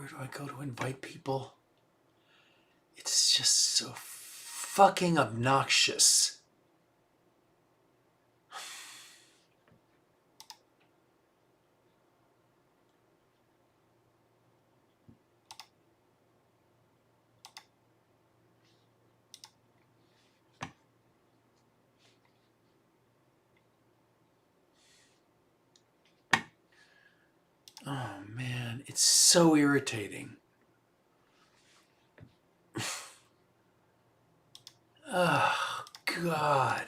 Where do I go to invite people? It's just so fucking obnoxious. Oh man, it's so irritating. Oh God.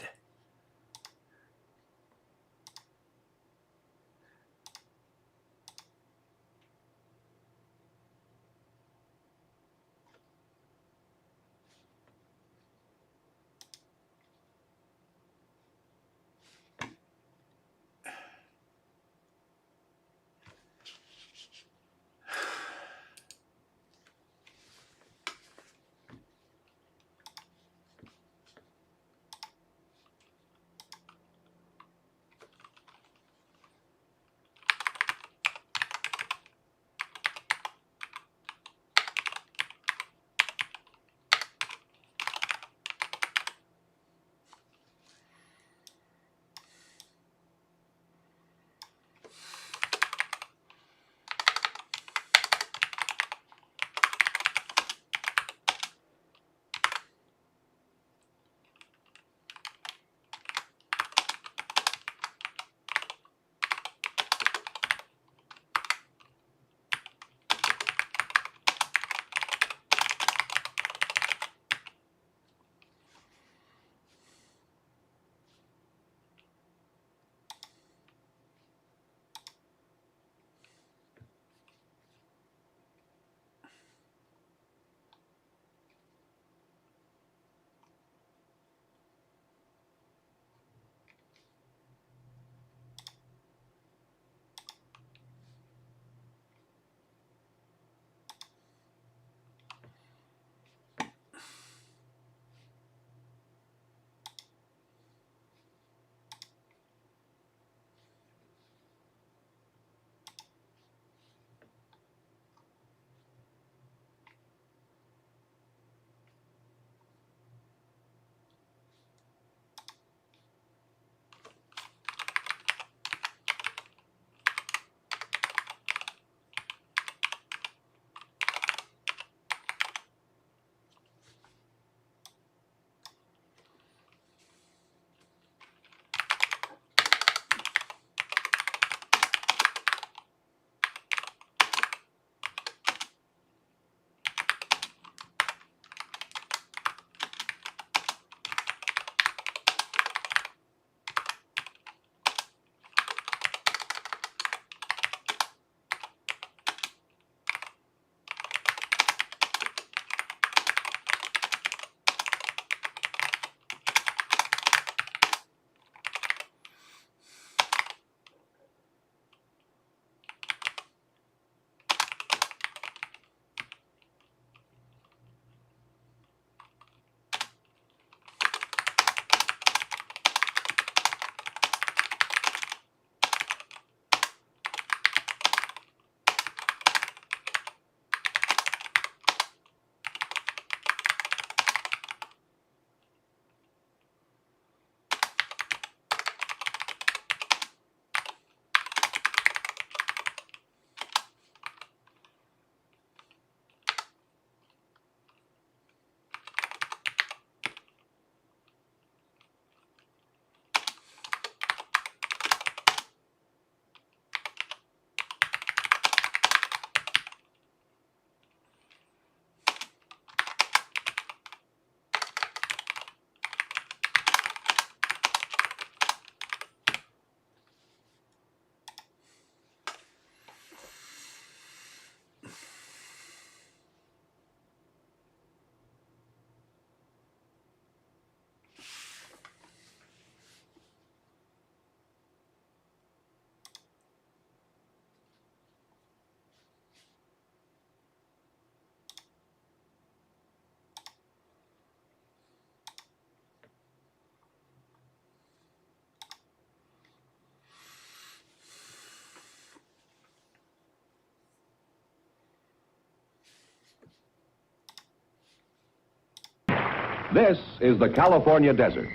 This is the California desert,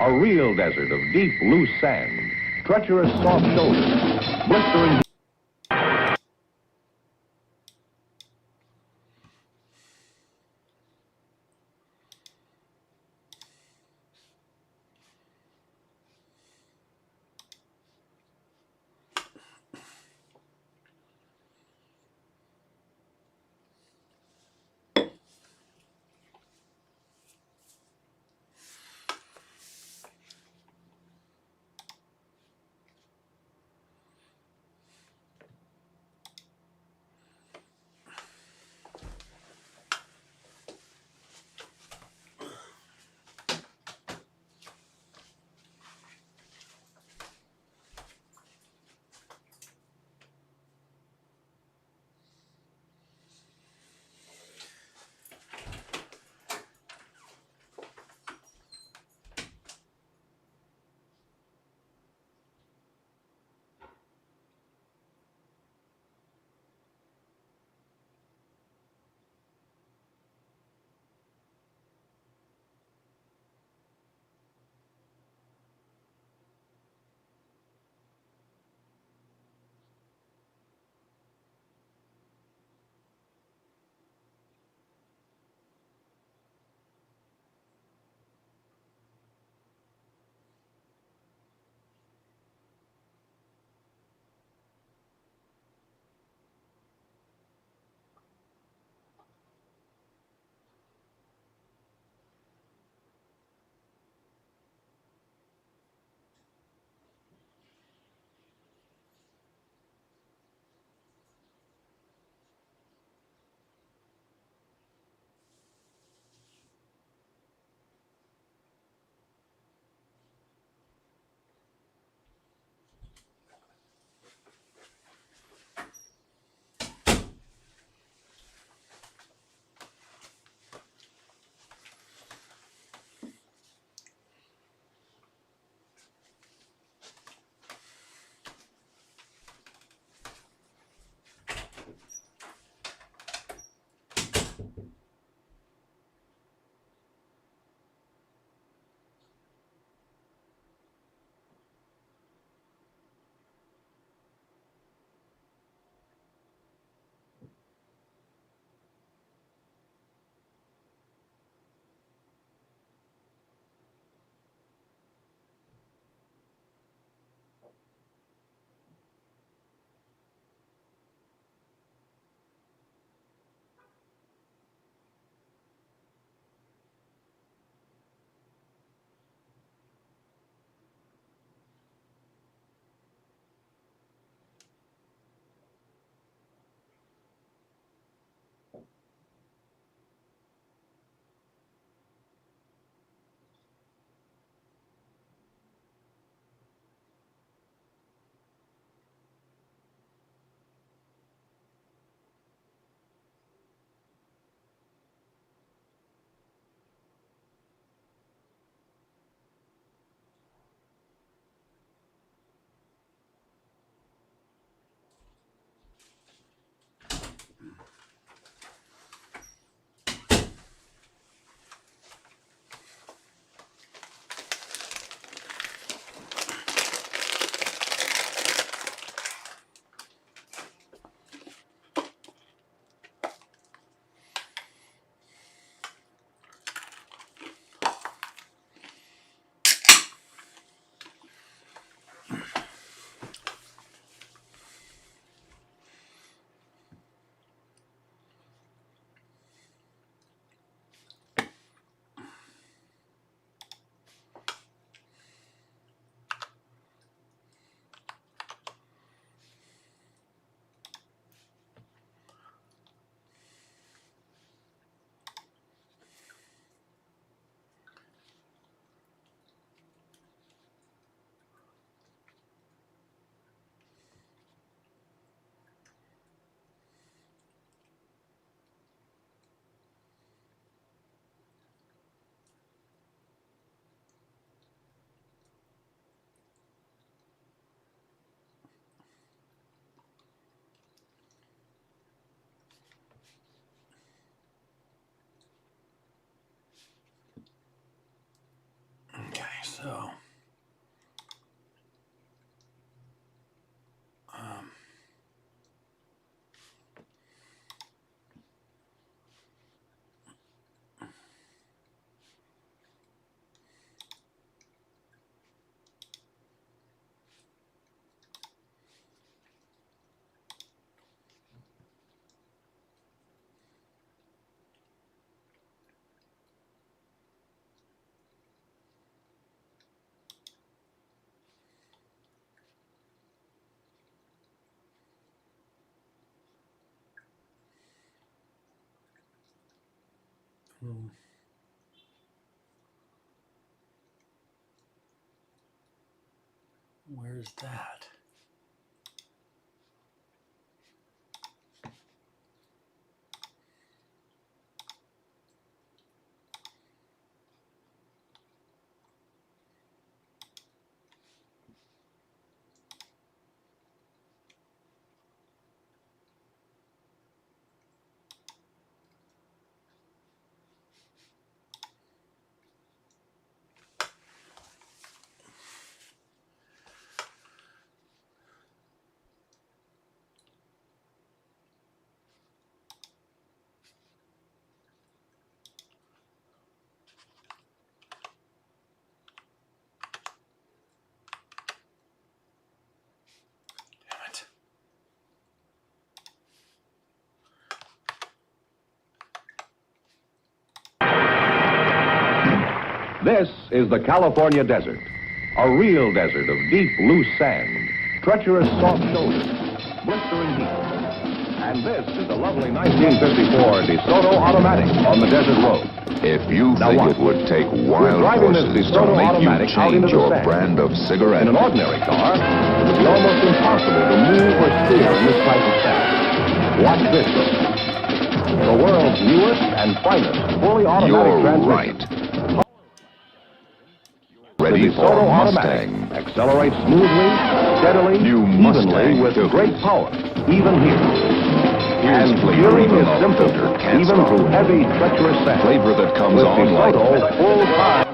a real desert of deep, loose sand, treacherous, soft shoulders, blistering... Where's that? Damn it. This is the California desert, a real desert of deep, loose sand, treacherous, soft shoulders, blistering heat. And this is the lovely 1954 DeSoto Automatic on the desert road. If you Now think what? it would take wild driving this horses to DeSoto make you Automatic out into change the your sand. brand of cigarette, In an ordinary car, it would be almost impossible to move or steer in this type of sand. Watch this, though. The world's newest and finest fully automatic you're transmission. right. Ready The for DeSoto Mustang. Automatic accelerates smoothly, steadily, New evenly, Mustang with Filters. great power, even here. Here's And flavor steering even is a simple, filter can't even stop. through heavy, treacherous sand. Flavor that comes With on like DeSoto full-time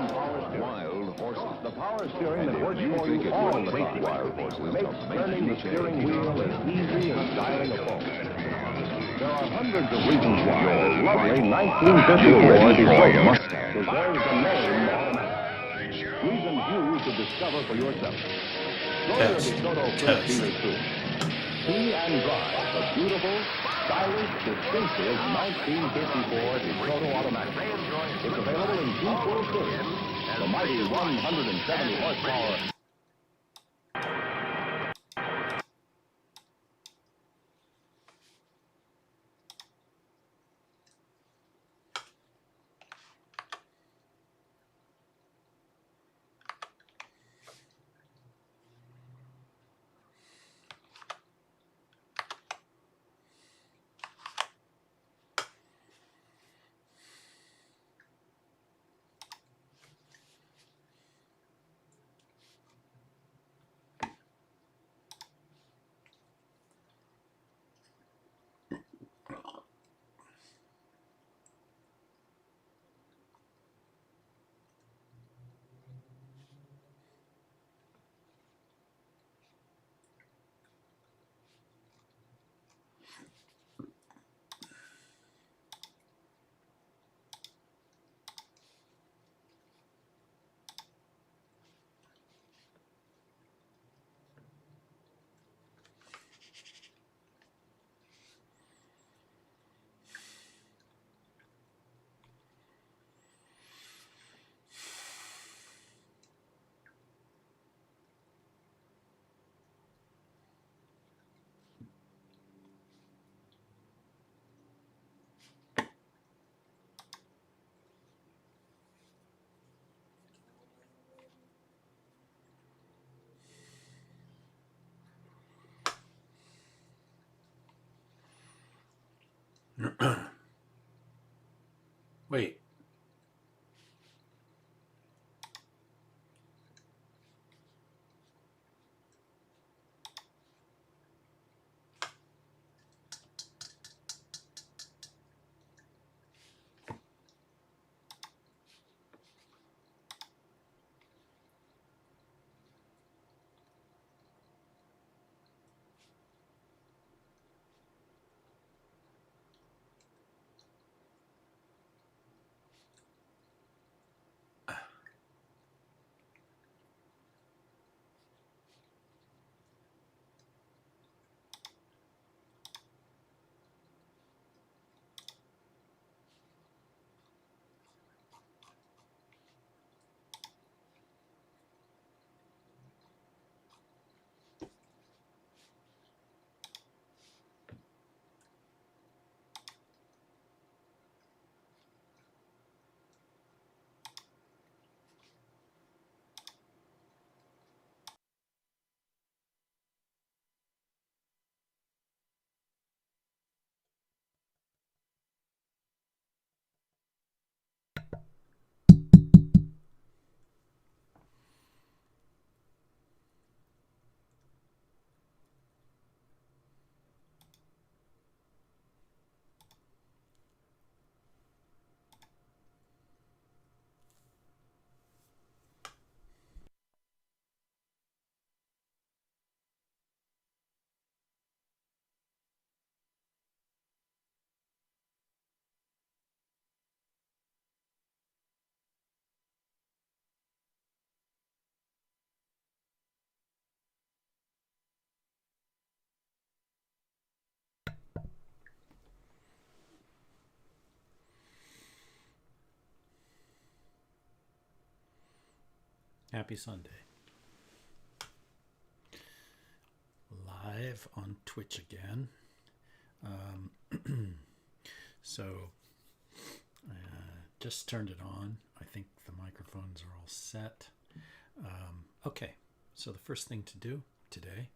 wild horses. the power steering that works You for think you it all would the take time. wild horses Makes to make turning you the steering change. wheel as easy as dialing a phone. There are hundreds of reasons why this lovely You're 1954 ready for DeSoto Mustang. deserves the name automatic. Reasons you should discover for yourself. Go to your Yes. DeSoto Yes. First dealer soon. See and drive the beautiful, stylish, distinctive 1954 DeSoto Automatic. It's available in two full series. The mighty 170 horsepower. Wait. Happy Sunday. Live on Twitch again. So, just turned it on. I think the microphones are all set. Okay, so the first thing to do today,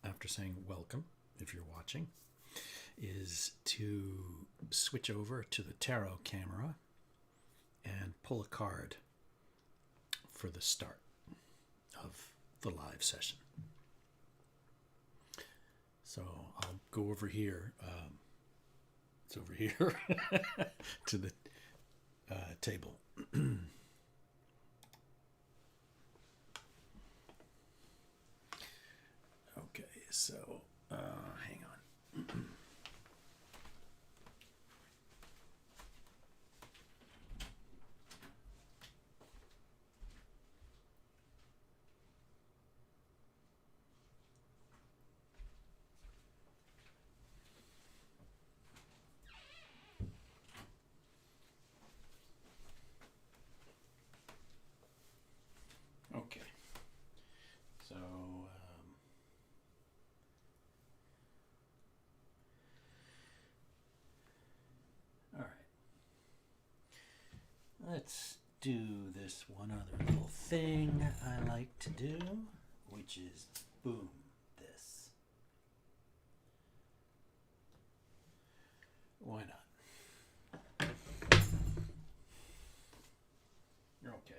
after saying welcome, if you're watching, is to switch over to the tarot camera and pull a card for the start of the live session. So I'll go over here. It's over here to the table. Okay, so hang on. Okay, so all right, let's do this one other little thing I like to do, which is boom this. Why not? Okay.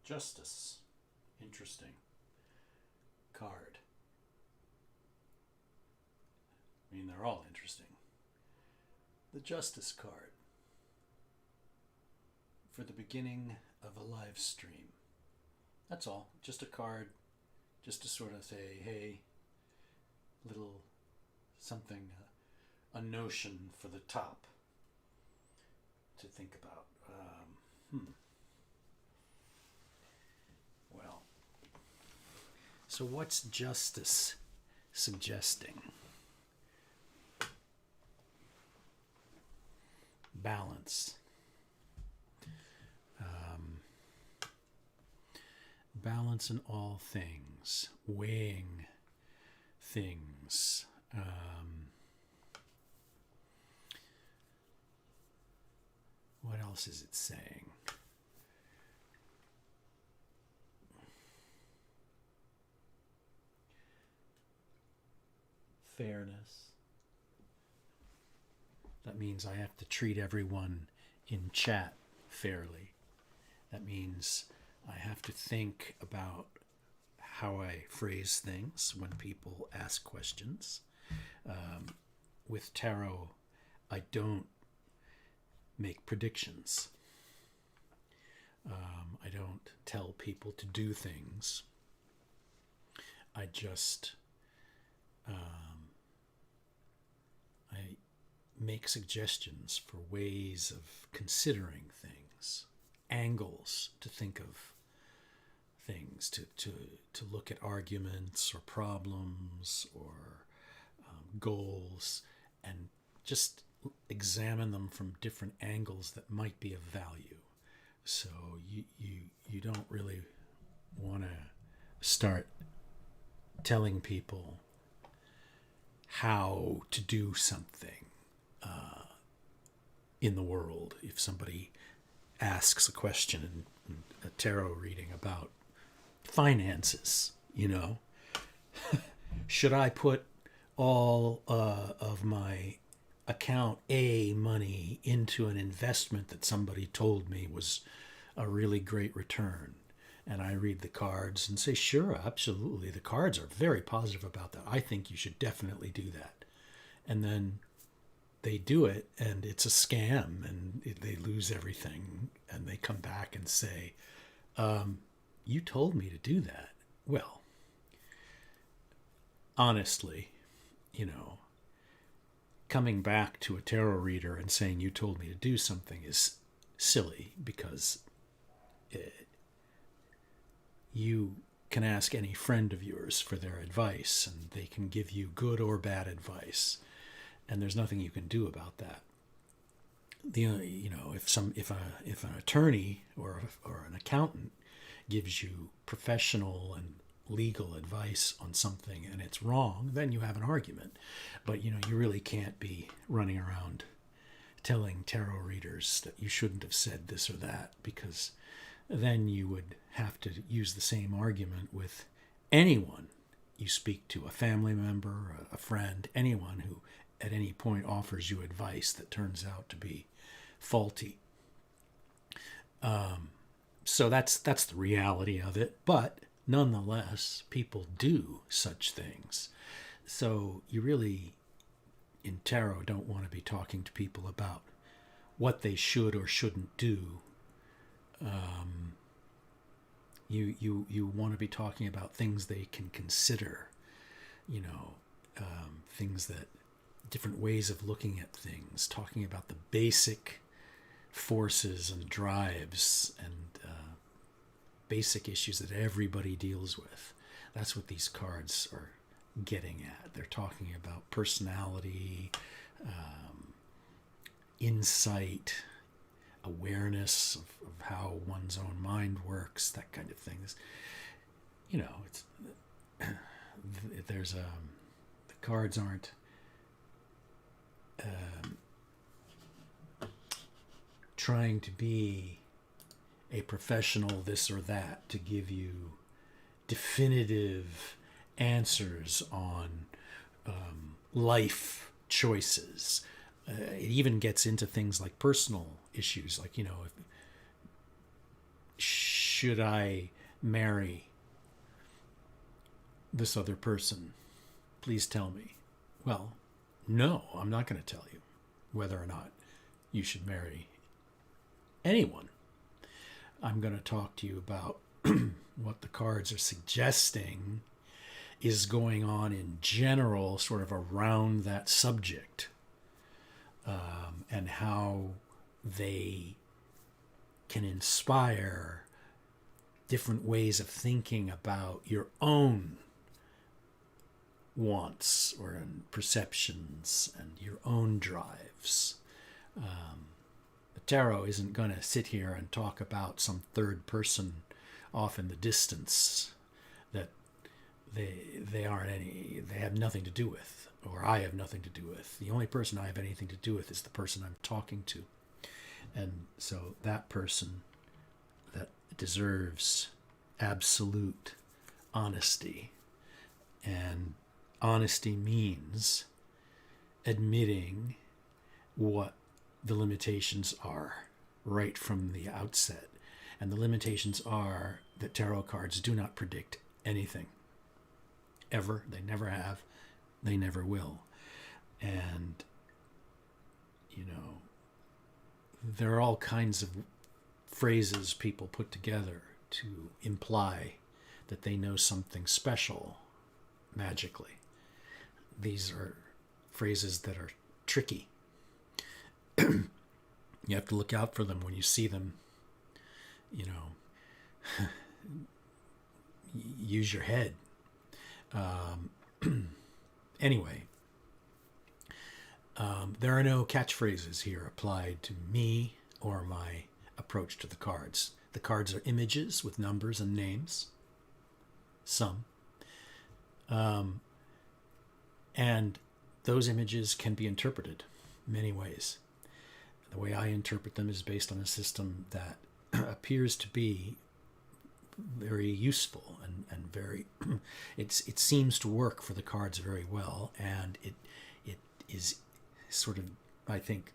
Justice. Interesting. Card. I mean, they're all interesting. The Justice card. For the beginning of a live stream. That's all. Just a card. Just to sort of say, hey, little something, a notion for the top to think about. Well, so what's justice suggesting? Balance. Balance in all things. Weighing things. What else is it saying? Fairness. That means I have to treat everyone in chat fairly. That means I have to think about how I phrase things when people ask questions. With tarot, I don't make predictions. I don't tell people to do things. I just I make suggestions for ways of considering things, angles to think of things, to look at arguments or problems or goals, and just examine them from different angles that might be of value. So you don't really want to start telling people how to do something in the world. If somebody asks a question in a tarot reading about finances, should I put all of my account A money into an investment that somebody told me was a really great return? and I read the cards and say, sure, absolutely, the cards are very positive about that. I think you should definitely do that. And then they do it, and it's a scam, and they lose everything, and they come back and say, you told me to do that. Well, honestly, coming back to a tarot reader and saying you told me to do something is silly, because you can ask any friend of yours for their advice, and they can give you good or bad advice, and there's nothing you can do about that. If an attorney or an accountant gives you professional and legal advice on something and it's wrong, then you have an argument. But you really can't be running around telling tarot readers that you shouldn't have said this or that, because then you would have to use the same argument with anyone you speak to, a family member, a friend, anyone who at any point offers you advice that turns out to be faulty. So that's the reality of it. But nonetheless, people do such things. So you really, in tarot, don't want to be talking to people about what they should or shouldn't do. You want to be talking about things they can consider, things that, different ways of looking at things, talking about the basic forces and drives and basic issues that everybody deals with. That's what these cards are getting at. They're talking about personality, insight, awareness of how one's own mind works, that kind of thing. The cards aren't trying to be a professional this or that to give you definitive answers on life choices. It even gets into things like personal issues, like, should I marry this other person? Please tell me. Well, no, I'm not going to tell you whether or not you should marry anyone. I'm going to talk to you about what the cards are suggesting is going on in general, sort of around that subject, and how they can inspire different ways of thinking about your own wants or perceptions and your own drives. The tarot isn't going to sit here and talk about some third person off in the distance that they have nothing to do with, or I have nothing to do with. The only person I have anything to do with is the person I'm talking to. And so that person that deserves absolute honesty. And honesty means admitting what the limitations are right from the outset. And the limitations are that tarot cards do not predict anything. Ever. They never have. They never will. And, there are all kinds of phrases people put together to imply that they know something special magically. These are phrases that are tricky. You have to look out for them when you see them. Use your head. Anyway, there are no catchphrases here applied to me or my approach to the cards. The cards are images with numbers and names. Some. And those images can be interpreted many ways. The way I interpret them is based on a system that appears to be very useful and very it seems to work for the cards very well, and it is sort of, I think,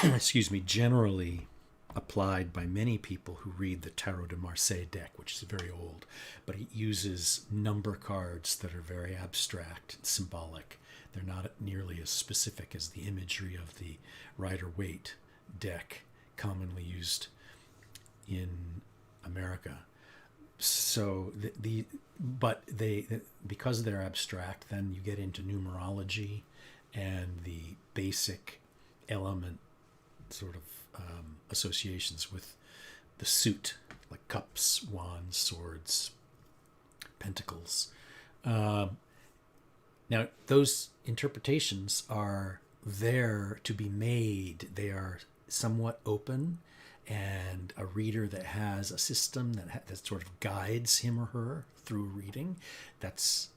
excuse me, generally applied by many people who read the Tarot de Marseille deck, which is very old, but it uses number cards that are very abstract and symbolic. They're not nearly as specific as the imagery of the Rider-Waite deck commonly used in America. So but because they're abstract, then you get into numerology and the basic element sort of associations with the suit, like cups, wands, swords, pentacles. Now, those interpretations are there to be made. They are somewhat open, and a reader that has a system that sort of guides him or her through reading, that's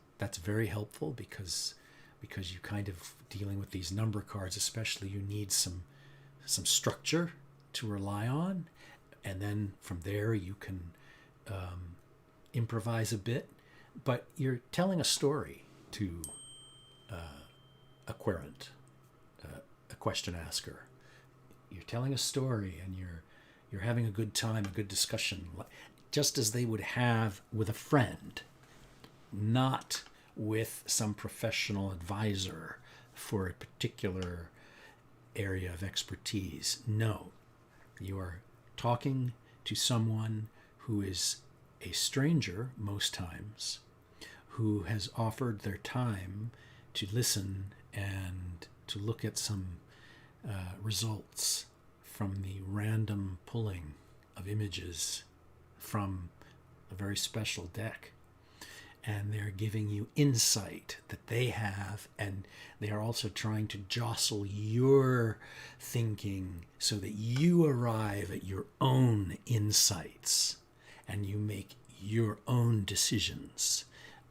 very helpful because you kind of dealing with these number cards, especially, you need some structure to rely on, and then from there you can improvise a bit, but you're telling a story to a querent, a question asker. You're telling a story, and you're having a good time, a good discussion, just as they would have with a friend, not with some professional advisor for a particular area of expertise. No, you are talking to someone who is a stranger most times, who has offered their time to listen and to look at some results from the random pulling of images from a very special deck. And they're giving you insight that they have, and they are also trying to jostle your thinking so that you arrive at your own insights and you make your own decisions.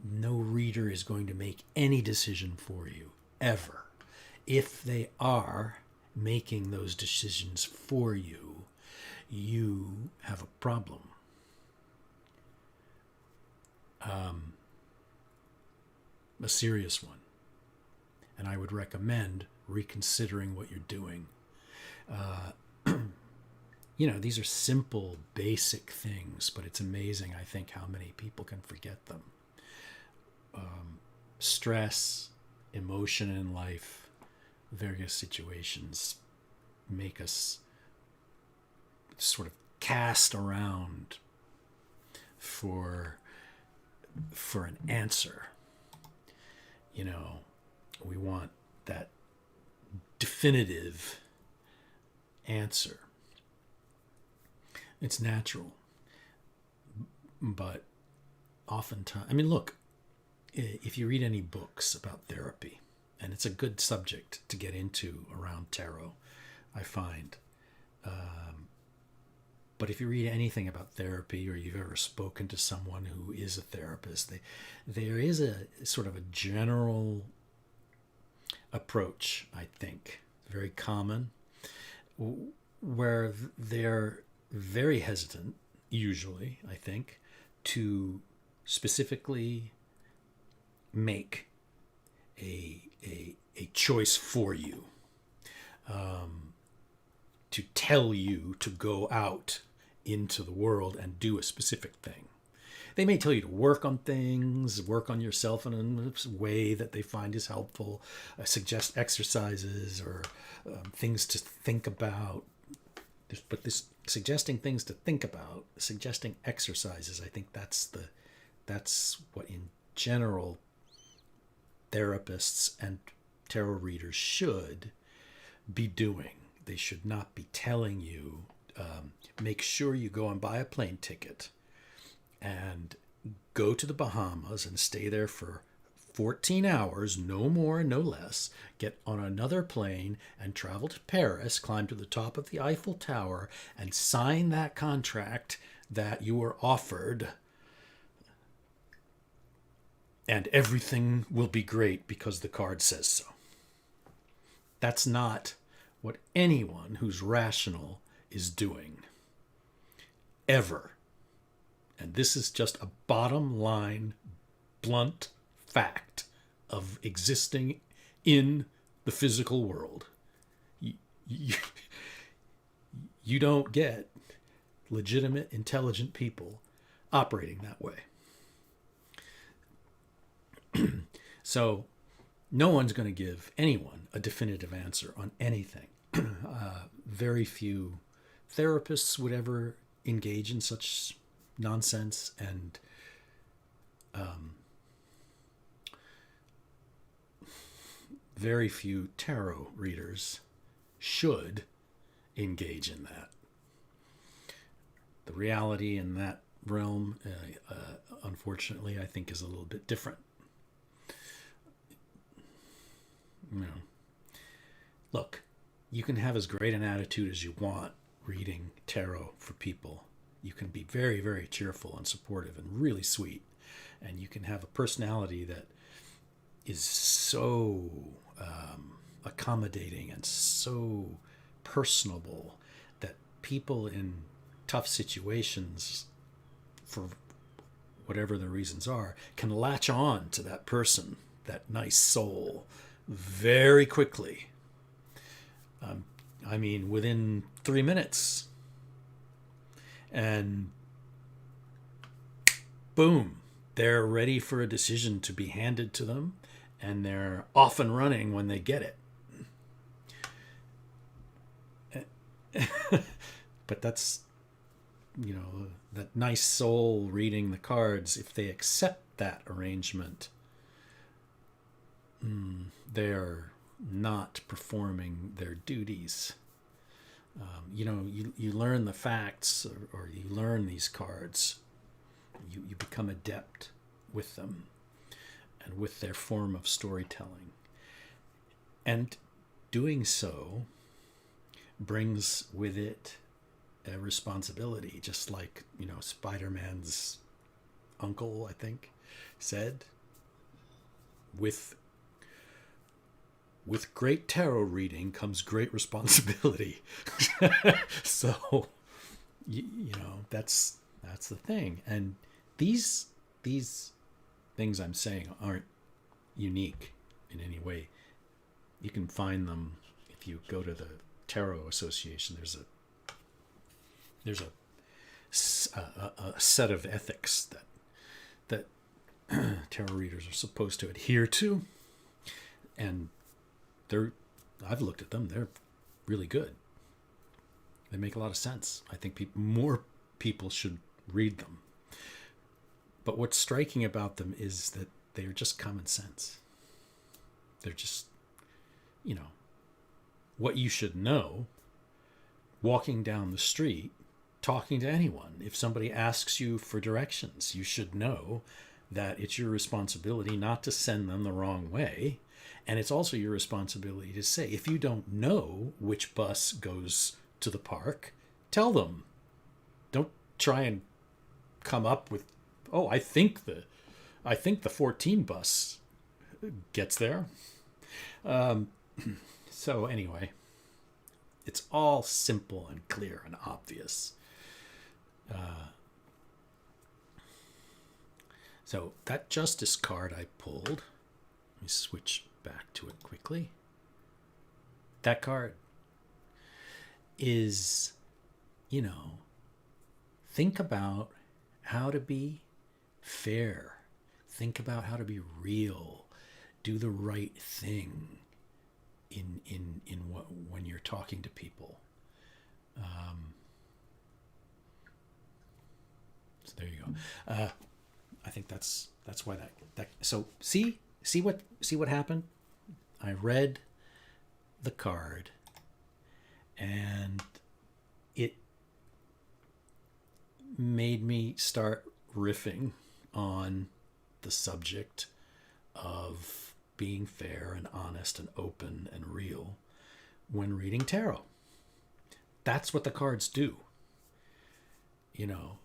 No reader is going to make any decision for you, ever. If they are making those decisions for you, you have a problem. A serious one. And I would recommend reconsidering what you're doing. These are simple, basic things, but it's amazing, I think, how many people can forget them. Stress, emotion in life, various situations make us sort of cast around for an answer. We want that definitive answer. It's natural. But oftentimes, look, if you read any books about therapy, and it's a good subject to get into around tarot, I find. But if you read anything about therapy, or you've ever spoken to someone who is a therapist, there is a sort of a general approach, I think, very common, where they're very hesitant, usually, I think, to specifically make a choice for you, to tell you to go out into the world and do a specific thing. They may tell you to work on things, work on yourself in a way that they find is helpful, suggest exercises or things to think about. But this suggesting things to think about, suggesting exercises, I think that's what in general therapists and tarot readers should be doing. They should not be telling you, make sure you go and buy a plane ticket and go to the Bahamas and stay there for 14 hours, no more, no less, get on another plane and travel to Paris, climb to the top of the Eiffel Tower and sign that contract that you were offered, and everything will be great because the card says so. That's not what anyone who's rational is doing, ever. And this is just a bottom line, blunt fact of existing in the physical world. You don't get legitimate, intelligent people operating that way. So no one's going to give anyone a definitive answer on anything. Very few therapists would ever engage in such nonsense, and very few tarot readers should engage in that. The reality in that realm, unfortunately, I think is a little bit different. You know, look, you can have as great an attitude as you want reading tarot for people. You can be very, very cheerful and supportive and really sweet. And you can have a personality that is so accommodating and so personable that people in tough situations, for whatever the reasons are, can latch on to that person, that nice soul, very quickly. I mean, within 3 minutes. And boom, they're ready for a decision to be handed to them, and they're off and running when they get it. But that's, you know, that nice soul reading the cards, if they accept that arrangement, they're not performing their duties. You know, you learn the facts, or you learn these cards. You become adept with them and with their form of storytelling. And doing so brings with it a responsibility, just like, you know, Spider-Man's uncle, I think, said, with great tarot reading comes great responsibility. So, you know, that's the thing. And these things I'm saying aren't unique in any way. You can find them if you go to the Tarot Association. There's a set of ethics that tarot readers are supposed to adhere to, and I've looked at them. They're really good. They make a lot of sense. I think more people should read them. But what's striking about them is that they're just common sense. They're just, you know, what you should know walking down the street, talking to anyone. If somebody asks you for directions, you should know that it's your responsibility not to send them the wrong way. And it's also your responsibility to say, if you don't know which bus goes to the park, tell them. Don't try and come up with, oh, I think the 14 bus gets there. So anyway, it's all simple and clear and obvious. So that Justice card I pulled, let me switch back to it quickly. That card is, you know, think about how to be fair. Think about how to be real. Do the right thing in what, when you're talking to people. So there you go. I think that's why that. So see what happened. I read the card, and it made me start riffing on the subject of being fair and honest and open and real when reading tarot. That's what the cards do. You know,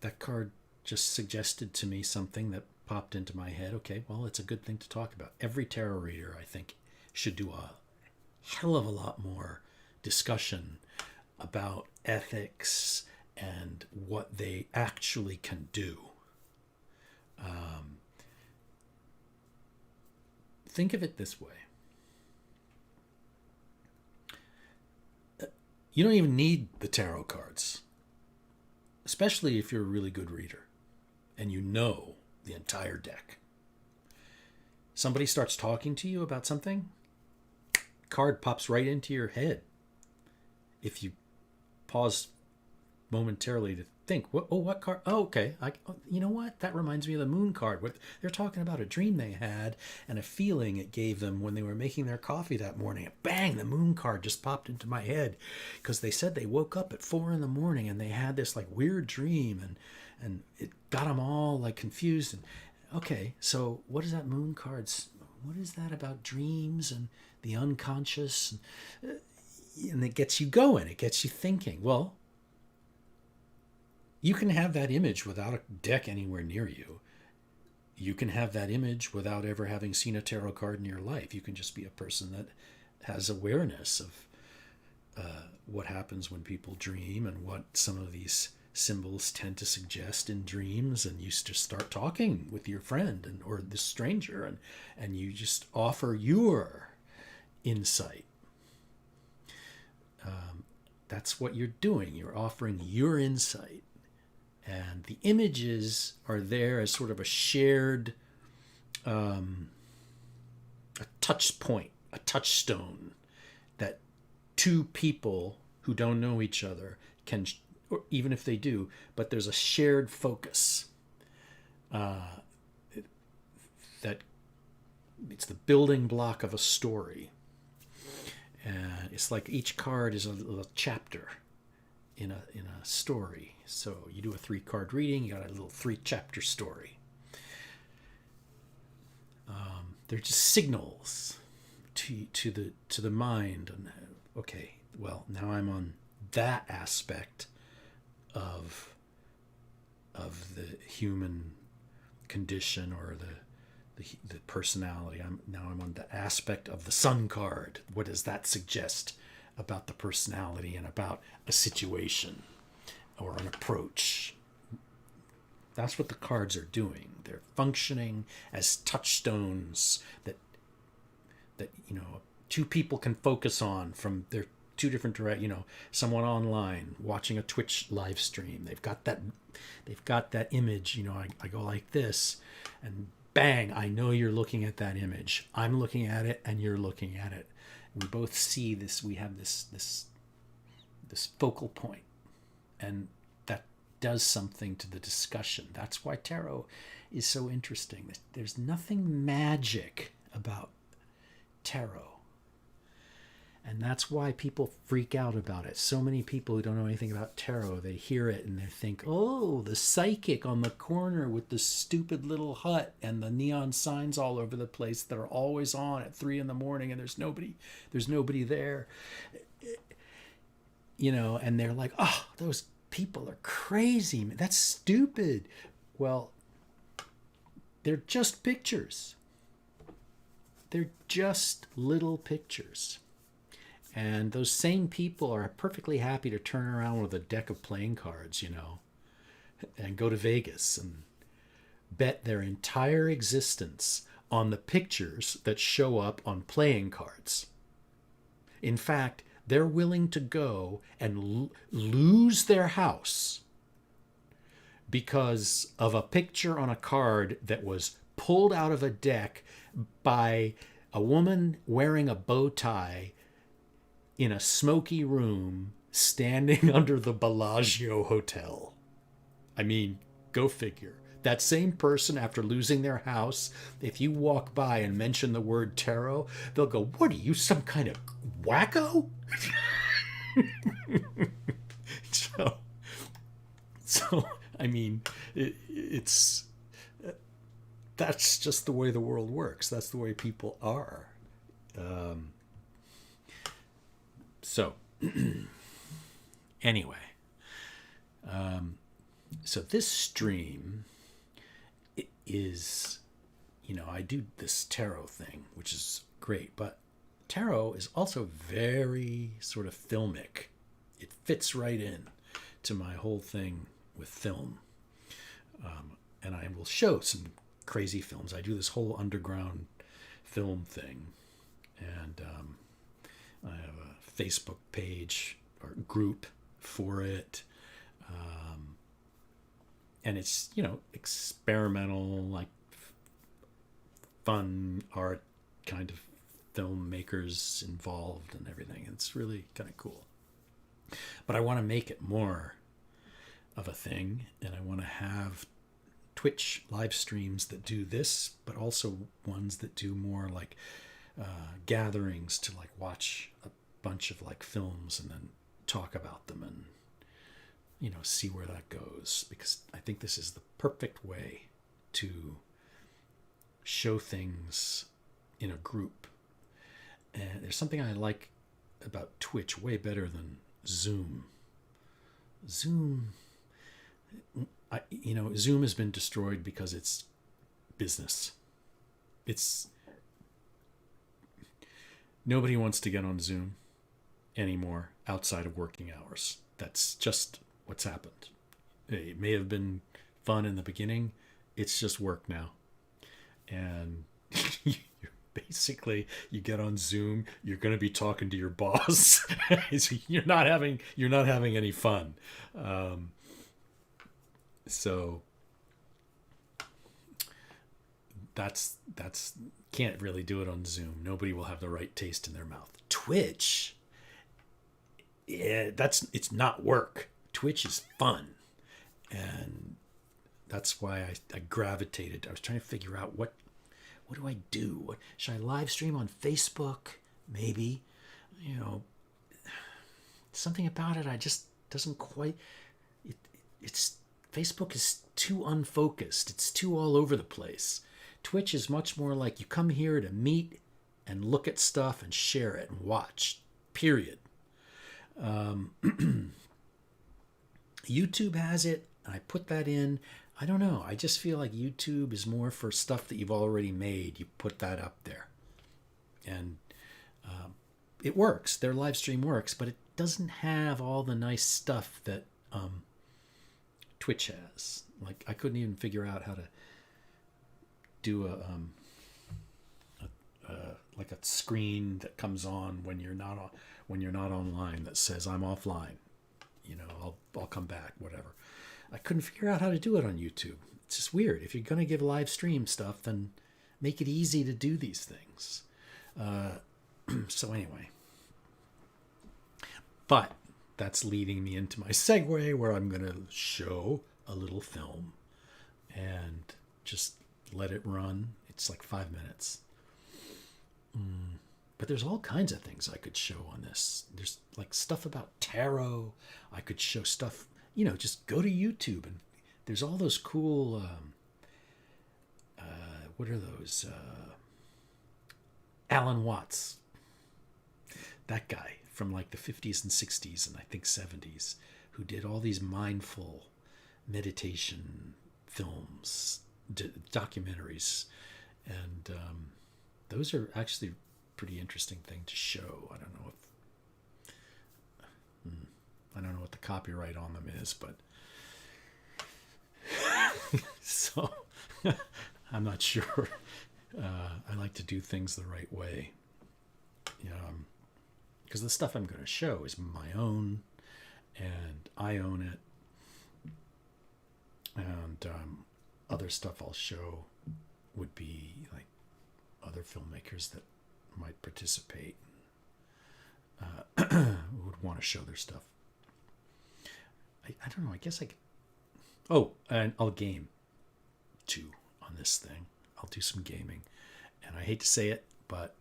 that card just suggested to me something that popped into my head. Okay, well, it's a good thing to talk about. Every tarot reader, I think, should do a hell of a lot more discussion about ethics and what they actually can do. Think of it this way. You don't even need the tarot cards, especially if you're a really good reader and you know the entire deck. Somebody starts talking to you about something, card pops right into your head. If you pause momentarily to think, what card? Oh, okay. You know what? That reminds me of the moon card. They're talking about a dream they had and a feeling it gave them when they were making their coffee that morning. And bang, the moon card just popped into my head because they said they woke up at 4 a.m. and they had this like weird dream and it got them all like confused. And okay, so what is that moon card's? What is that about dreams and the unconscious? And it gets you going. It gets you thinking. Well, you can have that image without a deck anywhere near you. You can have that image without ever having seen a tarot card in your life. You can just be a person that has awareness of what happens when people dream and what some of these symbols tend to suggest in dreams, and you just start talking with your friend or the stranger, and you just offer your insight. That's what you're doing. You're offering your insight. And the images are there as sort of a shared a touch point, a touchstone that two people who don't know each other can, or even if they do, but there's a shared focus that it's the building block of a story. And it's like each card is a little chapter in a story. So you do a 3-card reading, you got a little 3-chapter story. They're just signals to the mind. And okay, well, now I'm on that aspect of the human condition or the personality. I'm on the aspect of the sun card. What does that suggest about the personality and about a situation or an approach? That's what the cards are doing. They're functioning as touchstones that two people can focus on from their two different directions. Someone online watching a Twitch live stream, they've got that image. I go like this, and bang, I know you're looking at that image. I'm looking at it, and you're looking at it. We both see this. We have this focal point, and that does something to the discussion. That's why tarot is so interesting. There's nothing magic about tarot. And that's why people freak out about it. So many people who don't know anything about tarot, they hear it and they think, oh, the psychic on the corner with the stupid little hut and the neon signs all over the place that are always on at 3 a.m. and there's nobody there. And they're like, oh, those people are crazy. That's stupid. Well, they're just pictures. They're just little pictures. And those same people are perfectly happy to turn around with a deck of playing cards, and go to Vegas and bet their entire existence on the pictures that show up on playing cards. In fact, they're willing to go and lose their house because of a picture on a card that was pulled out of a deck by a woman wearing a bow tie in a smoky room standing under the Bellagio Hotel. I mean, go figure. That same person, after losing their house, if you walk by and mention the word tarot, they'll go, what are you, some kind of wacko? So I mean, it's that's just the way the world works. That's the way people are. So anyway, so this stream is, I do this tarot thing, which is great, but tarot is also very sort of filmic. It fits right in to my whole thing with film. And I will show some crazy films. I do this whole underground film thing. And I have a Facebook page or group for it. And it's, experimental, like fun art kind of filmmakers involved and everything. It's really kind of cool. But I want to make it more of a thing, and I want to have Twitch live streams that do this, but also ones that do more like gatherings to like watch a bunch of like films and then talk about them and see where that goes, because I think this is the perfect way to show things in a group. And there's something I like about Twitch way better than Zoom. Zoom has been destroyed because it's business. Nobody wants to get on Zoom anymore outside of working hours. That's just what's happened. It may have been fun in the beginning. It's just work now. And basically, you get on Zoom, you're going to be talking to your boss. You're not having any fun. So that's can't really do it on Zoom. Nobody will have the right taste in their mouth. Twitch, it's not work. Twitch is fun, and that's why I gravitated. I was trying to figure out what do I do? Should I live stream on Facebook? Maybe, something about it. I just doesn't quite. It's Facebook is too unfocused. It's too all over the place. Twitch is much more like you come here to meet and look at stuff and share it and watch. Period. YouTube has it. I put that in. I don't know. I just feel like YouTube is more for stuff that you've already made. You put that up there. And it works. Their live stream works, but it doesn't have all the nice stuff that Twitch has. Like, I couldn't even figure out how to do a screen that comes on when you're not online that says I'm offline. I'll come back, whatever. I couldn't figure out how to do it on YouTube. It's just weird. If you're going to give live stream stuff, then make it easy to do these things. So anyway. But that's leading me into my segue where I'm going to show a little film and just let it run. It's like 5 minutes. But there's all kinds of things I could show on this. There's like stuff about tarot. I could show stuff, just go to YouTube and there's all those cool, what are those? Alan Watts. That guy from like the 50s and 60s and I think 70s who did all these mindful meditation films, documentaries. And those are actually pretty interesting thing to show. I don't know what the copyright on them is, but so I'm not sure. I like to do things the right way, because the stuff I'm going to show is my own, and I own it, and other stuff I'll show would be like other filmmakers that might participate, would want to show their stuff. I don't know. I guess I could. Oh, and I'll game too on this thing. I'll do some gaming, and I hate to say it, but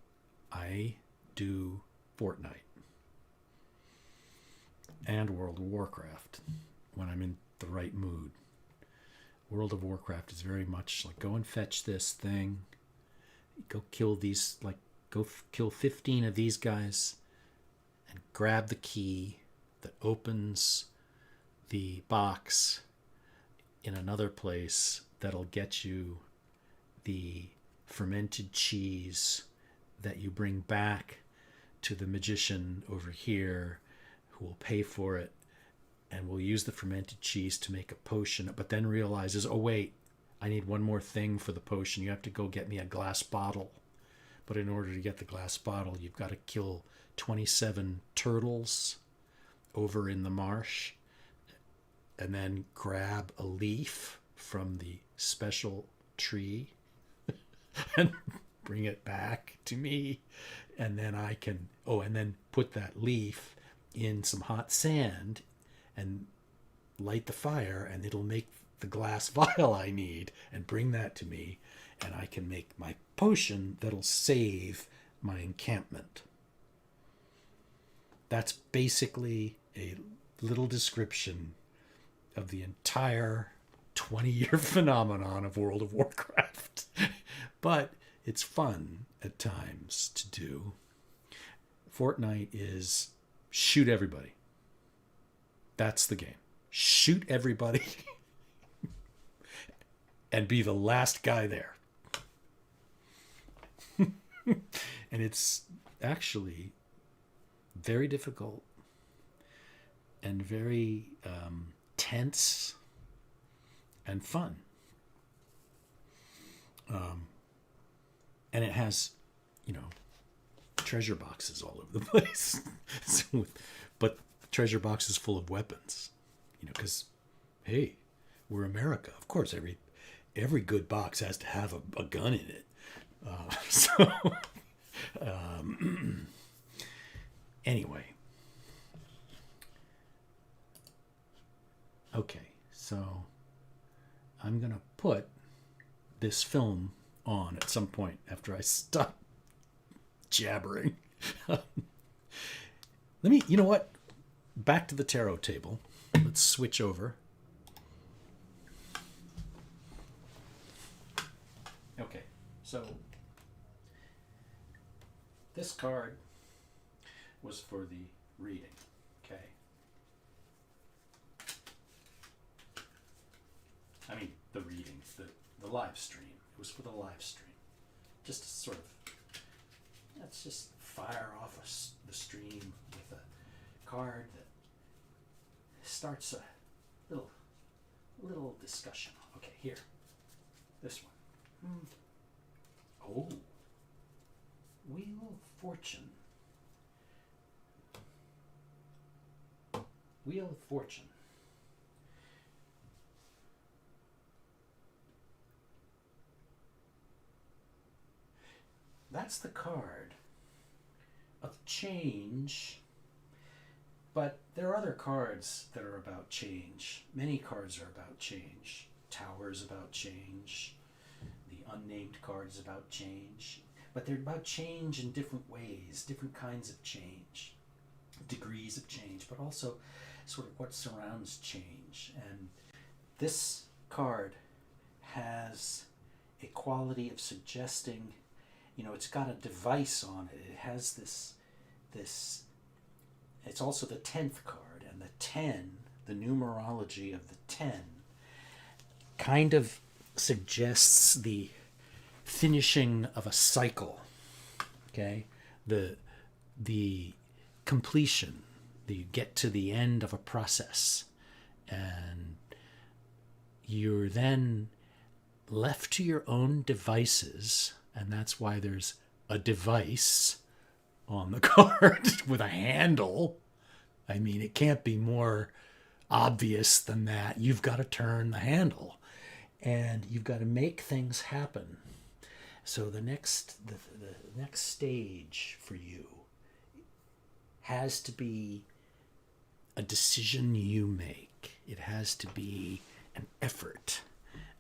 I do Fortnite and World of Warcraft when I'm in the right mood. World of Warcraft is very much like go and fetch this thing, go kill these, like go kill 15 of these guys, and grab the key that opens the box in another place that'll get you the fermented cheese that you bring back to the magician over here, who will pay for it and will use the fermented cheese to make a potion, but then realizes, oh wait, I need one more thing for the potion. You have to go get me a glass bottle. But in order to get the glass bottle, you've got to kill 27 turtles over in the marsh and then grab a leaf from the special tree and bring it back to me. And then I can, and then put that leaf in some hot sand and light the fire, and it'll make the glass vial I need and bring that to me. And I can make my potion that'll save my encampment. That's basically a little description of the entire 20-year phenomenon of World of Warcraft. But it's fun at times to do. Fortnite is shoot everybody. That's the game. Shoot everybody and be the last guy there. And it's actually very difficult and very tense and fun. And it has, treasure boxes all over the place. But treasure boxes full of weapons, because, hey, we're America. Of course, every good box has to have a gun in it. Anyway. Okay, so I'm going to put this film on at some point after I stop jabbering. Let me, you know what? Back to the tarot table. Let's switch over. Okay, so this card was for the reading, okay? I mean, the reading, the live stream. It was for the live stream. Just to sort of, let's just fire off the stream with a card that starts a little discussion. Okay, here. This one. Oh. Wheel of Fortune. Wheel of Fortune. That's the card of change, but there are other cards that are about change. Many cards are about change. Tower's about change. The unnamed card is about change. But they're about change in different ways, different kinds of change, degrees of change, but also sort of what surrounds change. And this card has a quality of suggesting, it's got a device on it. It has this, it's also the 10th card, and the 10, the numerology of the 10, kind of suggests the finishing of a cycle, okay? The completion, you get to the end of a process, and you're then left to your own devices, and that's why there's a device on the card with a handle. I mean, it can't be more obvious than that. You've got to turn the handle, and you've got to make things happen. So the next stage for you has to be a decision you make. It has to be an effort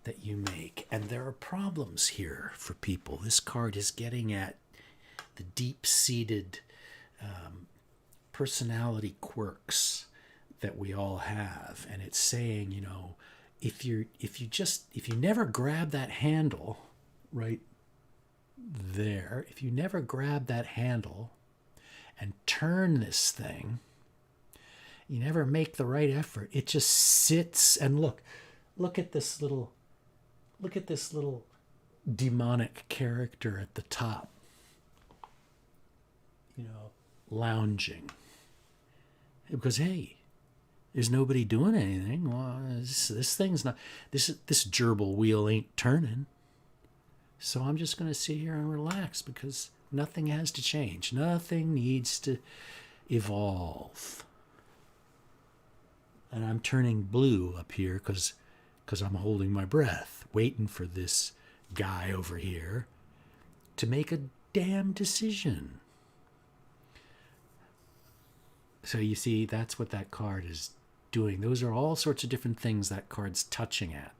that you make. And there are problems here for people. This card is getting at the deep-seated personality quirks that we all have. And it's saying, if you never grab that handle right there, if you never grab that handle and turn this thing, you never make the right effort. It just sits. And look at this little demonic character at the top, lounging, because hey, there's nobody doing anything. Well, this thing's not, this gerbil wheel ain't turning. So I'm just going to sit here and relax because nothing has to change. Nothing needs to evolve. And I'm turning blue up here because I'm holding my breath, waiting for this guy over here to make a damn decision. So you see, that's what that card is doing. Those are all sorts of different things that card's touching at.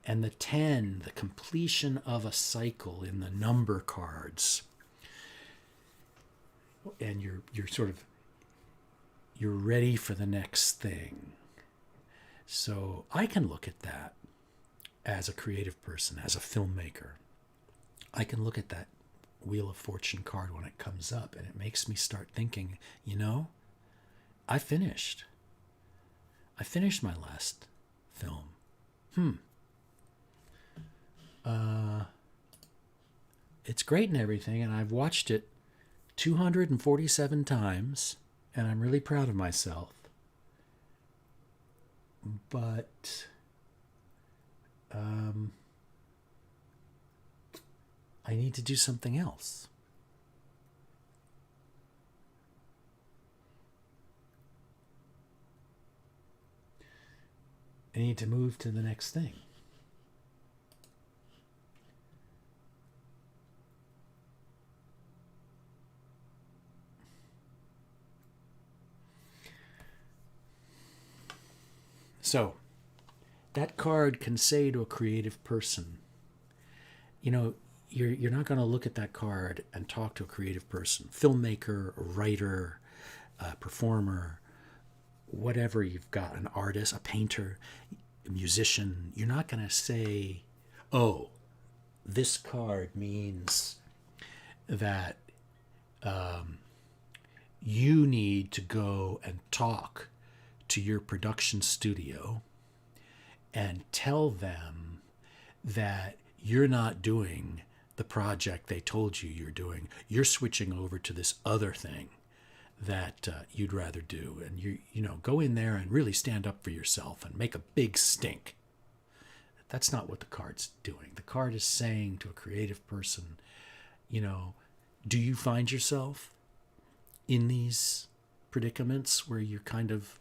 And the 10, the completion of a cycle in the number cards. And you're ready for the next thing. So I can look at that as a creative person, as a filmmaker. I can look at that Wheel of Fortune card when it comes up, and it makes me start thinking, I finished my last film. It's great and everything, and I've watched it 247 times, and I'm really proud of myself. But I need to do something else. I need to move to the next thing. So, that card can say to a creative person, you're not going to look at that card and talk to a creative person, filmmaker, a writer, a performer, whatever you've got, an artist, a painter, a musician. You're not going to say, oh, this card means that you need to go and talk to your production studio and tell them that you're not doing the project they told you you're doing. You're switching over to this other thing that you'd rather do. And you go in there and really stand up for yourself and make a big stink. That's not what the card's doing. The card is saying to a creative person, do you find yourself in these predicaments where you're kind of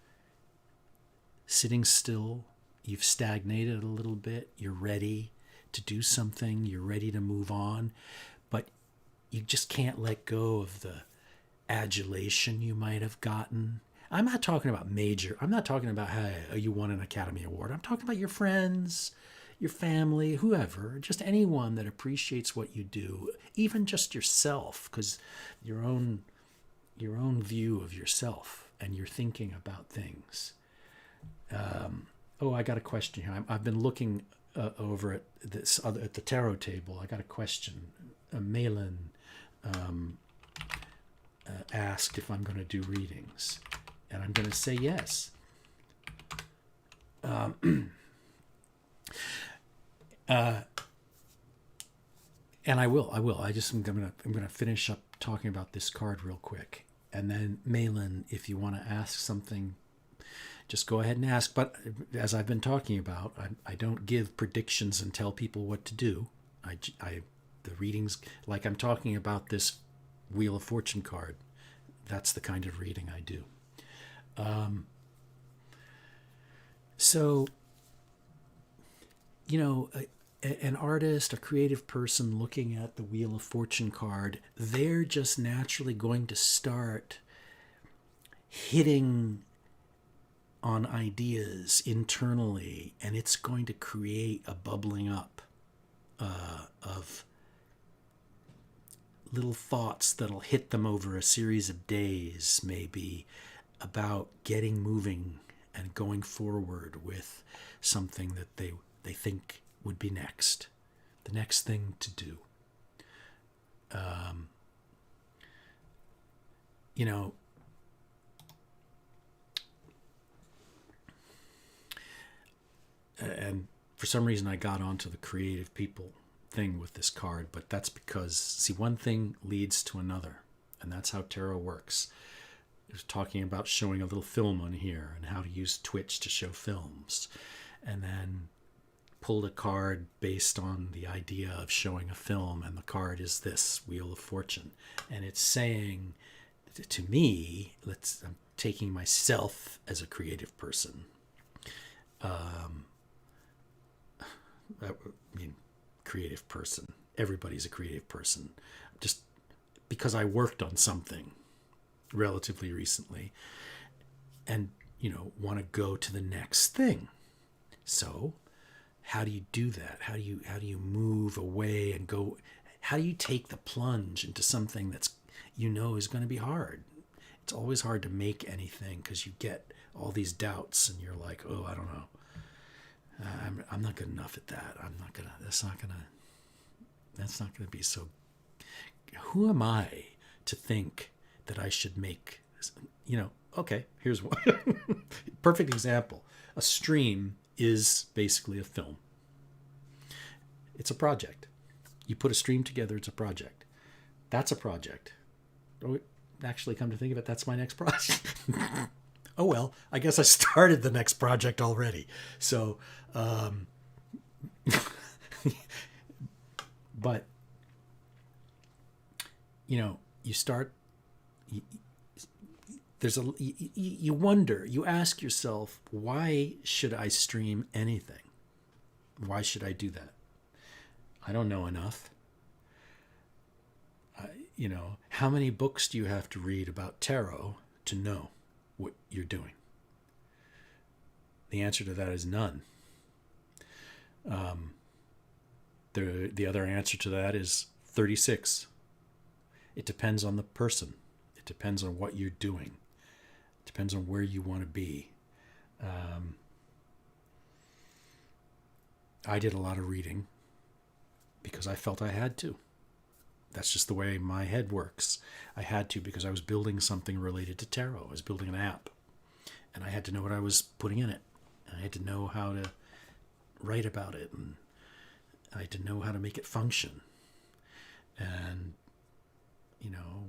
sitting still, you've stagnated a little bit, you're ready to do something, you're ready to move on, but you just can't let go of the adulation you might have gotten. I'm not talking about I'm not talking about how you won an Academy Award. I'm talking about your friends, your family, whoever, just anyone that appreciates what you do, even just yourself, because your own view of yourself and your thinking about things. I got a question here. I've been looking over at at the tarot table. I got a question. Malin asked if I'm going to do readings, and I'm going to say yes. And I will. I'm going to finish up talking about this card real quick, and then Malin, if you want to ask something, just go ahead and ask. But as I've been talking about, I don't give predictions and tell people what to do. The readings, like I'm talking about this Wheel of Fortune card, that's the kind of reading I do. So, an artist, a creative person looking at the Wheel of Fortune card, they're just naturally going to start hitting on ideas internally, and it's going to create a bubbling up of little thoughts that'll hit them over a series of days, maybe, about getting moving and going forward with something that they think would be next, the next thing to do. And for some reason I got onto the creative people thing with this card, but that's because, see, one thing leads to another, and that's how tarot works. I was talking about showing a little film on here and how to use Twitch to show films, and then pulled a card based on the idea of showing a film, and the card is this Wheel of Fortune, and it's saying to me, I'm taking myself as a creative person. I mean, creative person. Everybody's a creative person. Just because I worked on something relatively recently and, want to go to the next thing. So how do you do that? How do you move away and go? How do you take the plunge into something that's, is going to be hard? It's always hard to make anything because you get all these doubts and you're like, oh, I don't know. I'm not good enough at that. That's not gonna be so. Who am I to think that I should make, okay, here's one. Perfect example. A stream is basically a film. It's a project. You put a stream together, it's a project. That's a project. Oh, actually, come to think of it, that's my next project. Oh, well, I guess I started the next project already. So, but, you start, you wonder, you ask yourself, why should I stream anything? Why should I do that? I don't know enough. How many books do you have to read about tarot to know what you're doing? The answer to that is none. The other answer to that is 36. It depends on the person. It depends on what you're doing. It depends on where you want to be. I did a lot of reading because I felt I had to. That's just the way my head works. I had to because I was building something related to tarot. I was building an app. And I had to know what I was putting in it. I had to know how to write about it. And I had to know how to make it function. And,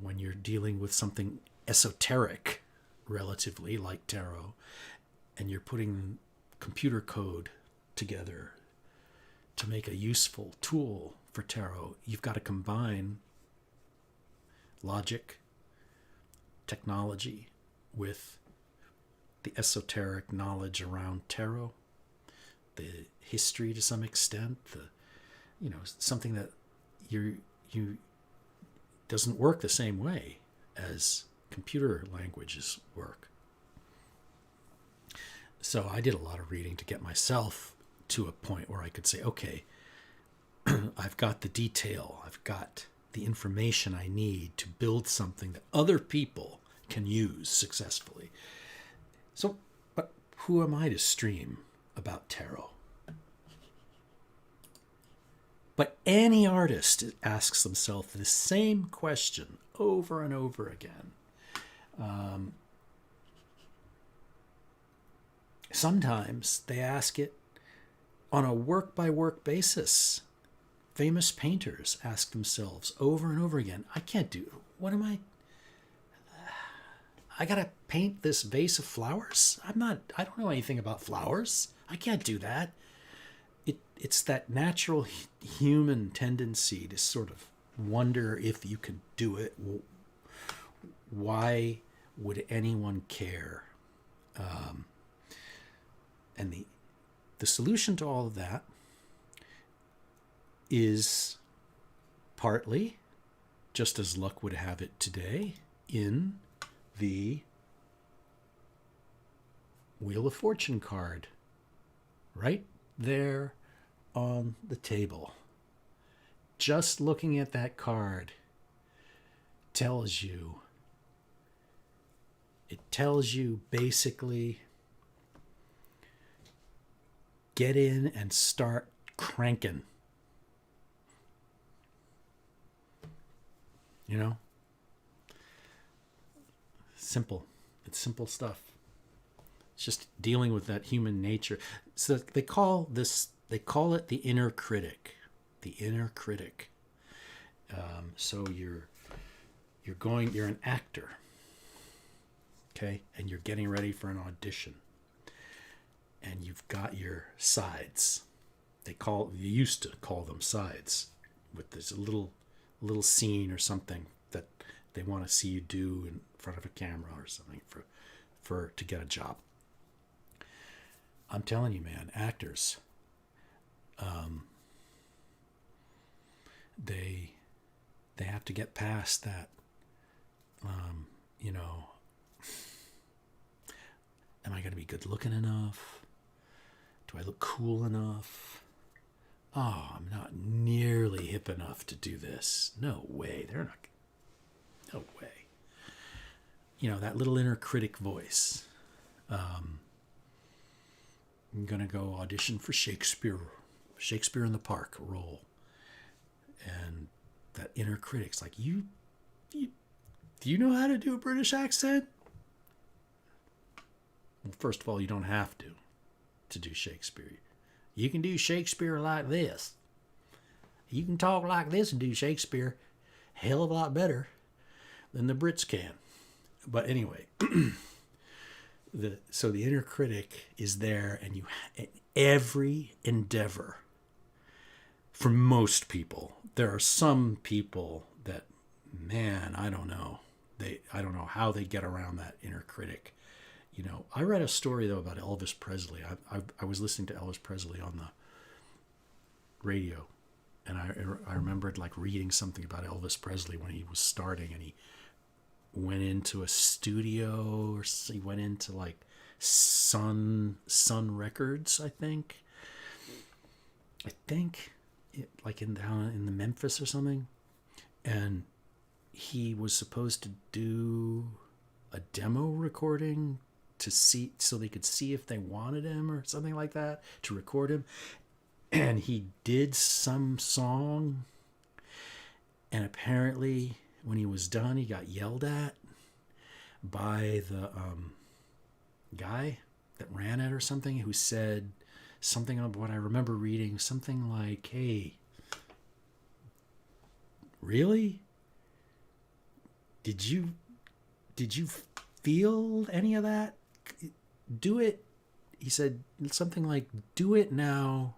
when you're dealing with something esoteric, relatively, like tarot, and you're putting computer code together to make a useful tool for tarot, you've got to combine logic, technology, with the esoteric knowledge around tarot, the history to some extent, something that you doesn't work the same way as computer languages work. So I did a lot of reading to get myself to a point where I could say, okay, I've got the detail, I've got the information I need to build something that other people can use successfully. So, but who am I to stream about tarot? But any artist asks themselves the same question over and over again. Sometimes they ask it on a work-by-work basis. Famous painters ask themselves over and over again, I gotta paint this vase of flowers? I don't know anything about flowers. I can't do that. It's that natural human tendency to sort of wonder if you can do it. Why would anyone care? And the solution to all of that is partly, just as luck would have it today, in the Wheel of Fortune card. Right there on the table. Just looking at that card tells you basically, get in and start cranking. Simple. It's simple stuff. It's just dealing with that human nature. So they call it the inner critic. The inner critic. So you're an actor. Okay? And you're getting ready for an audition. And you've got your sides. You used to call them sides. With this little scene or something that they want to see you do in front of a camera or something to get a job. I'm telling you, man, actors, they have to get past that, you know, am I going to be good looking enough? Do I look cool enough? Oh, I'm not nearly hip enough to do this. No way. They're not. No way. You know, that little inner critic voice. I'm going to go audition for Shakespeare in the Park role. And that inner critic's like, do you know how to do a British accent? Well, first of all, you don't have to do Shakespeare. You can do Shakespeare like this. You can talk like this and do Shakespeare hell of a lot better than the Brits can. But anyway, so the inner critic is there, and every endeavor, for most people, there are some people that, man, I don't know. I don't know how they get around that inner critic. You know, I read a story, though, about Elvis Presley. I was listening to Elvis Presley on the radio, and I remembered, like, reading something about Elvis Presley when he was starting, and he went into a studio, or he went into, like, Sun Records, I think, like down in the Memphis or something, and he was supposed to do a demo recording to see, so they could see if they wanted him or something like that, to record him. And he did some song, and apparently when he was done, he got yelled at by the guy that ran it or something, who said something of what I remember reading, something like, hey, really? Did you feel any of that? Do it. He said something like, do it now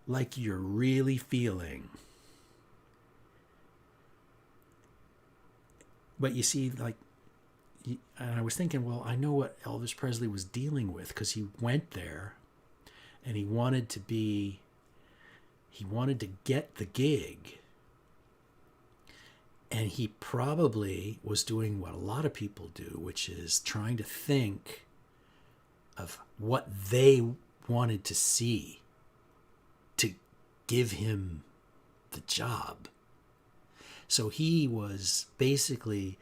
like you're really feeling. But you see, like, and I was thinking, well, I know what Elvis Presley was dealing with, because he went there and he wanted to get the gig. And he probably was doing what a lot of people do, which is trying to think of what they wanted to see to give him the job. So he was basically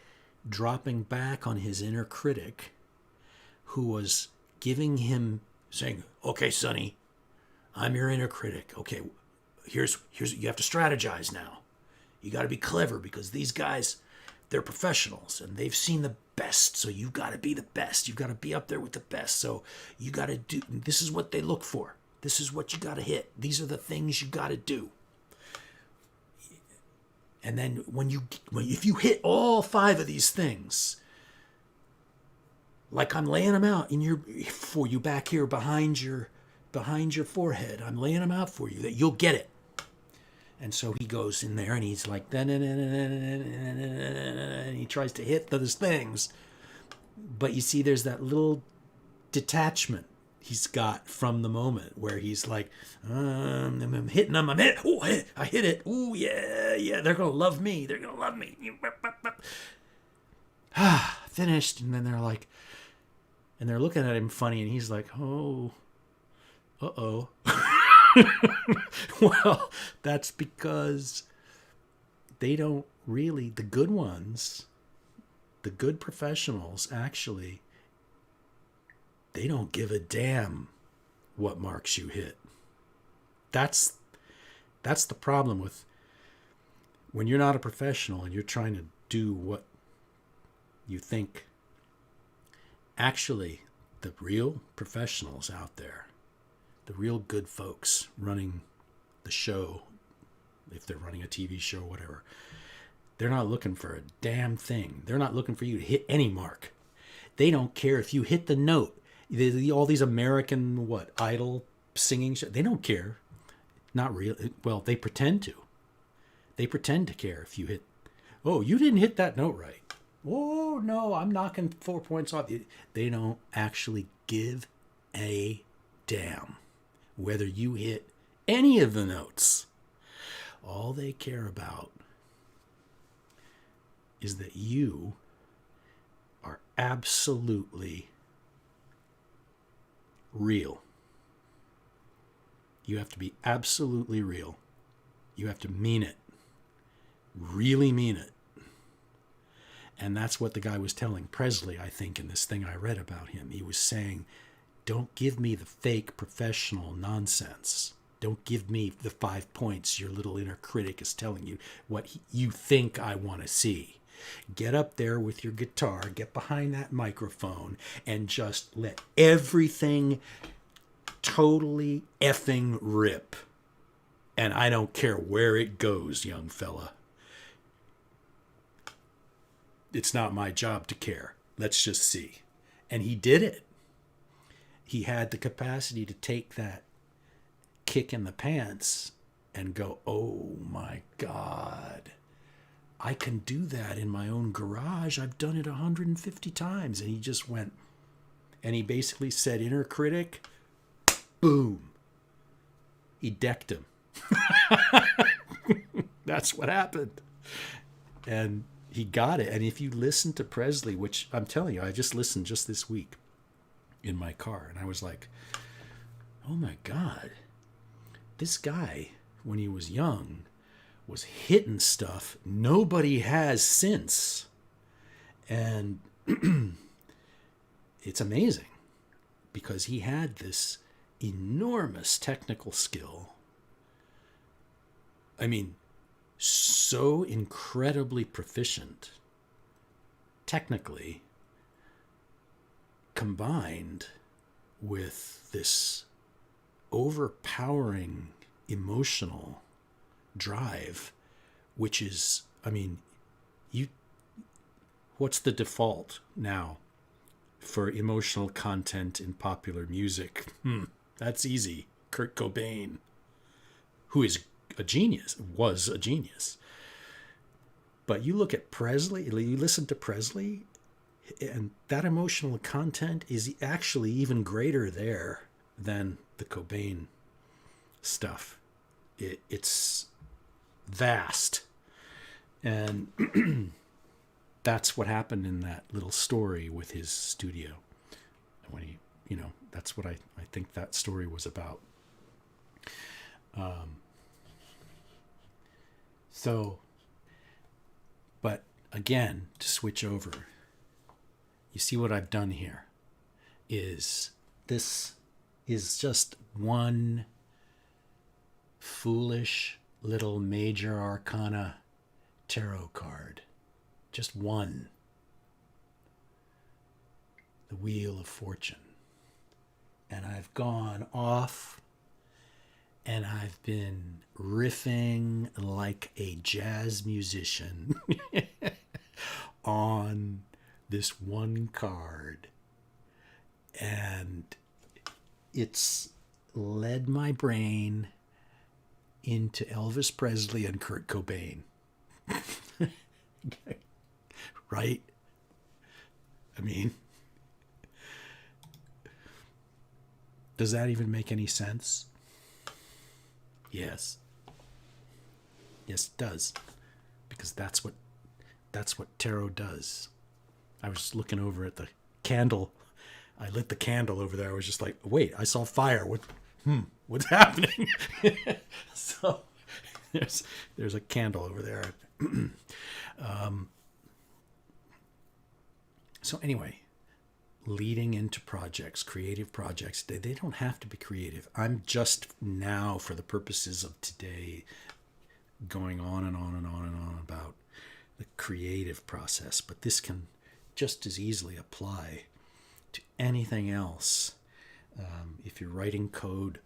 dropping back on his inner critic, who was giving him, saying, okay, Sonny, I'm your inner critic. Okay, here's you have to strategize now. You got to be clever, because these guys, they're professionals and they've seen the best. So you got to be the best. You got to be up there with the best. So you got to do, this is what they look for. This is what you got to hit. These are the things you got to do. And then if you hit all 5 of these things, like I'm laying them out for you back here behind your forehead, I'm laying them out for you, that you'll get it. And so he goes in there and he's like, and he tries to hit those things. But you see, there's that little detachment he's got from the moment where he's like, I'm hitting them. I hit it. Oh, yeah. They're going to love me. They're going to love me. Finished. And then they're like, and they're looking at him funny. And he's like, oh, uh-oh. Well, that's because they don't really, the good ones, the good professionals, actually, they don't give a damn what marks you hit. That's the problem with when you're not a professional and you're trying to do what you think. Actually, the real professionals out there, the real good folks running the show, if they're running a TV show or whatever, they're not looking for a damn thing. They're not looking for you to hit any mark. They don't care if you hit the note. All these American, Idol singing shows, they don't care. Not real. Well, they pretend to. They pretend to care if you hit, oh, you didn't hit that note right. Oh, no, I'm knocking 4 points off. They don't actually give a damn whether you hit any of the notes. All they care about is that you are absolutely real. You have to be absolutely real. You have to mean it. Really mean it. And that's what the guy was telling Presley, I think, in this thing I read about him. He was saying, don't give me the fake professional nonsense. Don't give me the 5 points your little inner critic is telling you what you think I want to see. Get up there with your guitar, get behind that microphone, and just let everything totally effing rip. And I don't care where it goes, young fella. It's not my job to care. Let's just see. And he did it. He had the capacity to take that kick in the pants and go, oh my God, I can do that in my own garage. I've done it 150 times. And he just went, and he basically said, inner critic, boom. He decked him. That's what happened. And he got it. And if you listen to Presley, which I'm telling you, I just listened just this week in my car, and I was like, oh my God, this guy, when he was young, was hitting stuff nobody has since. And it's amazing because he had this enormous technical skill. I mean, so incredibly proficient technically, combined with this overpowering emotional drive, which is, I mean, what's the default now for emotional content in popular music? That's easy. Kurt Cobain, who is a genius, was a genius. But you look at Presley, you listen to Presley, and that emotional content is actually even greater there than the Cobain stuff. It's vast. And that's what happened in that little story with his studio. When he, that's what I think that story was about. But again, to switch over, you see what I've done here is this is just one foolish little major arcana tarot card. Just one. The Wheel of Fortune. And I've gone off and I've been riffing like a jazz musician on this one card. And it's led my brain into Elvis Presley and Kurt Cobain. Right? I mean, does that even make any sense? Yes. Yes, it does. Because that's what tarot does. I was looking over at the candle. I lit the candle over there. I was just like, wait, I saw fire. What's happening? So there's a candle over there. So anyway, leading into projects, creative projects, they don't have to be creative. I'm just now, for the purposes of today, going on and on and on and on about the creative process, but this can just as easily apply to anything else. If you're writing code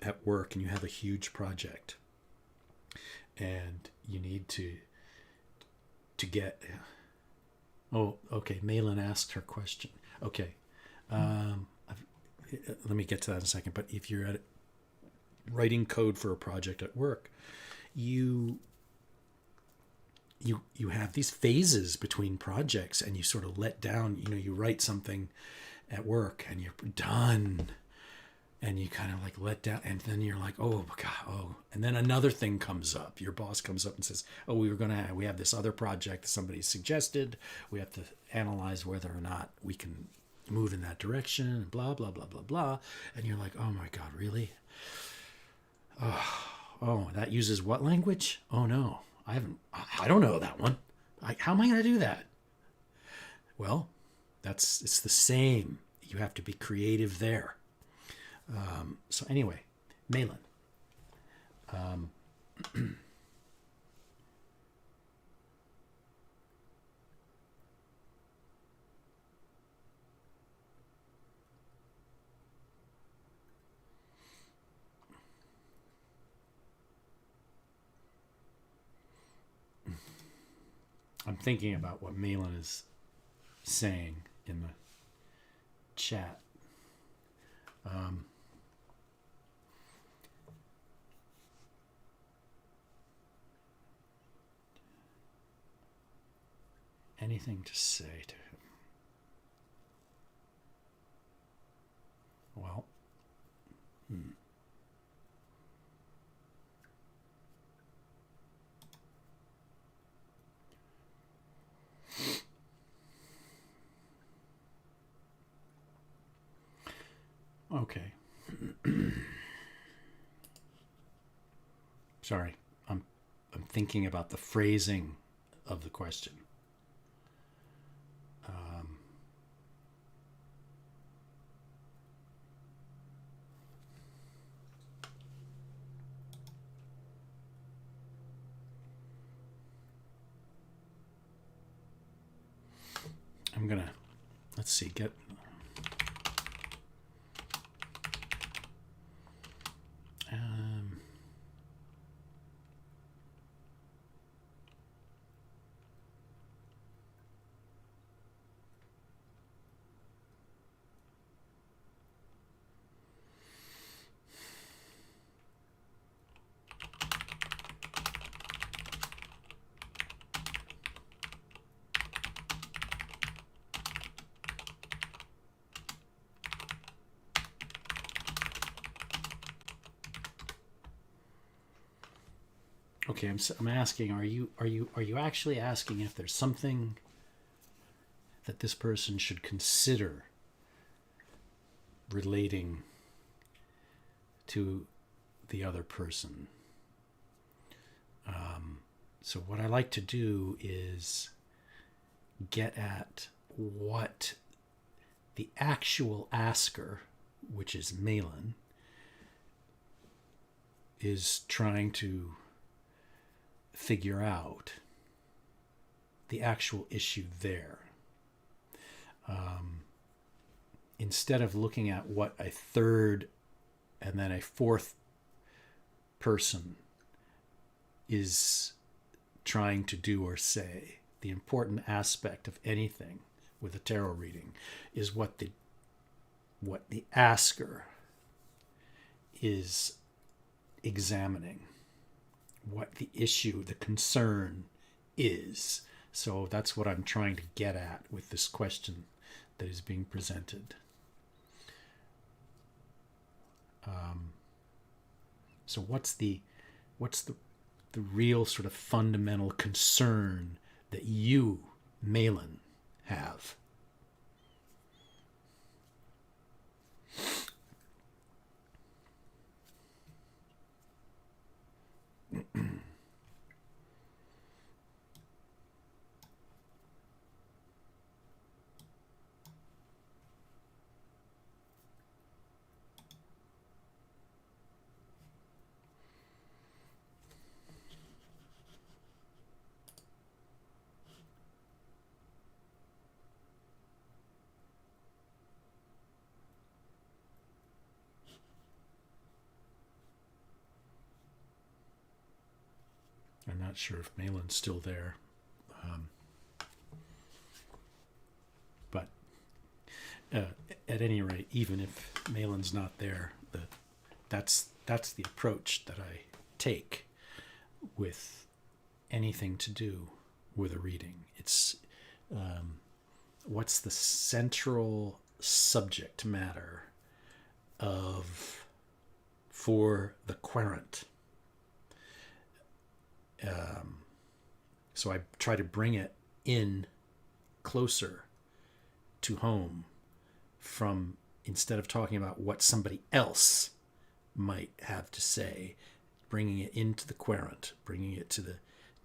at work and you have a huge project and you need to get... Oh, okay. Malin asked her question. Okay. Let me get to that in a second. But if you're writing code for a project at work, you you have these phases between projects, and you sort of let down. You write something at work and you're done, and you kind of like let down, and then you're like, oh my God, oh, and then another thing comes up. Your boss comes up and says, oh, we have this other project that somebody suggested. We have to analyze whether or not we can move in that direction, and blah, blah, blah, blah, blah. And you're like, oh my God, really? Oh, that uses what language? Oh no, I don't know that one. How am I going to do that? Well, it's the same. You have to be creative there. So anyway, Malin. I'm thinking about what Malin is saying in the chat. Anything to say to him? Well, okay. Sorry, I'm thinking about the phrasing of the question. I'm gonna, let's see, okay, I'm asking, are you actually asking if there's something that this person should consider relating to the other person? So what I like to do is get at what the actual asker, which is Malin, is trying to figure out, the actual issue there. Instead of looking at what a third and then a fourth person is trying to do or say, the important aspect of anything with a tarot reading is what the asker is examining, what the issue, the concern is. So that's what I'm trying to get at with this question that is being presented. So what's the real sort of fundamental concern that you, Malin, have? I'm not sure if Malin's still there. But at any rate, even if Malin's not there, that's the approach that I take with anything to do with a reading. It's what's the central subject matter for the querent. So I try to bring it in closer to home, from instead of talking about what somebody else might have to say, bringing it into the querent, bringing it to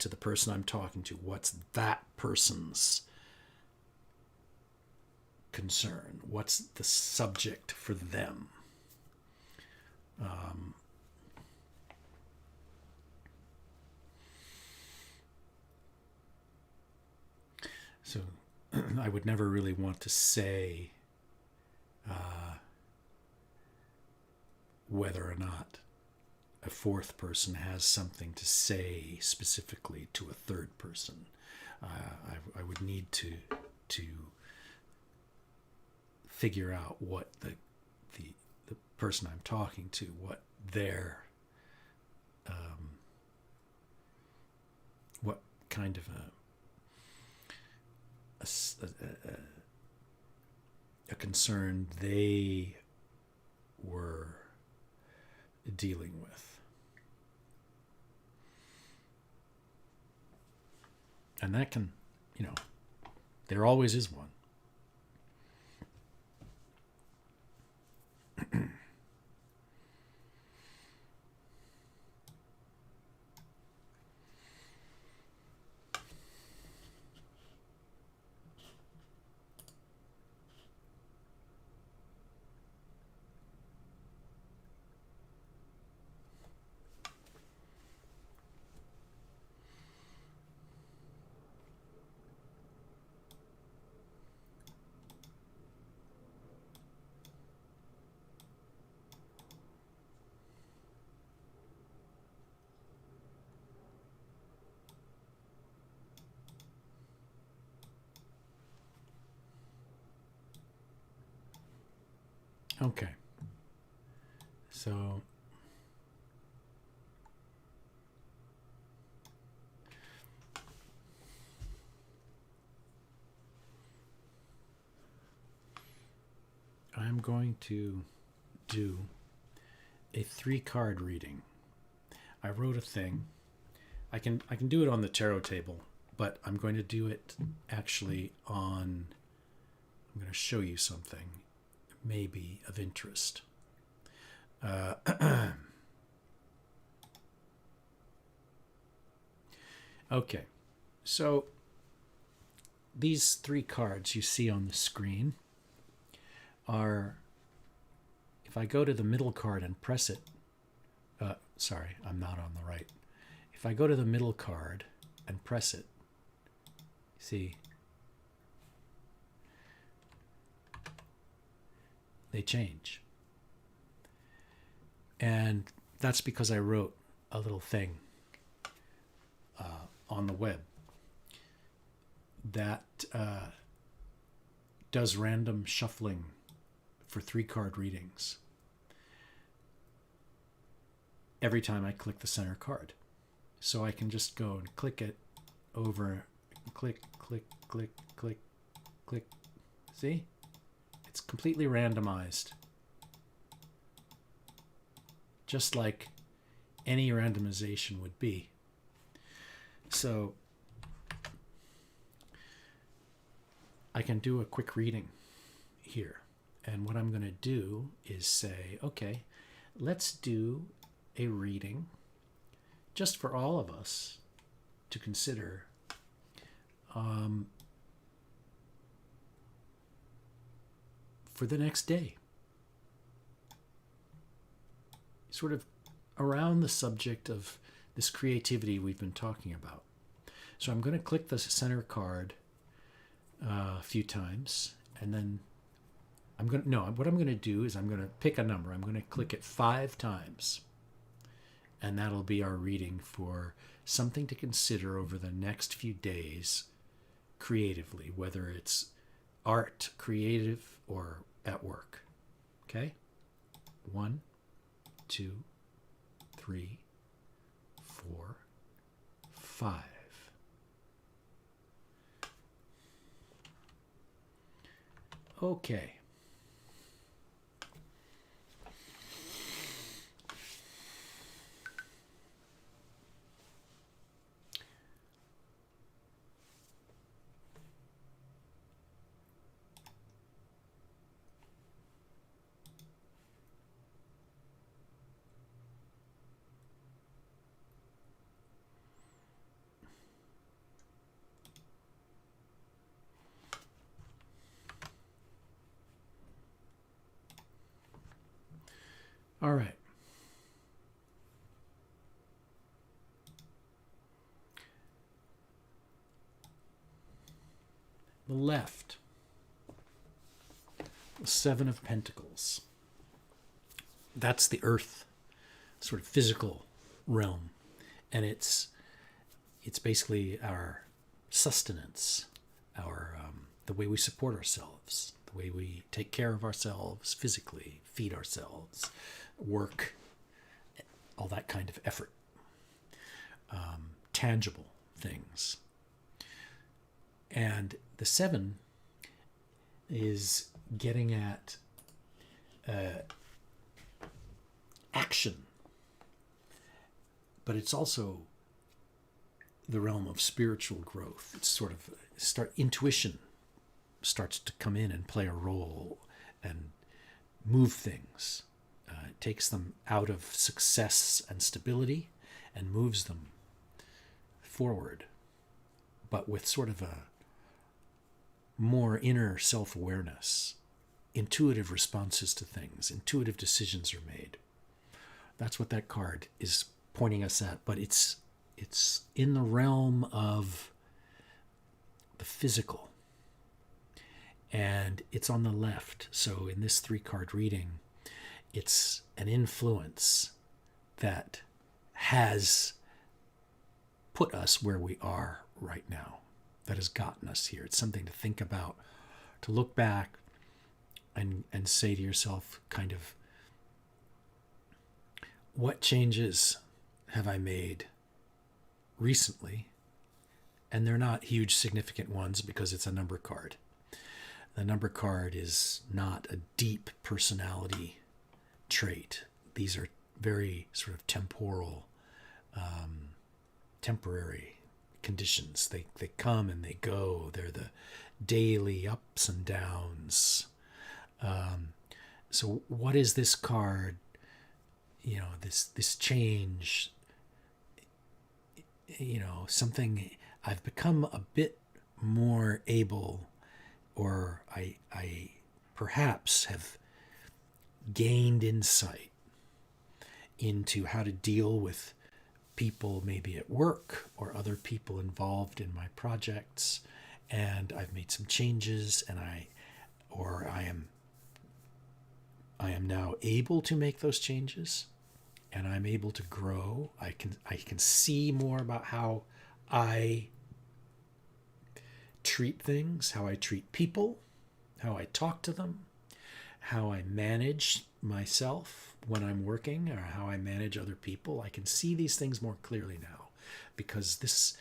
the person I'm talking to. What's that person's concern? What's the subject for them? So I would never really want to say whether or not a fourth person has something to say specifically to a third person. I would need to figure out what the person I'm talking to, what their what kind of a concern they were dealing with. And that can, there always is one. Okay. So I'm going to do a 3-card reading. I wrote a thing. I can do it on the tarot table, but I'm going to do it actually I'm going to show you something maybe of interest. Okay, so these 3 cards you see on the screen are, if I go to the middle card and press it, sorry, I'm not on the right. If I go to the middle card and press it, see, they change. And that's because I wrote a little thing on the web that does random shuffling for 3-card readings every time I click the center card. So I can just go and click it over, click, click, click, click, click. See? It's completely randomized. Just like any randomization would be. So I can do a quick reading here. And what I'm going to do is say, okay, let's do a reading just for all of us to consider for the next day. Sort of around the subject of this creativity we've been talking about. So I'm going to click the center card a few times, and then what I'm going to do is I'm going to pick a number. I'm going to click it 5 times, and that'll be our reading for something to consider over the next few days creatively, whether it's art, creative, or at work. Okay? 1, 2, 3, 4, 5. Okay. All right. The left, the Seven of Pentacles. That's the earth, sort of physical realm. And it's basically our sustenance, our the way we support ourselves, the way we take care of ourselves physically, feed ourselves, work, all that kind of effort, tangible things. And the seven is getting at action, but it's also the realm of spiritual growth. It's sort of intuition starts to come in and play a role and move things. It takes them out of success and stability and moves them forward, but with sort of a more inner self-awareness, intuitive responses to things, intuitive decisions are made. That's what that card is pointing us at, but it's in the realm of the physical, and it's on the left. So in this 3-card reading, it's an influence that has put us where we are right now, that has gotten us here. It's something to think about, to look back and say to yourself, kind of, what changes have I made recently? And they're not huge significant ones because it's a number card. The number card is not a deep personality trait. These are very sort of temporal, temporary conditions. They come and they go. They're the daily ups and downs. So what is this card? You know, this change, you know, something I've become a bit more able, or I perhaps have gained insight into how to deal with people maybe at work or other people involved in my projects, and I've made some changes, and I am now able to make those changes, and I'm able to grow. I can see more about how I treat things, how I treat people, how I talk to them, how I manage myself when I'm working, or how I manage other people. I can see these things more clearly now, because this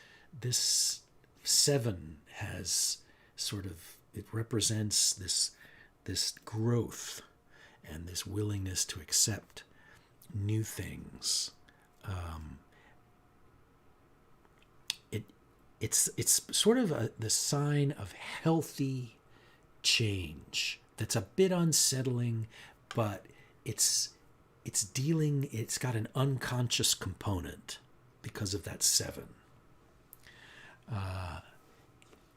7 has sort of, it represents this growth and this willingness to accept new things. It's sort of the sign of healthy change that's a bit unsettling, but it's got an unconscious component because of that 7.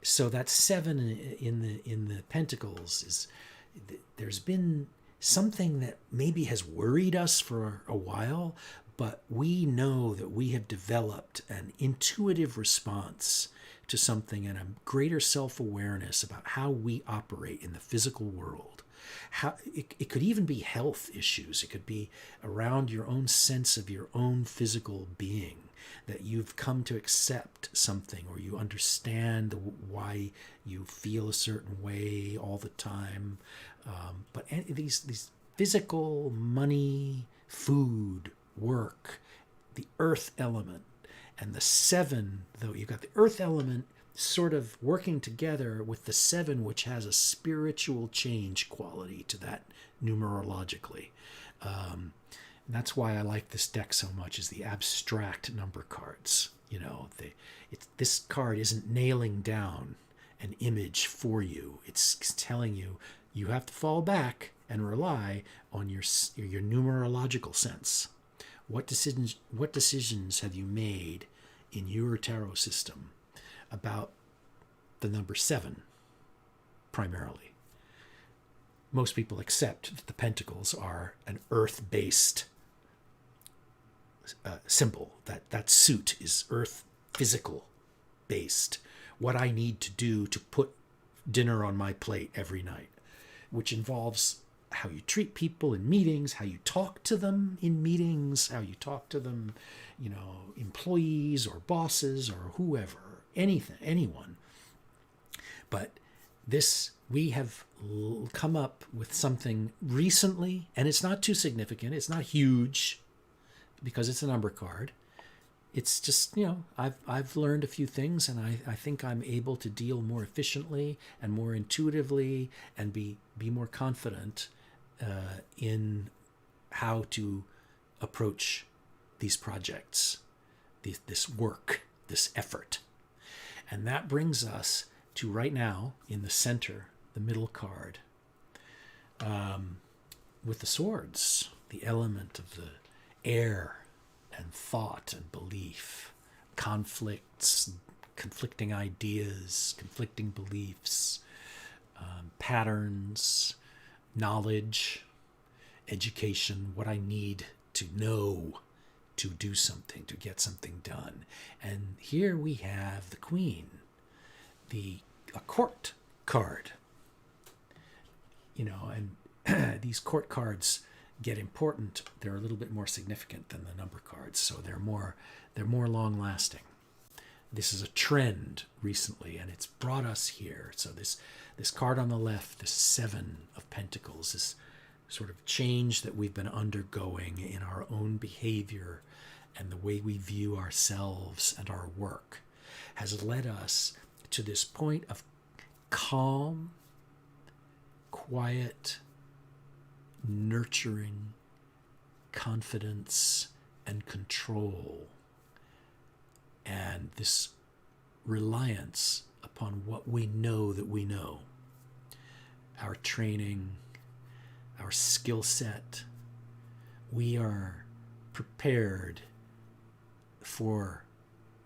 So that 7 in the Pentacles is, there's been something that maybe has worried us for a while, but we know that we have developed an intuitive response to something and a greater self-awareness about how we operate in the physical world. How it could even be health issues. It could be around your own sense of your own physical being, that you've come to accept something, or you understand why you feel a certain way all the time. But these physical, money, food, work, the earth element, and the 7, though you've got the earth element sort of working together with the 7, which has a spiritual change quality to that numerologically. And that's why I like this deck so much, is the abstract number cards. You know, this card isn't nailing down an image for you. It's telling you you have to fall back and rely on your numerological sense. What decisions have you made in your tarot system about the number 7 primarily? Most people accept that the pentacles are an earth-based symbol, that suit is earth physical based, what I need to do to put dinner on my plate every night, which involves how you treat people in meetings, how you talk to them in meetings, how you talk to them, you know, employees or bosses or whoever, anyone. But this, we have come up with something recently, and it's not too significant, it's not huge, because it's a number card. It's just, you know, I've learned a few things, and I think I'm able to deal more efficiently and more intuitively and be more confident in how to approach these projects, this work, this effort. And that brings us to right now in the center, the middle card, with the swords, the element of the air and thought and belief, conflicts, conflicting ideas, conflicting beliefs, patterns, knowledge, education, what I need to know to do something, to get something done. And here we have the Queen, a court card. You know, and these court cards get important. They're a little bit more significant than the number cards, so they're more long lasting. This is a trend recently, and it's brought us here. So this card on the left, this 7 of Pentacles, this sort of change that we've been undergoing in our own behavior and the way we view ourselves and our work, has led us to this point of calm, quiet, nurturing confidence and control, and this reliance upon what we know that we know, our training, our skill set. We are prepared for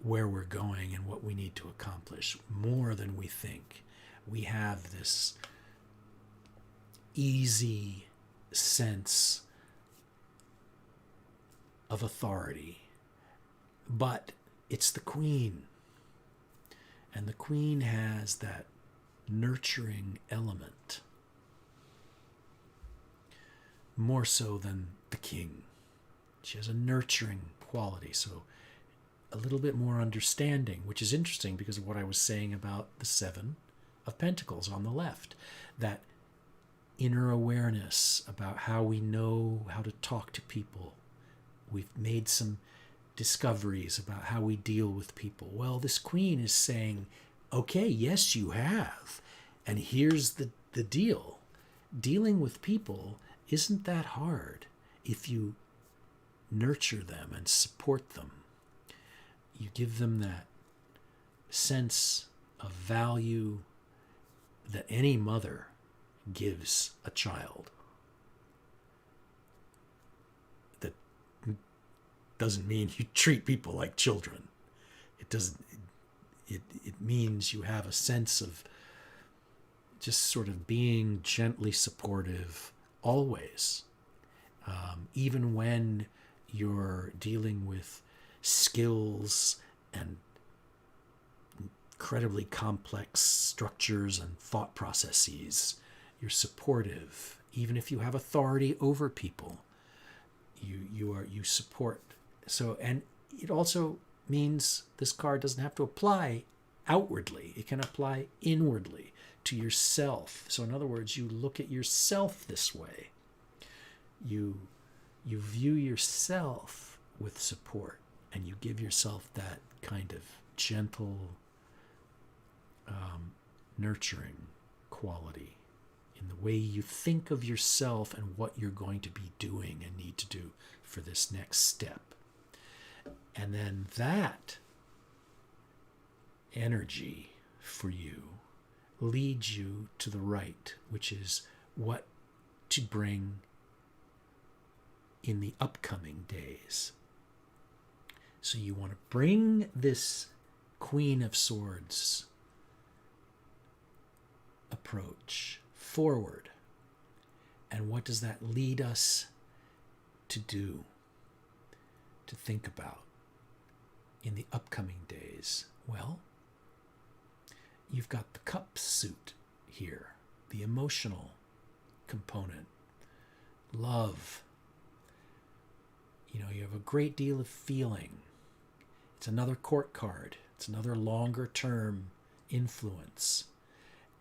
where we're going and what we need to accomplish more than we think. We have this easy sense of authority, but it's the Queen, and the Queen has that nurturing element more so than the King. She has a nurturing quality, so a little bit more understanding, which is interesting because of what I was saying about the 7 of Pentacles on the left, that inner awareness about how we know how to talk to people. We've made some discoveries about how we deal with people. Well, this Queen is saying, okay, yes, you have. And here's the deal. Dealing with people isn't that hard if you nurture them and support them. You give them that sense of value that any mother gives a child. That doesn't mean you treat people like children. It means you have a sense of just sort of being gently supportive always, even when you're dealing with skills and incredibly complex structures and thought processes. You're supportive, even if you have authority over people. You support. So, and it also means this card doesn't have to apply outwardly. It can apply inwardly to yourself. So in other words, you look at yourself this way. You view yourself with support, and you give yourself that kind of gentle nurturing quality in the way you think of yourself and what you're going to be doing and need to do for this next step. And then that energy for you leads you to the right, which is what to bring in the upcoming days. So you want to bring this Queen of Swords approach forward. And what does that lead us to do, to think about in the upcoming days? Well, you've got the cup suit here, the emotional component, love. You know, you have a great deal of feeling. It's another court card. It's another longer term influence.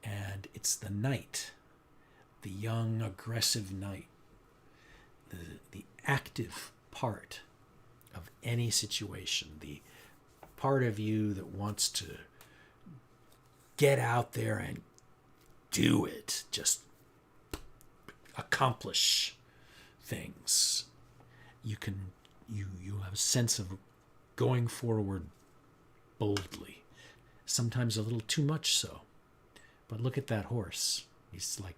And it's the knight, the young, aggressive knight, the active part of any situation, the part of you that wants to get out there and do it, just accomplish things. You have a sense of going forward boldly, sometimes a little too much so. But look at that horse. He's like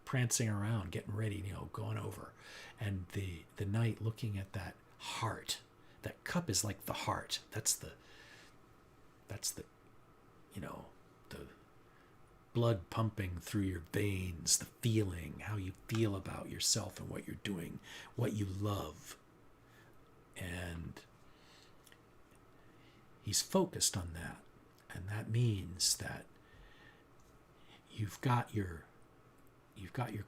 prancing around, getting ready, going over. And the knight looking at that heart. That cup is like the heart. That's the the blood pumping through your veins, the feeling, how you feel about yourself and what you're doing, what you love. And he's focused on that. And that means that you've got your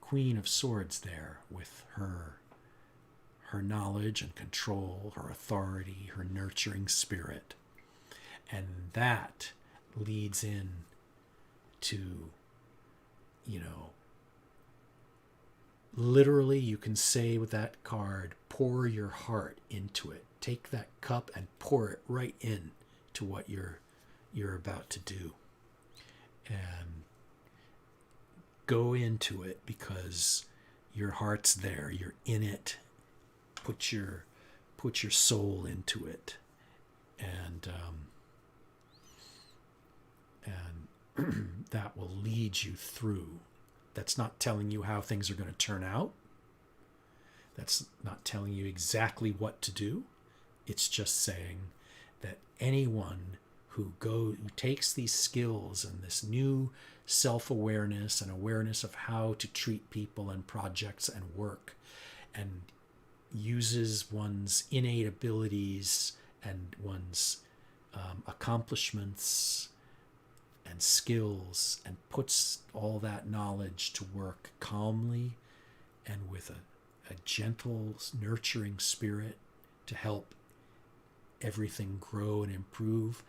Queen of Swords there with her knowledge and control, her authority, her nurturing spirit. And that leads in to, literally you can say with that card, pour your heart into it. Take that cup and pour it right in to what you're about to do. And go into it because your heart's there. You're in it. Put your soul into it, and that will lead you through. That's not telling you how things are going to turn out. That's not telling you exactly what to do. It's just saying that anyone who takes these skills and this new self-awareness and awareness of how to treat people and projects and work, and uses one's innate abilities and one's accomplishments and skills and puts all that knowledge to work calmly and with a gentle, nurturing spirit to help everything grow and improve,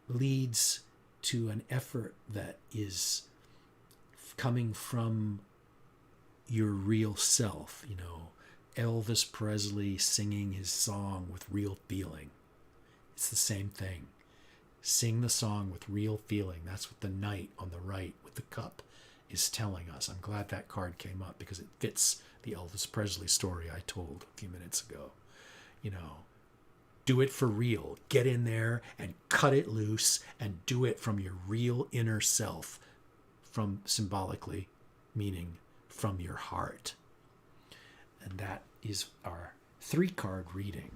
leads to an effort that is coming from your real self. Elvis Presley singing his song with real feeling. It's the same thing. Sing the song with real feeling. That's what the knight on the right with the cup is telling us. I'm glad that card came up because it fits the Elvis Presley story I told a few minutes ago. Do it for real. Get in there and cut it loose and do it from your real inner self, from symbolically, meaning from your heart. And that is our 3-card reading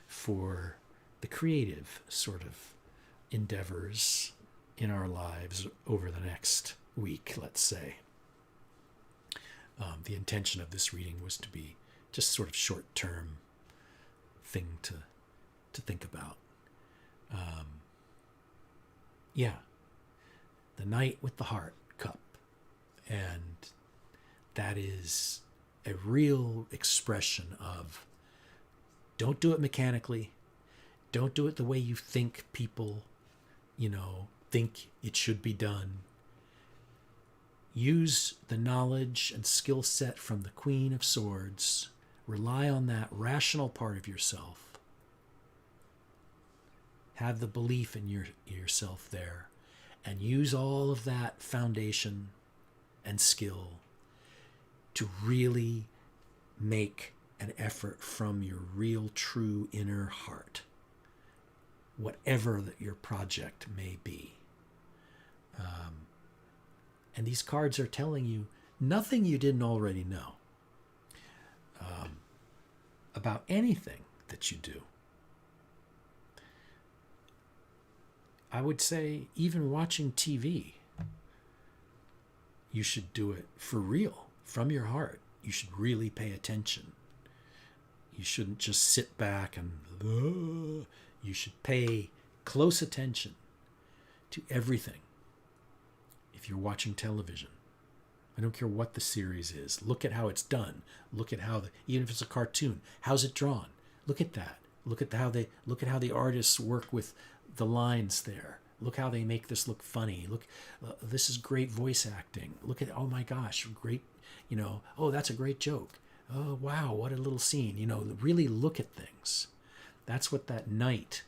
for the creative sort of endeavors in our lives over the next week, let's say. The intention of this reading was to be just sort of short-term thing to think about. The knight with the heart cup. And that is a real expression of, don't do it mechanically. Don't do it the way you think people, think it should be done. Use the knowledge and skill set from the Queen of Swords. Rely on that rational part of yourself. have the belief in yourself there, and use all of that foundation and skill to really make an effort from your real, true inner heart, whatever that your project may be. And these cards are telling you nothing you didn't already know about anything that you do. I would say even watching TV, you should do it for real, from your heart. You should really pay attention. You shouldn't just sit back and... You should pay close attention to everything. If you're watching television, I don't care what the series is. Look at how it's done. Look at how even if it's a cartoon, how's it drawn? Look at that. Look at how the artists work with the lines there. Look how they make this look funny. Look, this is great voice acting. Look at, oh my gosh, great, oh, that's a great joke. Oh, wow, what a little scene. Really look at things. That's what that knight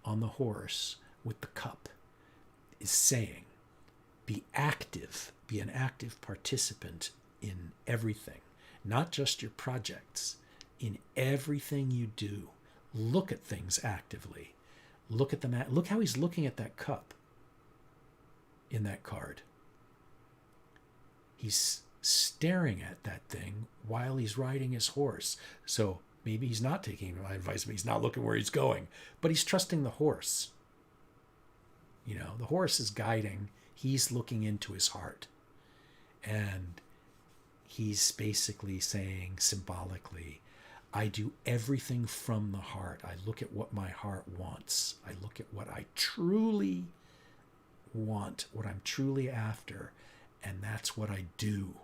on the horse with the cup is saying. Be active. Be an active participant in everything, not just your projects. In everything you do, look at things actively. Look at them. Look how he's looking at that cup in that card. He's staring at that thing while he's riding his horse. So maybe he's not taking my advice, but he's not looking where he's going. But he's trusting the horse. The horse is guiding. He's looking into his heart. And he's basically saying symbolically, I do everything from the heart. I look at what my heart wants. I look at what I truly want, what I'm truly after, and that's what I do.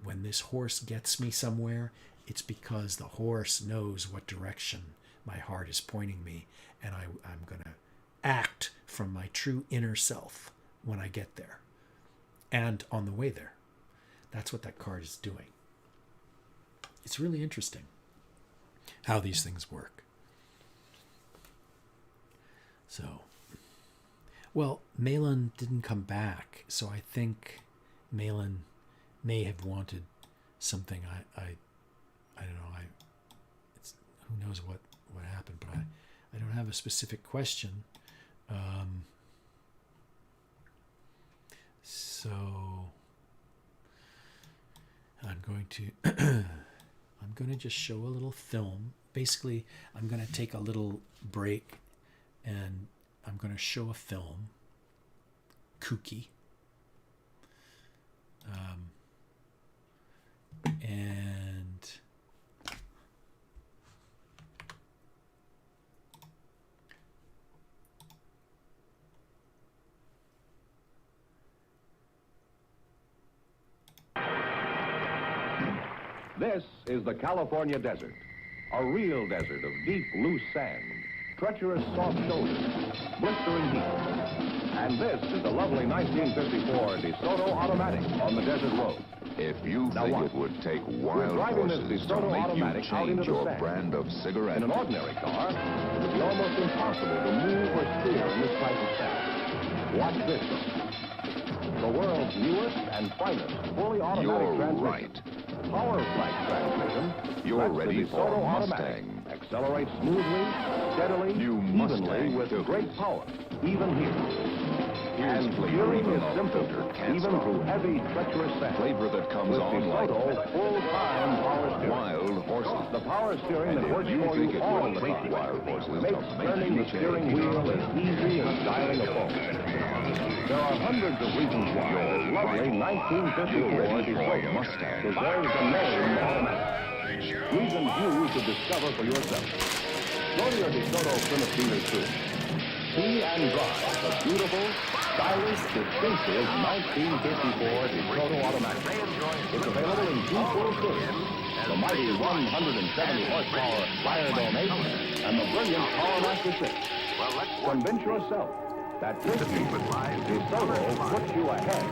When this horse gets me somewhere, it's because the horse knows what direction my heart is pointing me, and I'm going to act from my true inner self when I get there and on the way there. That's what that card is doing. It's really interesting how these things work. So, well, Malin didn't come back, so I think Malin may have wanted something. I don't know. It's who knows what happened, but I don't have a specific question. So I'm going to just show a little film. Basically, I'm going to take a little break and I'm going to show a film, kooky. And this is the California desert, a real desert of deep, loose sand, treacherous soft shoulders, blistering heat. And this is the lovely 1954 DeSoto Automatic on the desert road. If you Now think what? it would take wild driving this horses to DeSoto make you Automatic out into change the your sand. brand of cigarette, In an ordinary car, it would be almost impossible to move or steer in this type of sand. Watch this. The world's newest and finest fully automatic you're transmission. right. Power flight transmission. You're That's the ready for DeSoto Automatic. Mustang. Accelerates smoothly, steadily, New evenly Mustang with filters. great power, even here. Here's And flavor steering the is love simple, filter can't even stop. through heavy, treacherous sand. Flavor that comes With on like DeSoto full-time power steering. wild horses. The power steering And that if works you for think you it all would the take time wild horses makes to make turning you the steering change. wheel as easy as dialing a phone. There are hundreds of reasons why this lovely 1954 DeSoto Mustang. deserves the name automatic. Reasons you should discover for yourself. Go to your DeSoto Plymouth dealer soon. See and drive the beautiful, stylish, distinctive 1954 DeSoto Automatic. It's available in two full series. The mighty 170 horsepower Firedome 8 and the brilliant PowerMaster 6. Convince yourself that with you, DeSoto puts you ahead.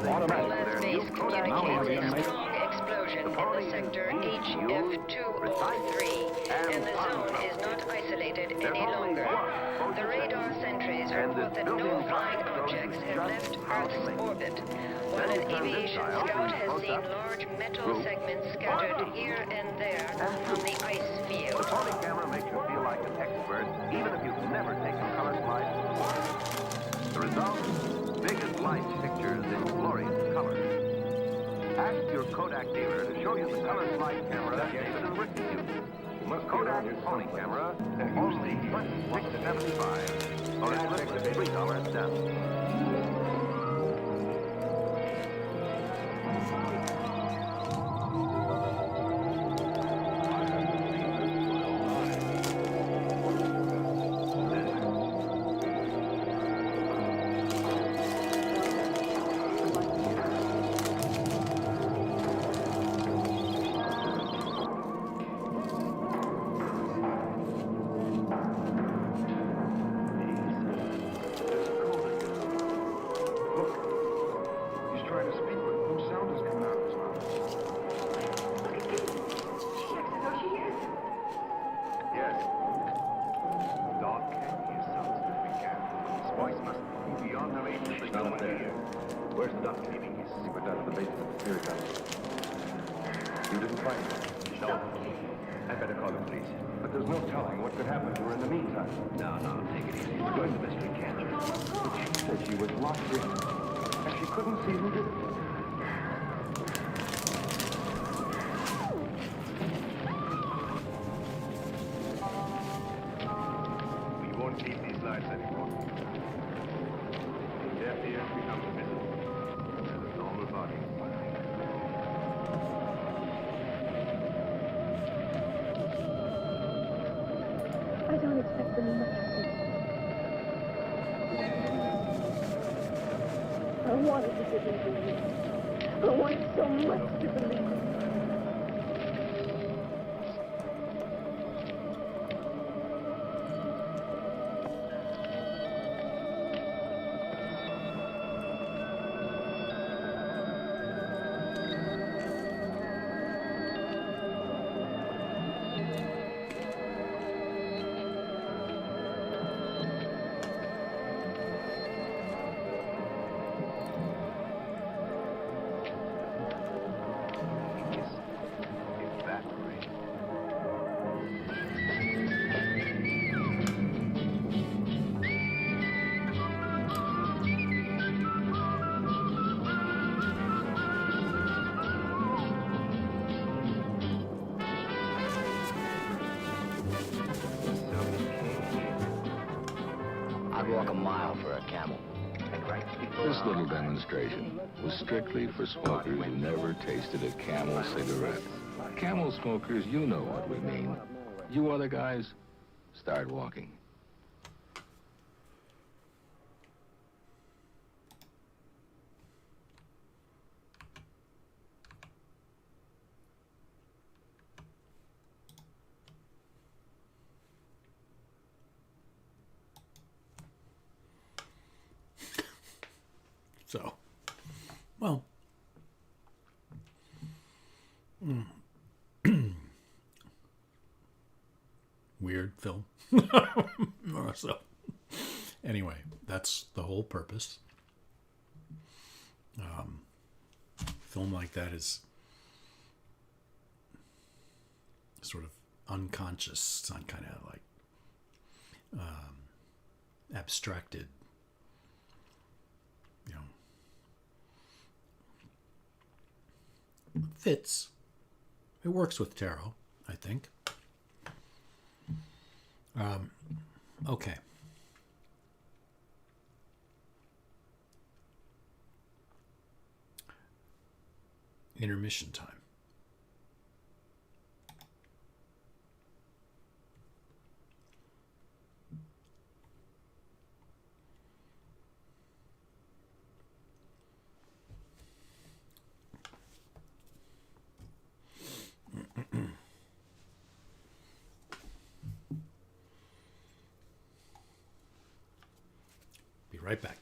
Automatic. Space communicates with strong explosion in the sector HF203, and the zone is not isolated any longer. The radar sentries report that no flying objects have left Earth's orbit, while an aviation scout has seen large metal segments scattered here and there on the ice field. The Pony camera makes you feel like an expert, even if you've never taken color slides before. The result? Biggest light pictures in glorious color. Ask your Kodak dealer to show you the color slide camera David and Rick use. Kodak Pony camera, only $26.75, or it's listed $3 down. I don't expect very much from you. I wanted to believe in you. I want so much to believe in you. Walk a mile for a camel. This little demonstration was strictly for smokers who never tasted a Camel cigarette. Camel smokers, you know what we mean. You other guys, start walking. So, well, weird film. So, anyway, that's the whole purpose. Film like that is sort of unconscious. It's kind of like abstracted. You know, fits. It works with tarot, I think. Okay. Intermission time. Be right back.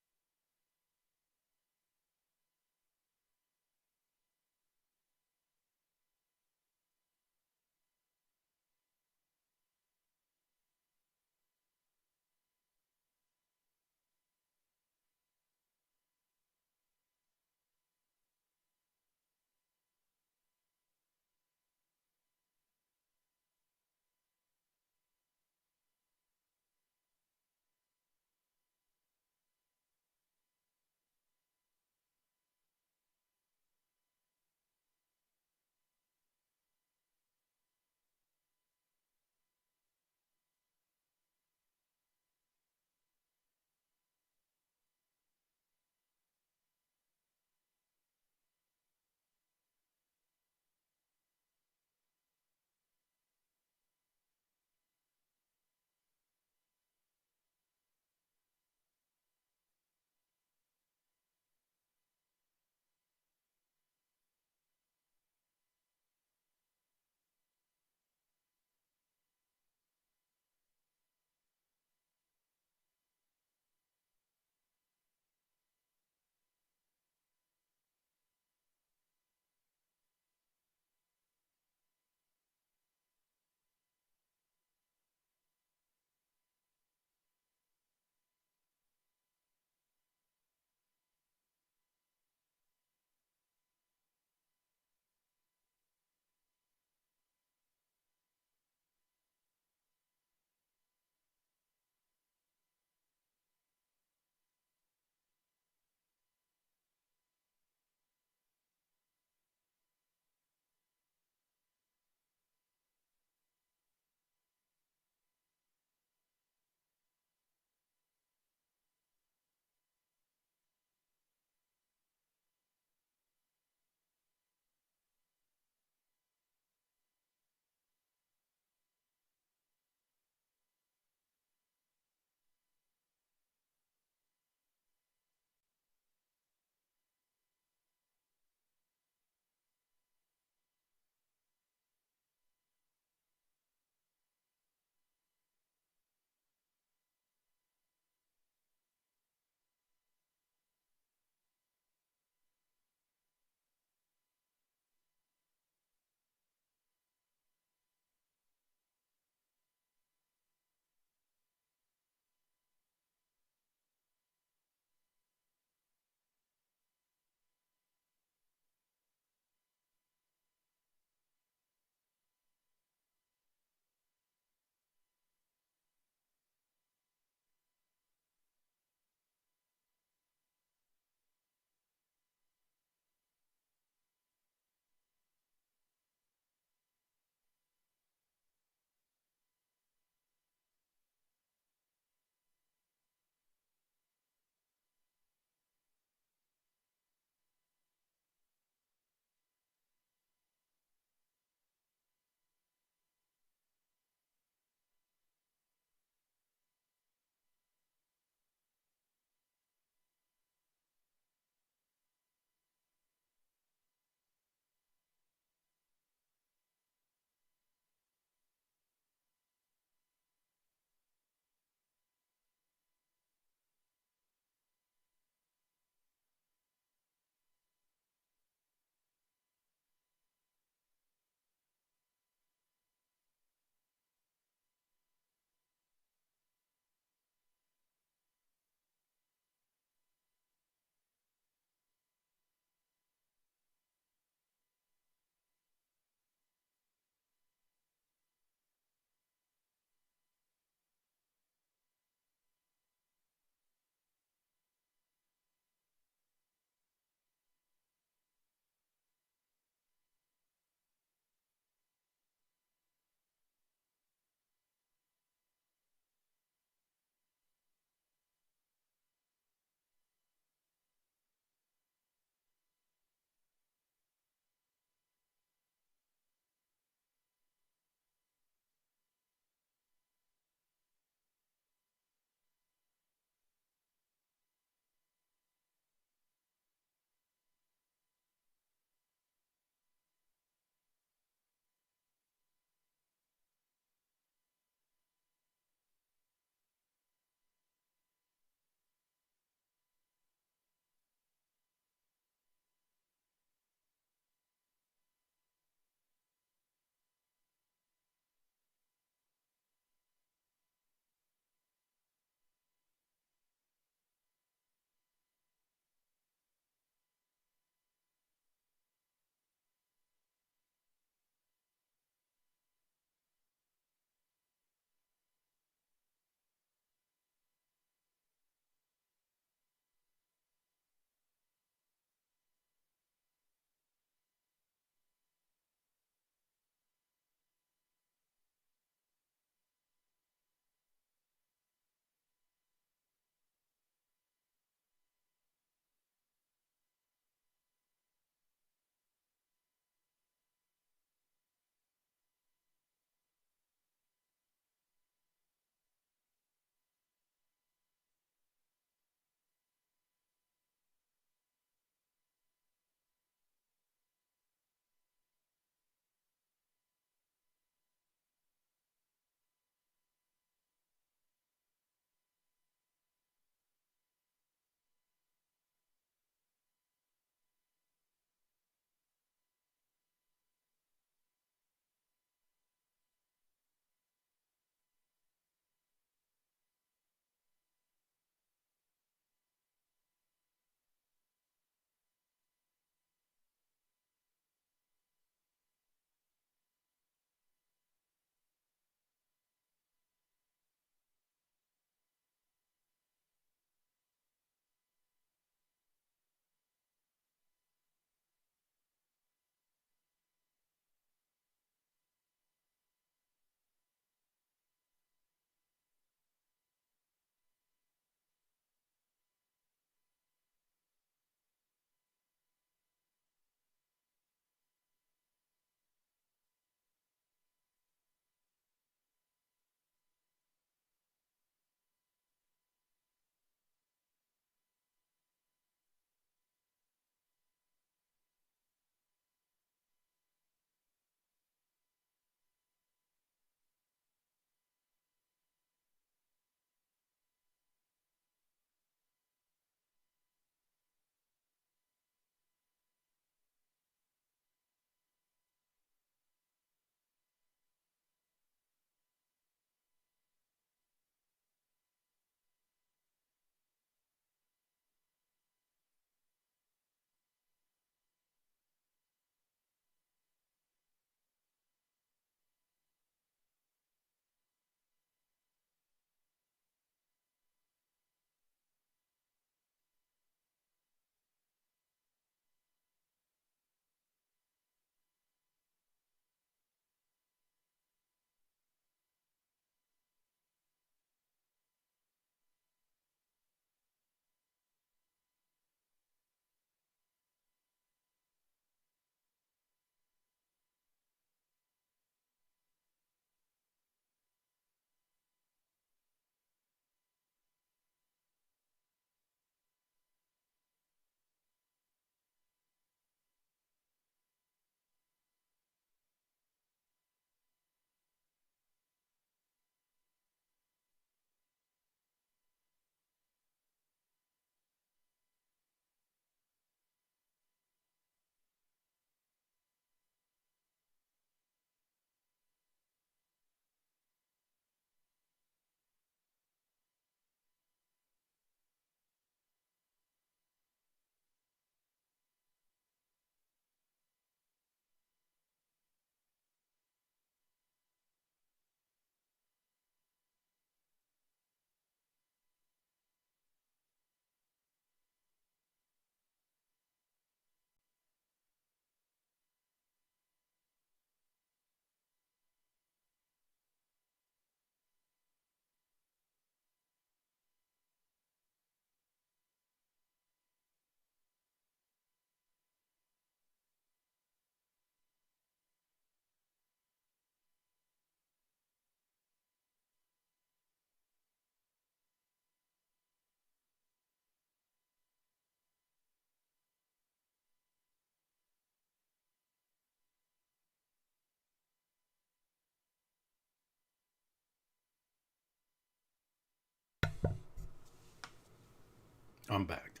I'm back,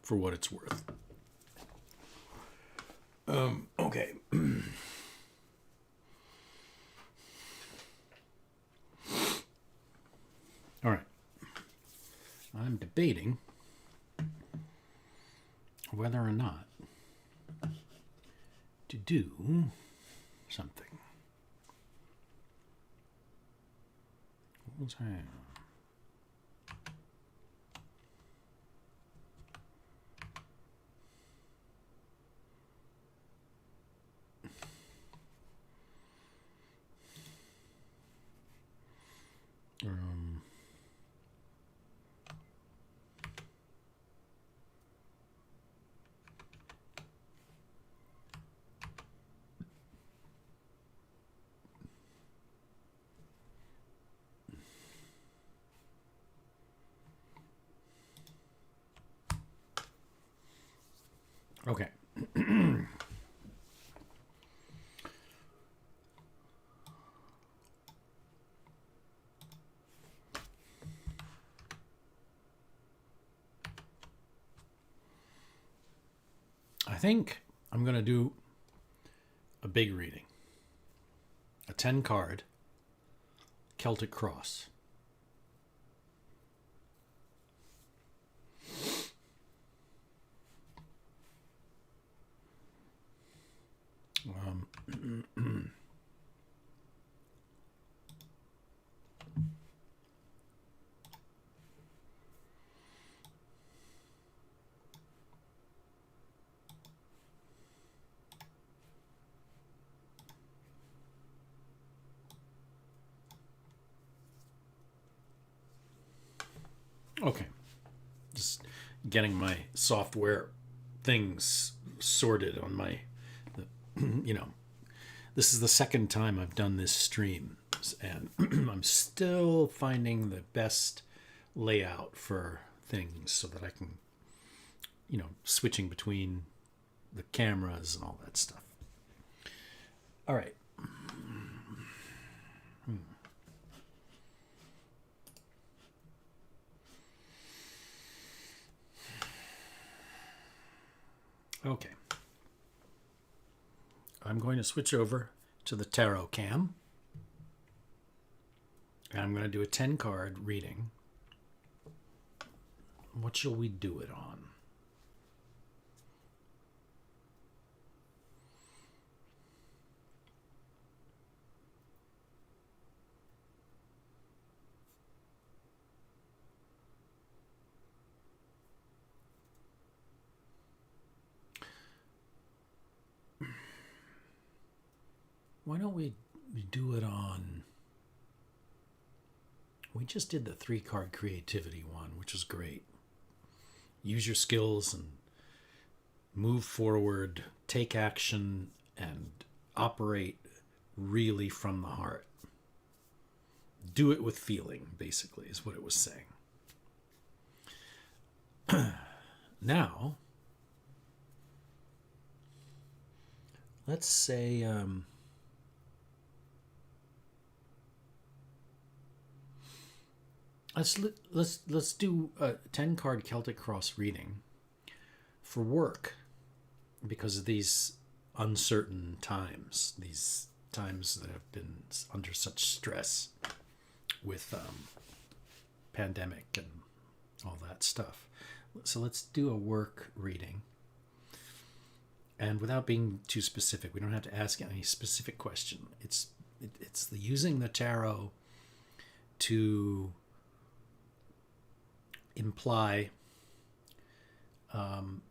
for what it's worth. Okay. All right. I'm debating whether or not to do something. What was I? Okay. I think I'm going to do a big reading. A 10 card Celtic Cross. Okay. Just getting my software things sorted on my, this is the second time I've done this stream, and I'm still finding the best layout for things so that I can, switching between the cameras and all that stuff. All right. Okay. I'm going to switch over to the tarot cam. And I'm going to do a 10 card reading. What shall we do it on? Why don't we do it on... We just did the 3 card creativity one, which was great. Use your skills and move forward, take action, and operate really from the heart. Do it with feeling, basically, is what it was saying. Now, let's say... Let's do a 10 card Celtic Cross reading for work, because of these uncertain times, these times that have been under such stress with pandemic and all that stuff. So let's do a work reading, and without being too specific, we don't have to ask any specific question. It's using the tarot to imply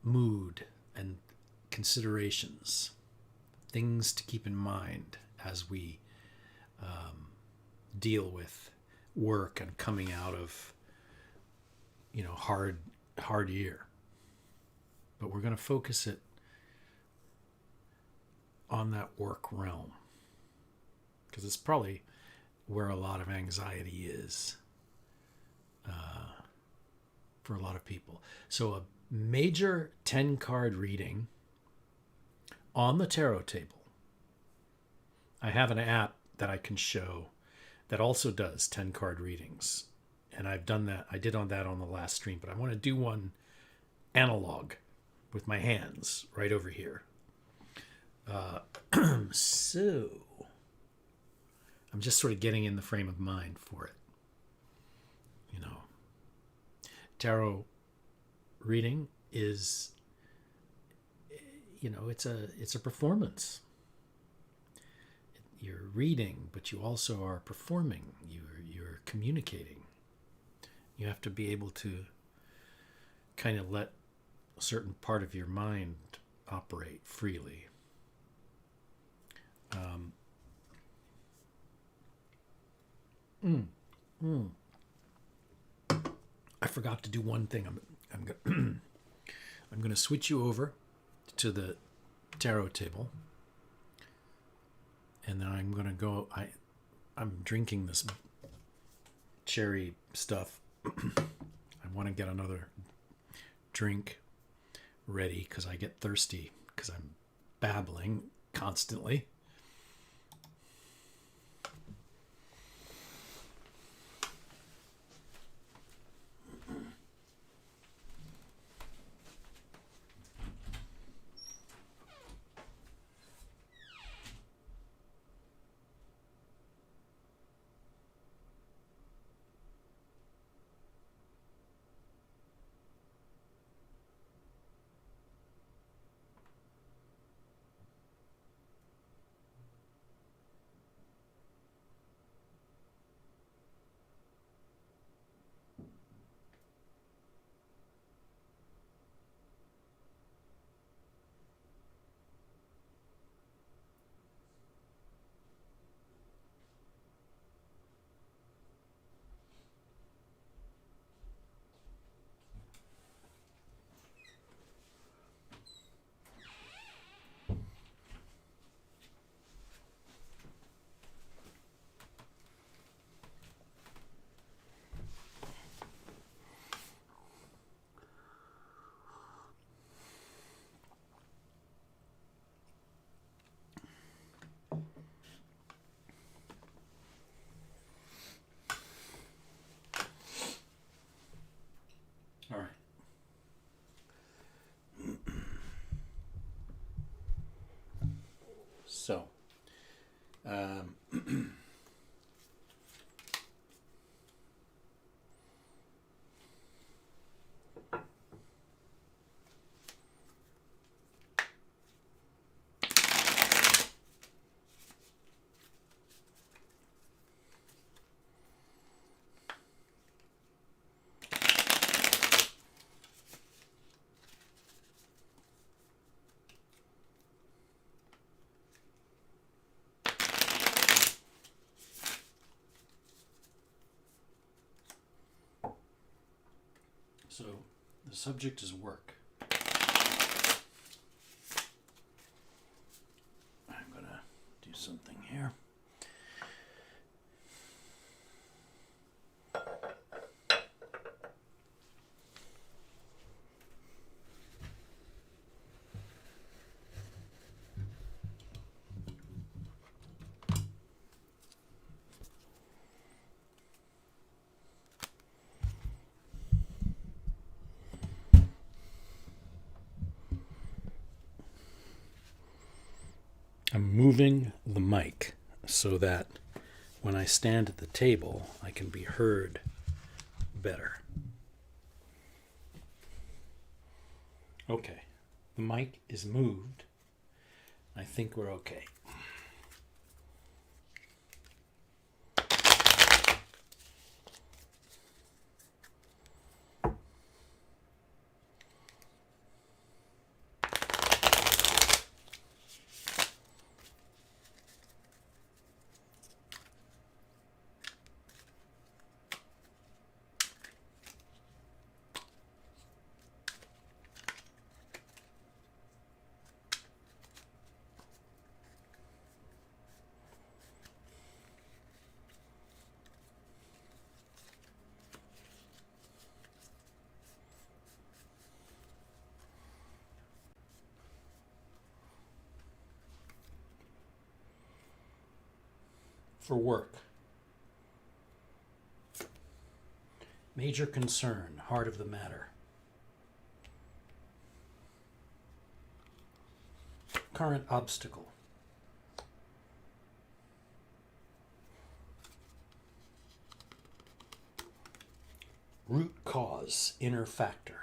mood and considerations, things to keep in mind as we deal with work and coming out of hard year. But we're going to focus it on that work realm, because it's probably where a lot of anxiety is for a lot of people. So a major 10 card reading on the tarot table. I have an app that I can show that also does 10 card readings, and I've done that. I did on that on the last stream, but I want to do one analog with my hands right over here. So I'm just sort of getting in the frame of mind for it. You know, tarot reading is, you know, it's a performance. You're reading, but you also are performing. You're communicating. You have to be able to kind of let a certain part of your mind operate freely. I forgot to do one thing. I'm going to switch you over to the tarot table, and then I'm going to go. I'm drinking this cherry stuff. I want to get another drink ready because I get thirsty because I'm babbling constantly. All right. So, So the subject is work. I'm going to do something here. I'm moving the mic so that when I stand at the table, I can be heard better. Okay, the mic is moved. I think we're okay. For work. Major concern, heart of the matter. Current obstacle. Root cause, inner factor.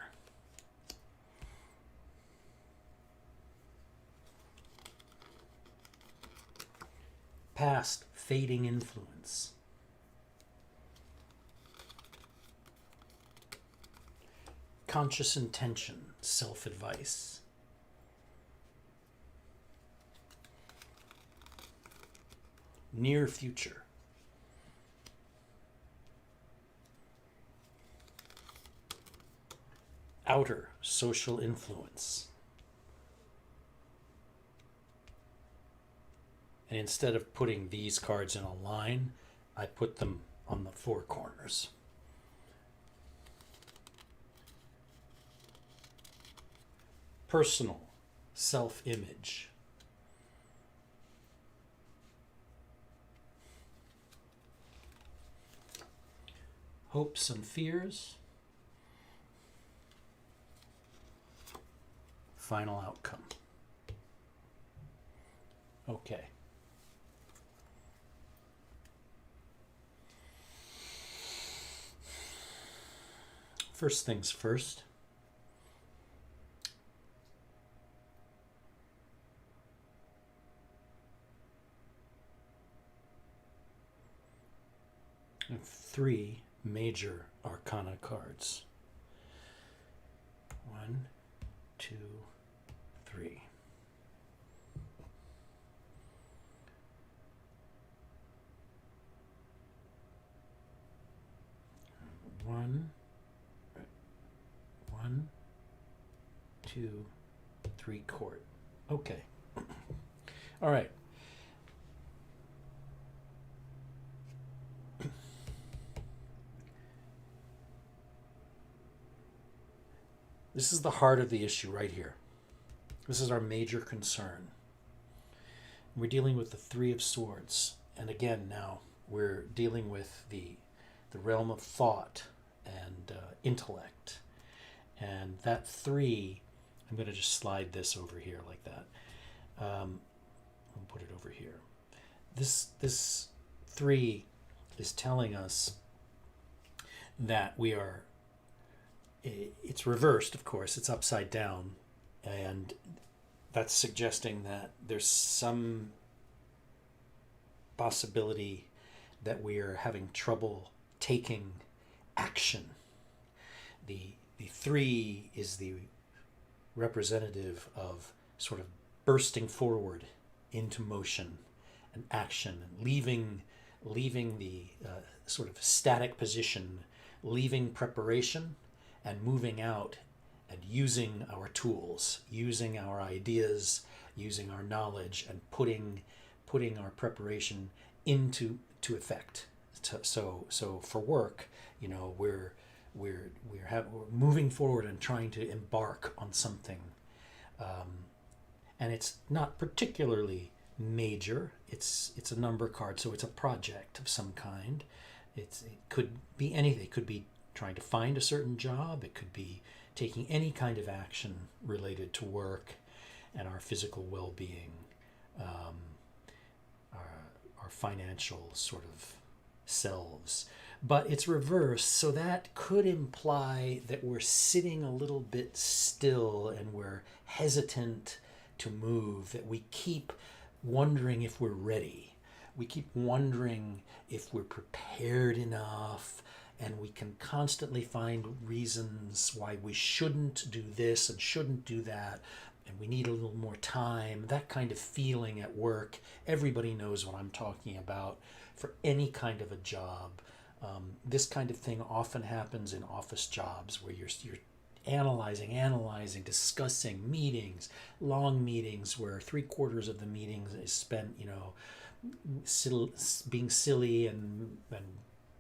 Past, fading influence. Conscious intention, self-advice. Near future. Outer, social influence. And instead of putting these cards in a line, I put them on the four corners. Personal, self-image. Hopes and fears. Final outcome. Okay. First things first. I have 3 major arcana cards. 1, 2, 3. One, 2, 3 court. Okay. All right. This is the heart of the issue right here. This is our major concern. We're dealing with the 3 of Swords. And again, now we're dealing with the realm of thought and intellect. And that 3, I'm going to just slide this over here like that. I'll put it over here. This 3 is telling us that we are, it's reversed, of course, it's upside down, and that's suggesting that there's some possibility that we are having trouble taking action. The 3 is the representative of sort of bursting forward into motion and action, and leaving the sort of static position, leaving preparation and moving out and using our tools, using our ideas, using our knowledge, and putting our preparation into effect. So for work, you know, we're moving forward and trying to embark on something, and it's not particularly major. It's a number card, so it's a project of some kind. It could be anything. It could be trying to find a certain job. It could be taking any kind of action related to work and our physical well-being, our financial sort of selves. But it's reversed, so that could imply that we're sitting a little bit still and we're hesitant to move, that we keep wondering if we're ready. We keep wondering if we're prepared enough, and we can constantly find reasons why we shouldn't do this and shouldn't do that, and we need a little more time. That kind of feeling at work, everybody knows what I'm talking about for any kind of a job. This kind of thing often happens in office jobs where you're analyzing, discussing meetings, long meetings where 3/4 of the meetings is spent, you know, being silly and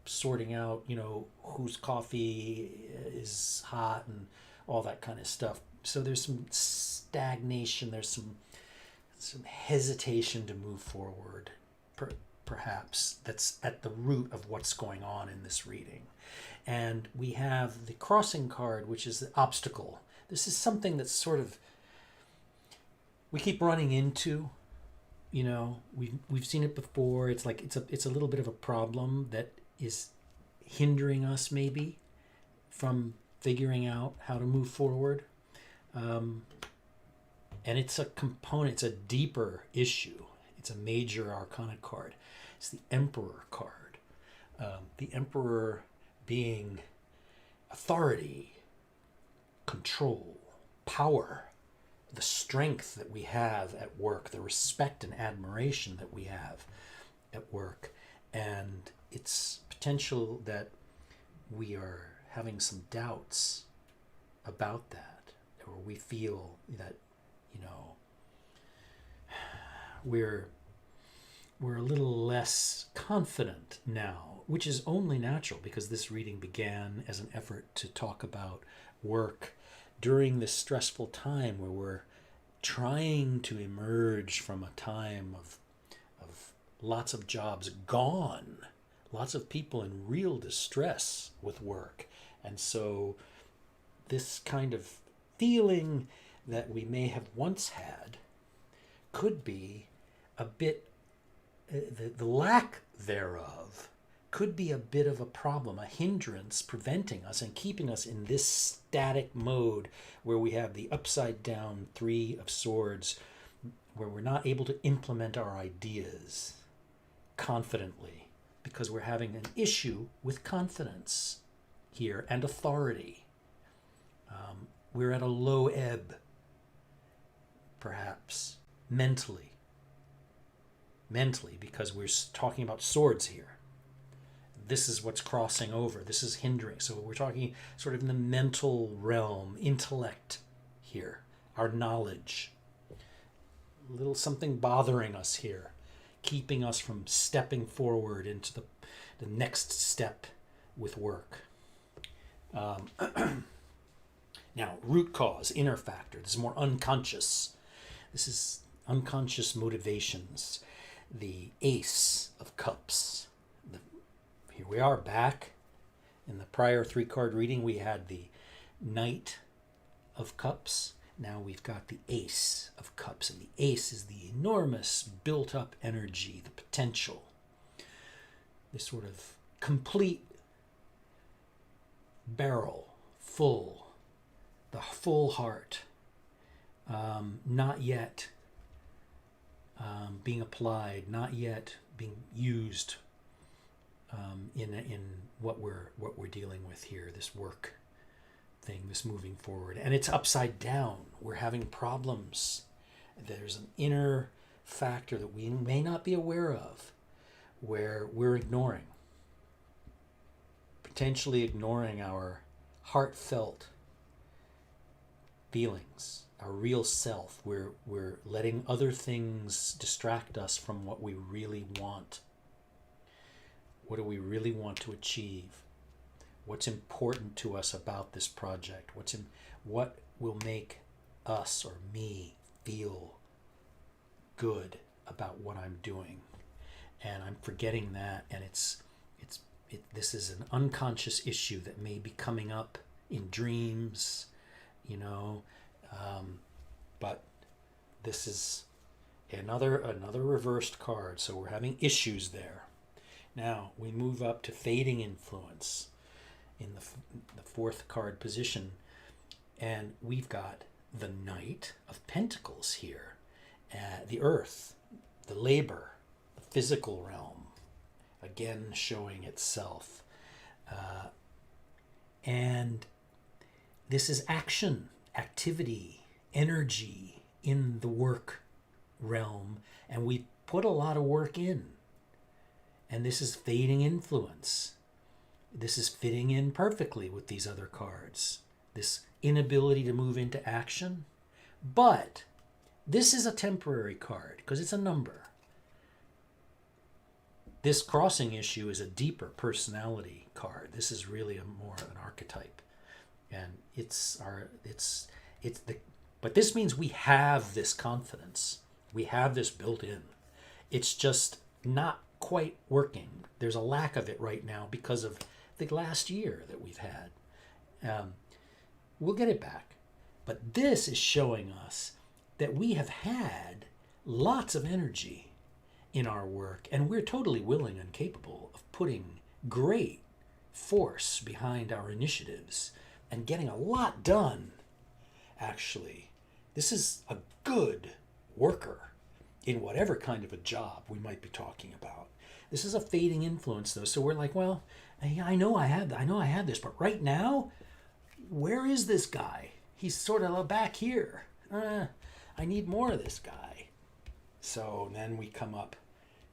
sorting out, you know, whose coffee is hot and all that kind of stuff. So there's some stagnation, there's some hesitation to move forward. perhaps, that's at the root of what's going on in this reading. And we have the crossing card, which is the obstacle. This is something that's sort of, we keep running into, you know, we've seen it before. It's like it's a little bit of a problem that is hindering us maybe from figuring out how to move forward. And it's a component, it's a deeper issue. It's a major arcana card. It's the Emperor card. The Emperor being authority, control, power, the strength that we have at work, the respect and admiration that we have at work, and it's potential that we are having some doubts about that, or we feel that, you know, we're a little less confident now, which is only natural because this reading began as an effort to talk about work during this stressful time where we're trying to emerge from a time of lots of jobs gone, lots of people in real distress with work. And so this kind of feeling that we may have once had could be a bit, the lack thereof could be a bit of a problem, a hindrance preventing us and keeping us in this static mode where we have the upside down Three of Swords, where we're not able to implement our ideas confidently because we're having an issue with confidence here and authority. We're at a low ebb, perhaps, mentally, because we're talking about swords here. This is what's crossing over. This is hindering. So we're talking sort of in the mental realm, intellect here, our knowledge. A little something bothering us here, keeping us from stepping forward into the next step with work. Now, root cause, inner factor. This is more unconscious. This is unconscious motivations. The Ace of Cups. Here we are back. In the prior 3-card reading, we had the Knight of Cups. Now we've got the Ace of Cups. And the Ace is the enormous built-up energy, the potential. This sort of complete barrel, full, the full heart, not yet being applied, not yet being used in what we're dealing with here, this work thing, this moving forward. And it's upside down. We're having problems. There's an inner factor that we may not be aware of where we're potentially ignoring our heartfelt feelings, our real self. We're letting other things distract us from what we really want. What do we really want to achieve? What's important to us about this project? What will make us or me feel good about what I'm doing? And I'm forgetting that, and this is an unconscious issue that may be coming up in dreams, you know, but this is another reversed card, so we're having issues there. Now we move up to fading influence in the 4th card position, and we've got the Knight of Pentacles here, the Earth, the labor, the physical realm, again showing itself, and this is action, activity, energy in the work realm, and we put a lot of work in. And this is fading influence. This is fitting in perfectly with these other cards. This inability to move into action. But this is a temporary card because it's a number. This crossing issue is a deeper personality card. This is really more an archetype. And but this means we have this confidence. We have this built in. It's just not quite working. There's a lack of it right now because of the last year that we've had. We'll get it back. But this is showing us that we have had lots of energy in our work, and we're totally willing and capable of putting great force behind our initiatives and getting a lot done. Actually, this is a good worker in whatever kind of a job we might be talking about. This is a fading influence, though, so we're like, well, I know I have this, but right now, where is this guy? He's sort of back here. I need more of this guy. So then we come up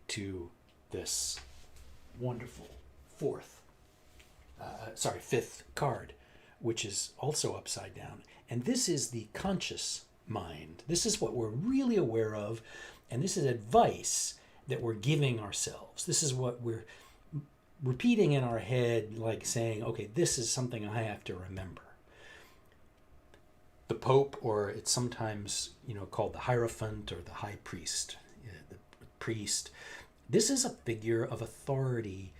to this wonderful fifth card, which is also upside down. And this is the conscious mind. This is what we're really aware of, and this is advice that we're giving ourselves. This is what we're repeating in our head, like saying, okay, this is something I have to remember. The Pope, or it's sometimes called the Hierophant or the High Priest, the priest. This is a figure of authority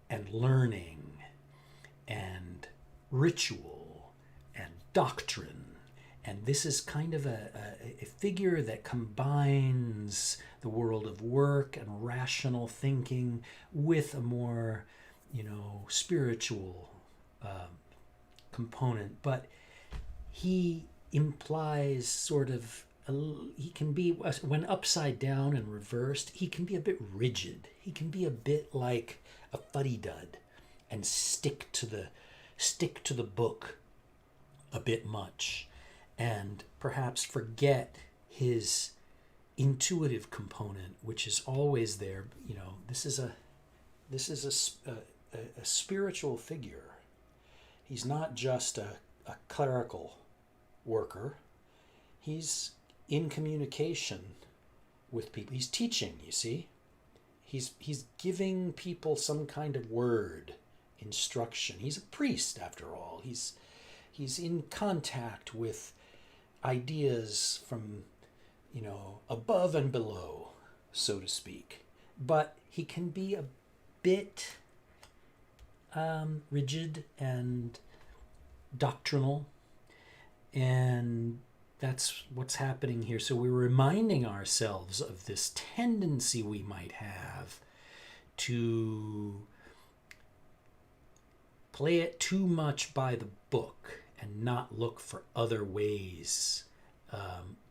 and learning and ritual and doctrine. And this is kind of a figure that combines the world of work and rational thinking with a more, spiritual component. But he implies sort of, he can be, when upside down and reversed, he can be a bit rigid. He can be a bit like a fuddy-dud and stick to the book a bit much, and perhaps forget his intuitive component, which is always there. This is a spiritual figure. He's not just a clerical worker. He's in communication with people. He's teaching, you see. He's giving people some kind of word, instruction. He's a priest, after all. He's in contact with ideas from, above and below, so to speak. But he can be a bit rigid and doctrinal, and that's what's happening here. So we're reminding ourselves of this tendency we might have to play it too much by the book and not look for other ways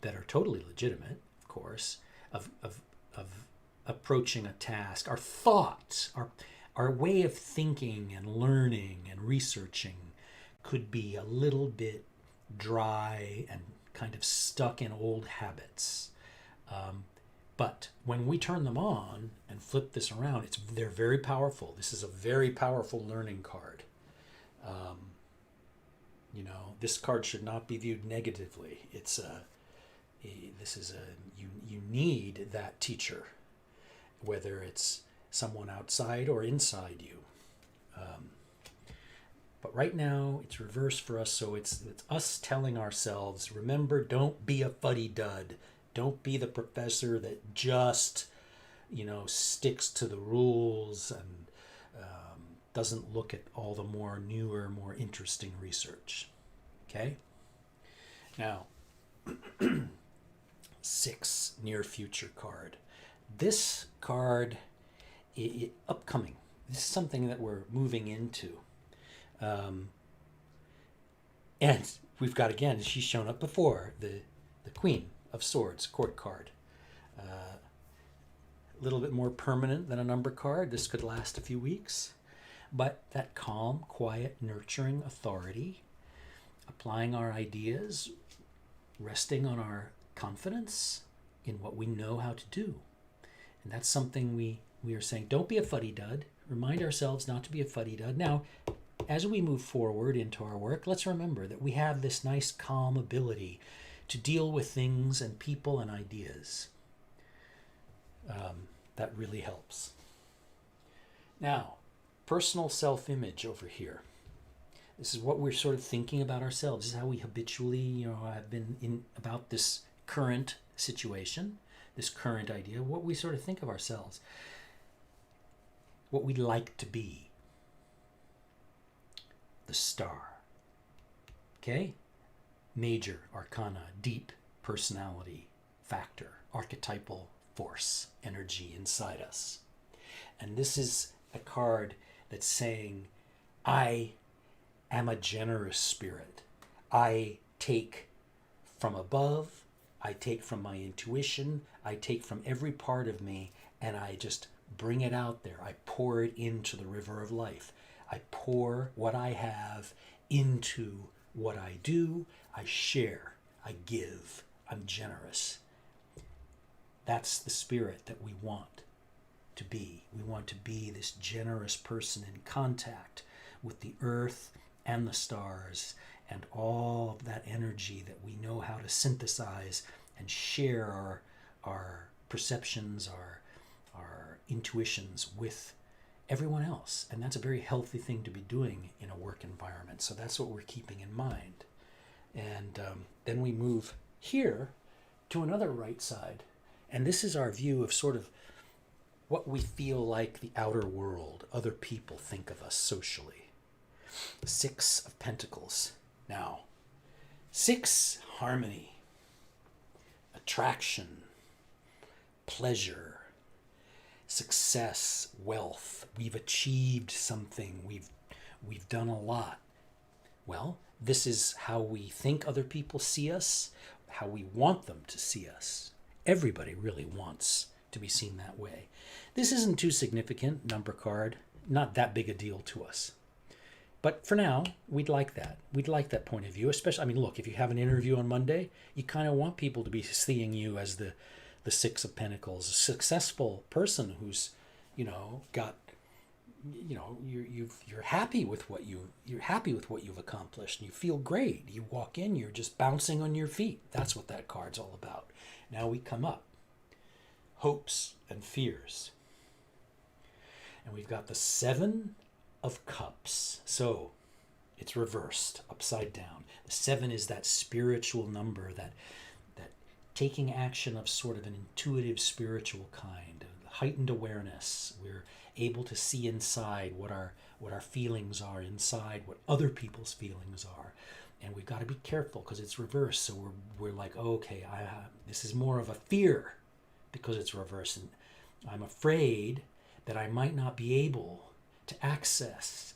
that are totally legitimate, of course, of approaching a task. Our thoughts, our way of thinking and learning and researching could be a little bit dry and kind of stuck in old habits. But when we turn them on and flip this around, they're very powerful. This is a very powerful learning card. This card should not be viewed negatively. You need that teacher, whether it's someone outside or inside you. But right now it's reversed for us, so it's us telling ourselves, remember, don't be a fuddy-dud. Don't be the professor that just, sticks to the rules and doesn't look at all the more newer, more interesting research. Okay? Now, 6, near future card. This card, upcoming. This is something that we're moving into. And we've got, again, she's shown up before, the Queen of Swords, court card. A little bit more permanent than a number card. This could last a few weeks. But that calm, quiet, nurturing authority, applying our ideas, resting on our confidence in what we know how to do. And that's something we are saying, don't be a fuddy-dud. Remind ourselves not to be a fuddy-dud. Now, as we move forward into our work, let's remember that we have this nice, calm ability to deal with things and people and ideas. That really helps. Now, personal self-image over here. This is what we're sort of thinking about ourselves. This is how we habitually, have been in about this current situation, this current idea, what we sort of think of ourselves. what we'd like to be. The star. Okay? Major arcana, deep personality factor, archetypal force, energy inside us. And this is a card that's saying, I am a generous spirit. I take from above, I take from my intuition, I take from every part of me, and I just bring it out there. I pour it into the river of life. I pour what I have into what I do. I share. I give. I'm generous. That's the spirit that we want to be. We want to be this generous person in contact with the earth and the stars and all of that energy that we know how to synthesize and share our perceptions, our intuitions with everyone else. And that's a very healthy thing to be doing in a work environment. So that's what we're keeping in mind. And then we move here to another right side. And this is our view of sort of what we feel like the outer world, other people think of us socially. 6 of Pentacles. Now, 6, harmony, attraction, pleasure, success, wealth. We've achieved something. We've done a lot. Well, this is how we think other people see us, how we want them to see us. Everybody really wants to be seen that way. This isn't too significant, number card, not that big a deal to us. But for now, we'd like that. We'd like that point of view, especially, I mean, look, if you have an interview on Monday, you kind of want people to be seeing you as the 6 of Pentacles, a successful person who's, got, you're happy with what you've accomplished, and you feel great. You walk in, you're just bouncing on your feet. That's what that card's all about. Now we come up, hopes and fears, and we've got the 7 of Cups. So it's reversed, upside down. The 7 is that spiritual number, that taking action of sort of an intuitive spiritual kind, of heightened awareness. We're able to see inside what our feelings are inside, what other people's feelings are. And we've got to be careful because it's reversed. So we're like, oh, okay, this is more of a fear because it's reversed. And I'm afraid that I might not be able to access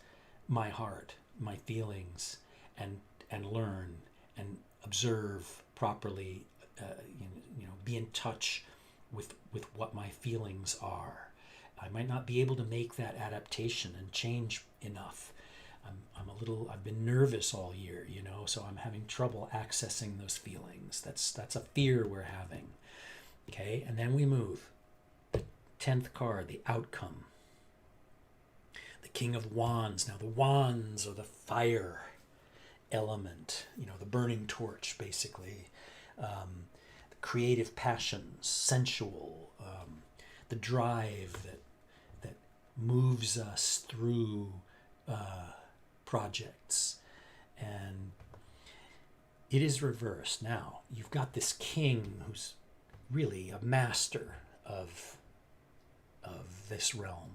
my heart, my feelings, and learn and observe properly, be in touch with what my feelings are. I might not be able to make that adaptation and change enough. I've been nervous all year, so I'm having trouble accessing those feelings. That's a fear we're having. Okay, and then we move. The 10th card, the outcome. The King of Wands. Now the wands are the fire element, the burning torch, basically. The creative passions, sensual, the drive that moves us through projects, and it is reversed. Now you've got this king who's really a master of this realm,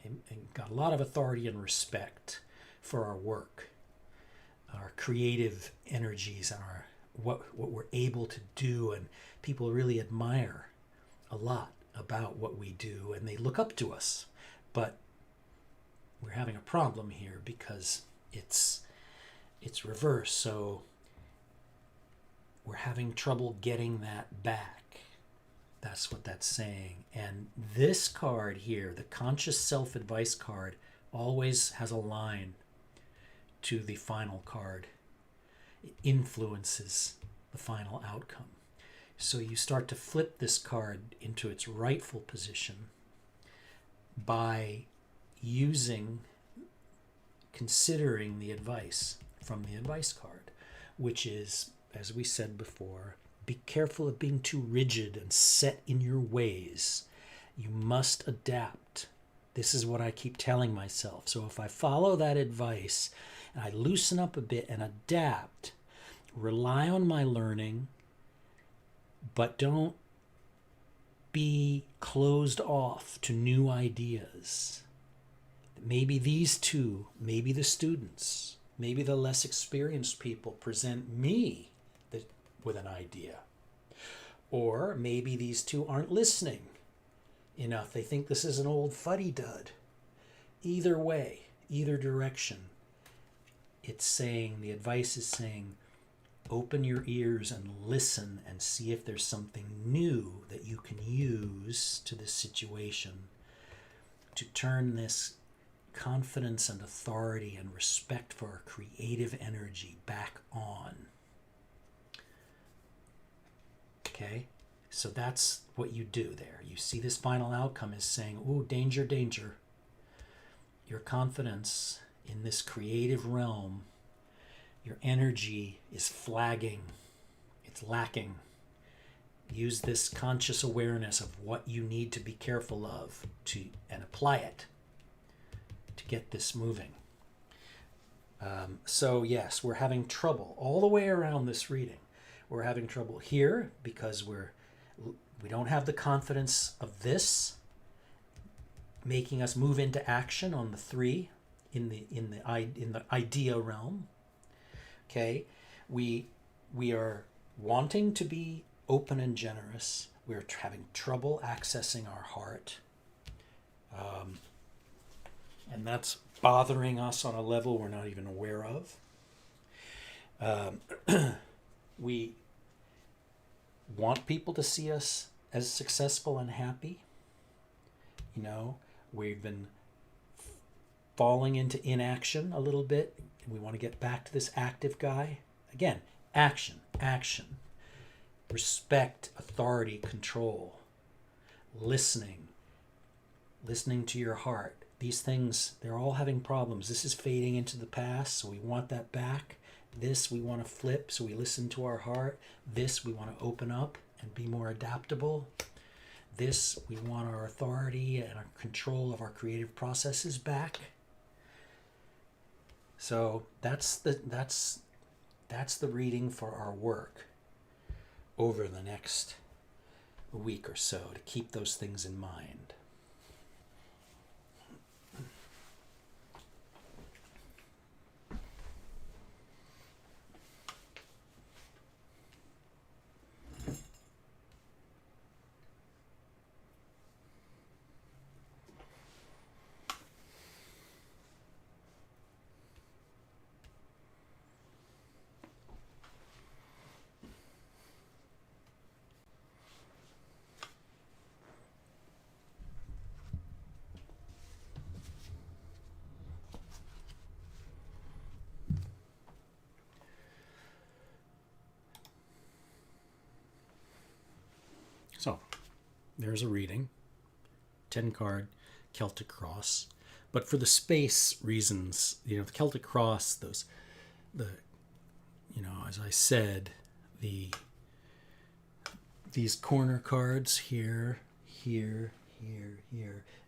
and got a lot of authority and respect for our work, our creative energies, and our what we're able to do, and people really admire a lot about what we do, and they look up to us. But we're having a problem here because it's reversed, so we're having trouble getting that back. That's what that's saying. And this card here, the conscious self-advice card, always has a line to the final card. It influences the final outcome. So you start to flip this card into its rightful position by considering the advice from the advice card, which is, as we said before, be careful of being too rigid and set in your ways. You must adapt. This is what I keep telling myself. So if I follow that advice and I loosen up a bit and adapt, rely on my learning, but don't be closed off to new ideas. Maybe these two, maybe the students, maybe the less experienced people present me with an idea. Or maybe these two aren't listening enough. They think this is an old fuddy-dud. Either way, either direction, it's saying, the advice is saying, open your ears and listen and see if there's something new that you can use to this situation to turn this confidence and authority and respect for our creative energy back on. Okay? So that's what you do there. You see this final outcome is saying, ooh, danger, danger. Your confidence in this creative realm, your energy is flagging. It's lacking. Use this conscious awareness of what you need to be careful of and apply it to get this moving. So yes, we're having trouble all the way around this reading. We're having trouble here because we don't have the confidence of this making us move into action on the 3 in the idea realm. Okay, we are wanting to be open and generous. We're having trouble accessing our heart, and that's bothering us on a level we're not even aware of. We want people to see us as successful and happy. You know, we've been falling into inaction a little bit. We want to get back to this active guy. Again, action, action. Respect, authority, control. Listening to your heart. These things, they're all having problems. This is fading into the past, so we want that back. This we want to flip, so we listen to our heart. This we want to open up and be more adaptable. This we want our authority and our control of our creative processes back. So that's the reading for our work over the next week or so, to keep those things in mind. So, there's a reading, 10-card Celtic cross. But for the space reasons, the Celtic cross, as I said, these corner cards here, here,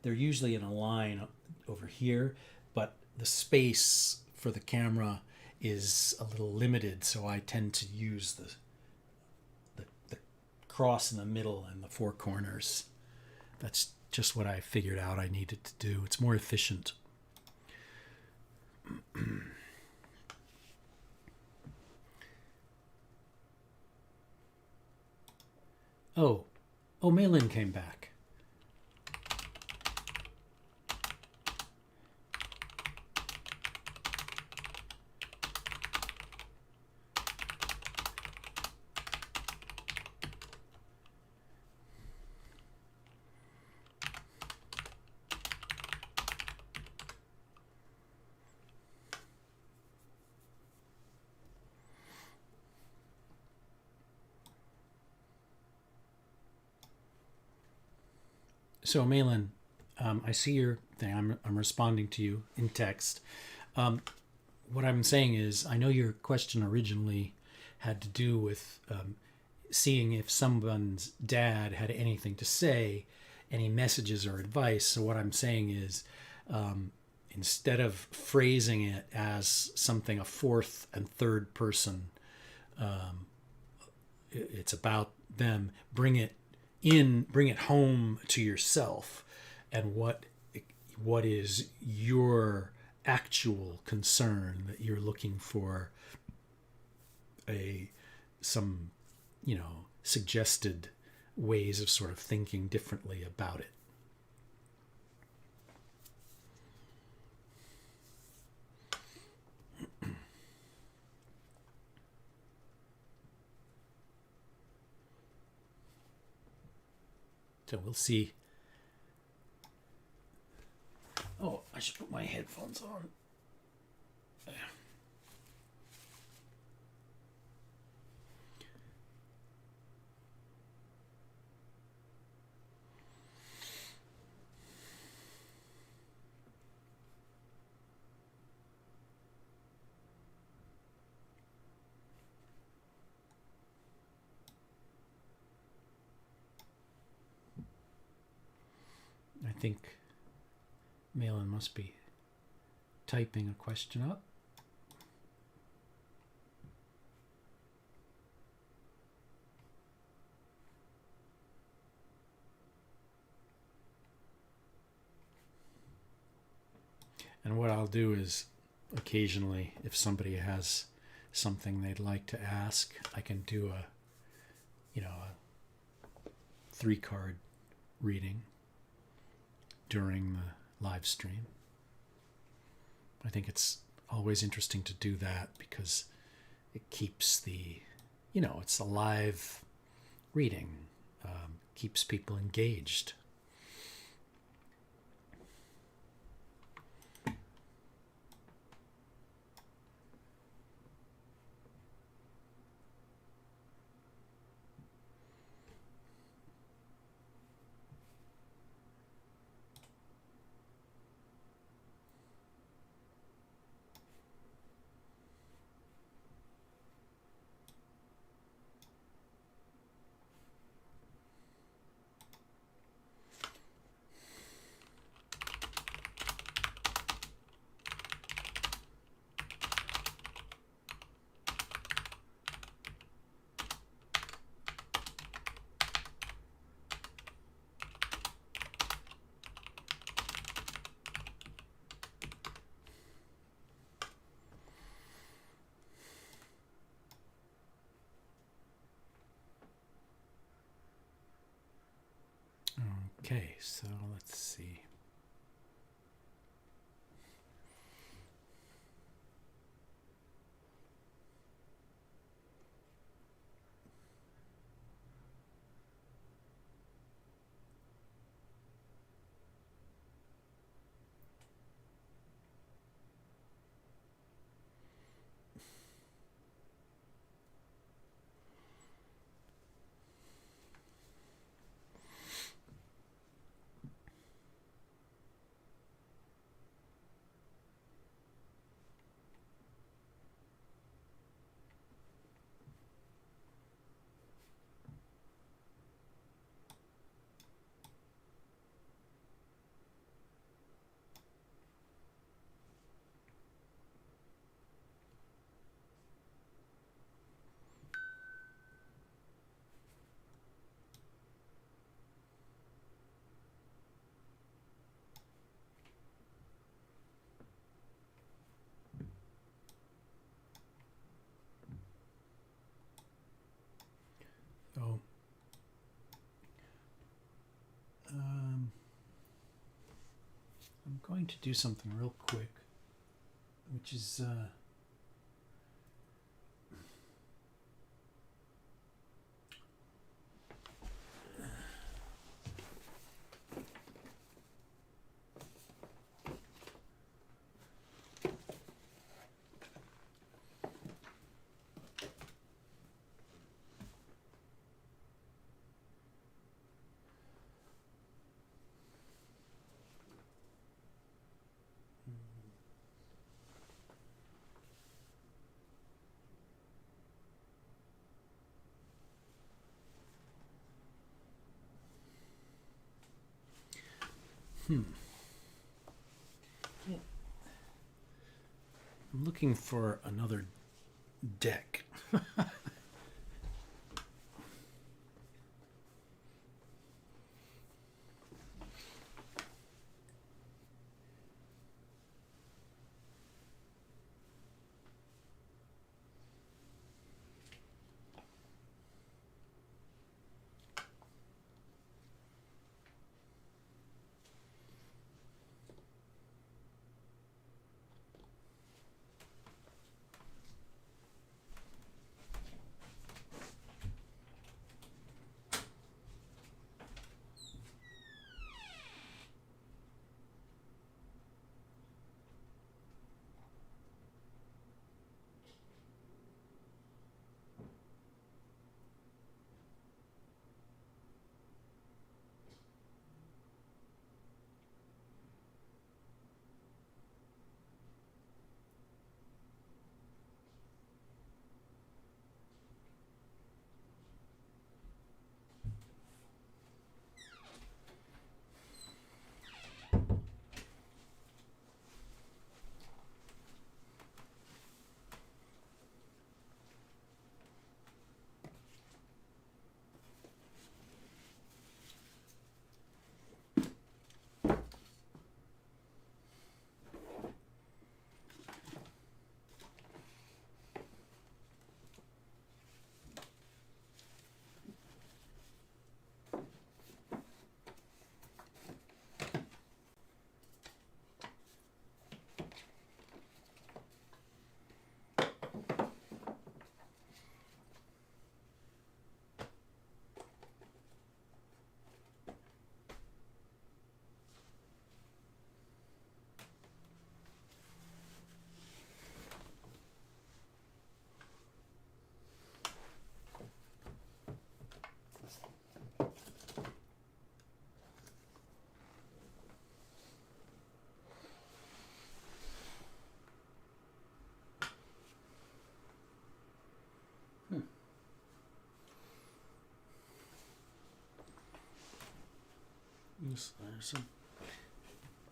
they're usually in a line over here, but the space for the camera is a little limited, so I tend to use the cross in the middle and the 4 corners. That's just what I figured out I needed to do. It's more efficient. Oh, Malin came back. So, Malin, I see your thing. I'm responding to you in text. What I'm saying is, I know your question originally had to do with seeing if someone's dad had anything to say, any messages or advice. So what I'm saying is, instead of phrasing it as something a 4th and 3rd person, it's about them, bring it bring it home to yourself, and what is your actual concern that you're looking for some suggested ways of sort of thinking differently about it. So we'll see. Oh, I should put my headphones on. I think Malin must be typing a question up. And what I'll do is occasionally, if somebody has something they'd like to ask, I can do a 3-card reading during the live stream. I think it's always interesting to do that because it keeps it's a live reading, keeps people engaged. Okay, so let's see. So, I'm going to do something real quick, which is I'm looking for another deck.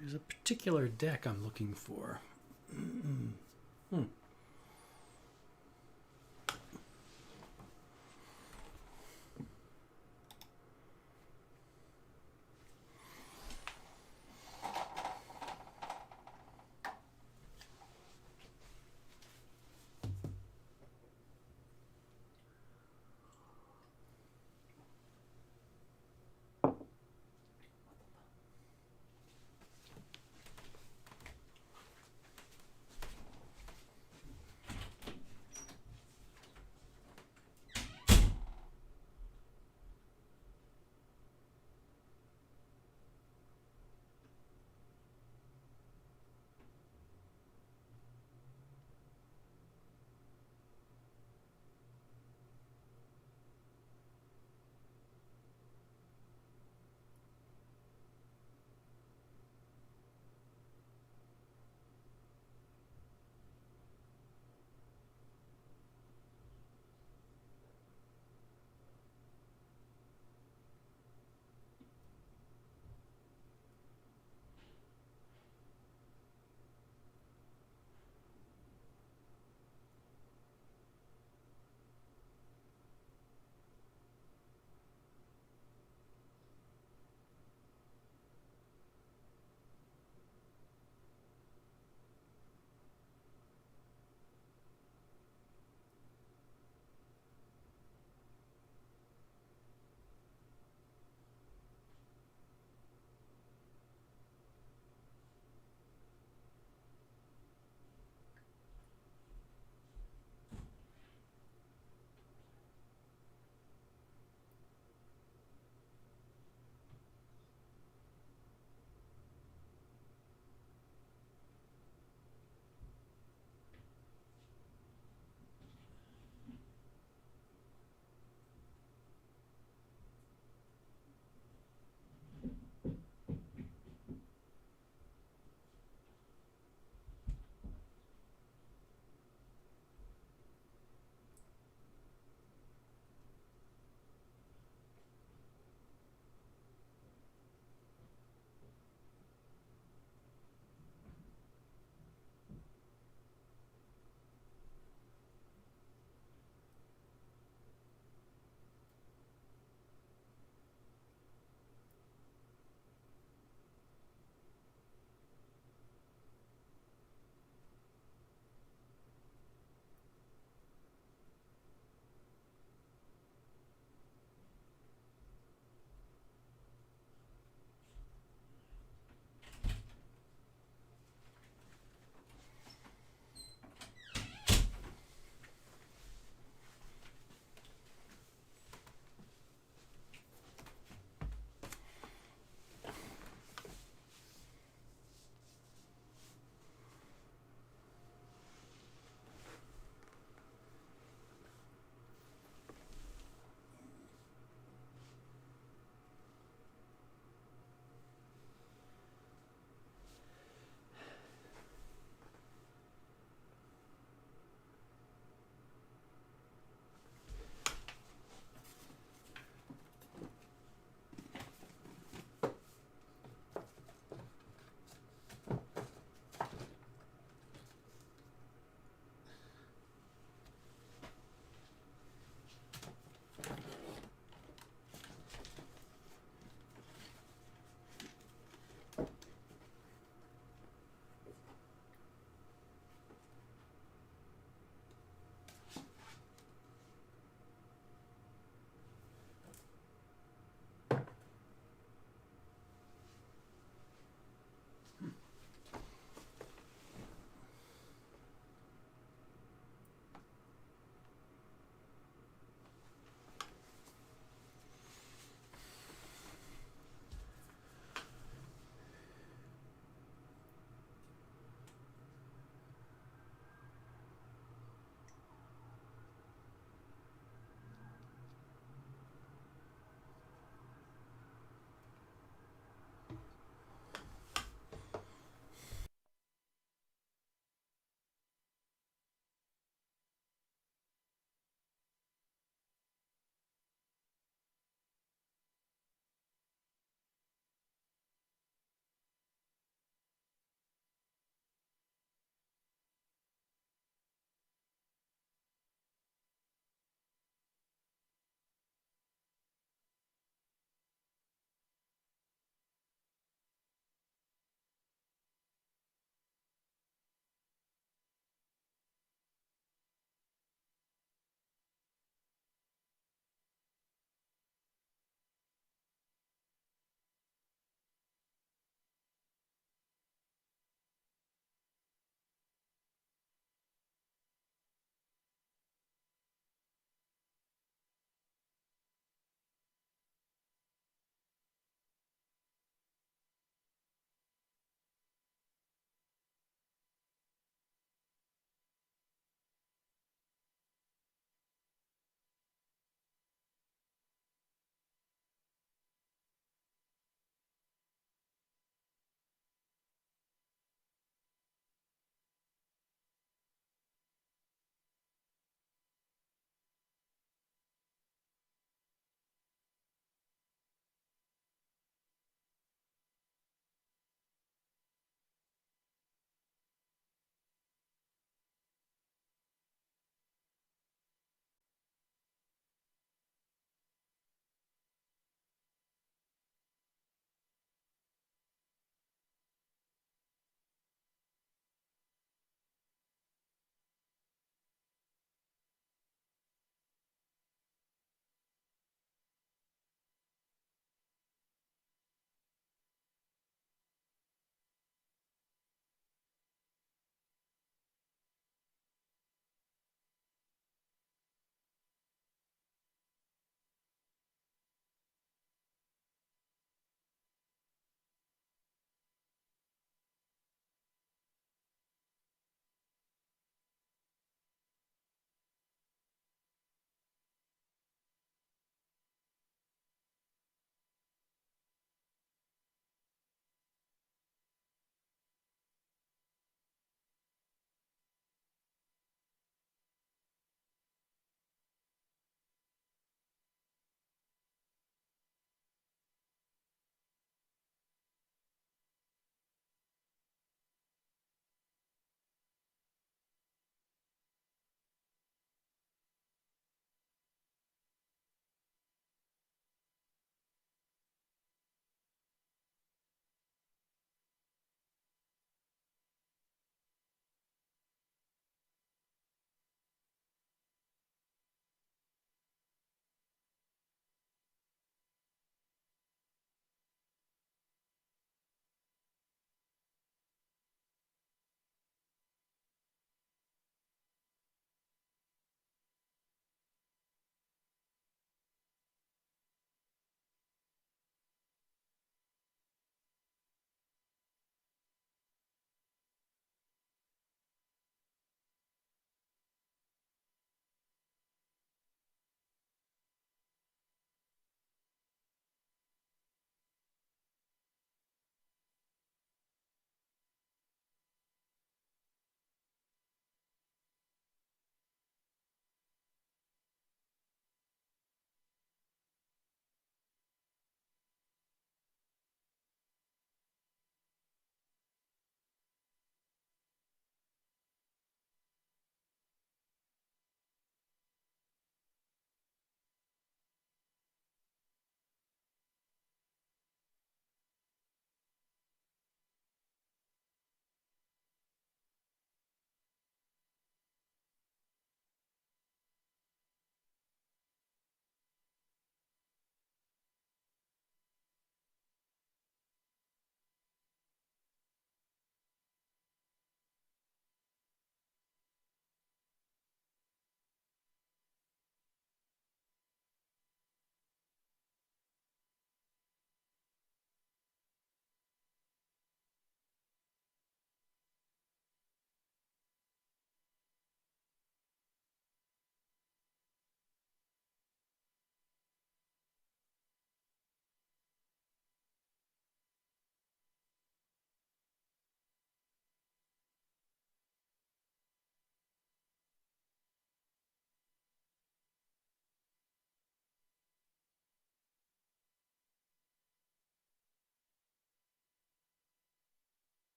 There's a particular deck I'm looking for.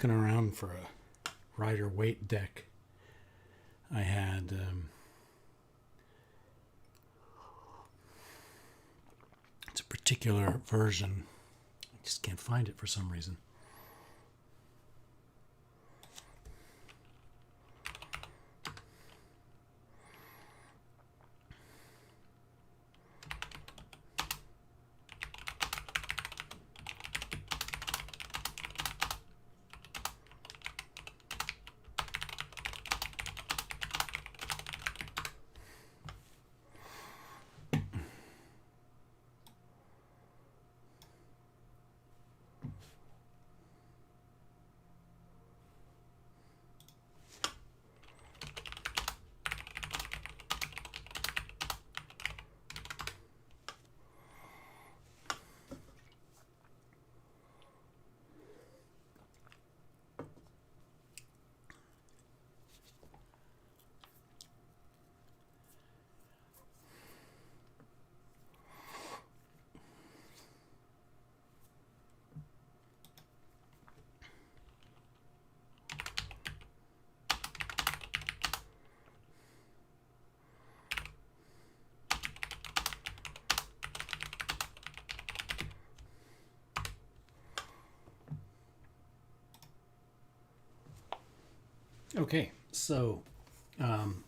looking around for a Rider Waite deck. I had it's a particular version. I just can't find it for some reason. Okay, so I'm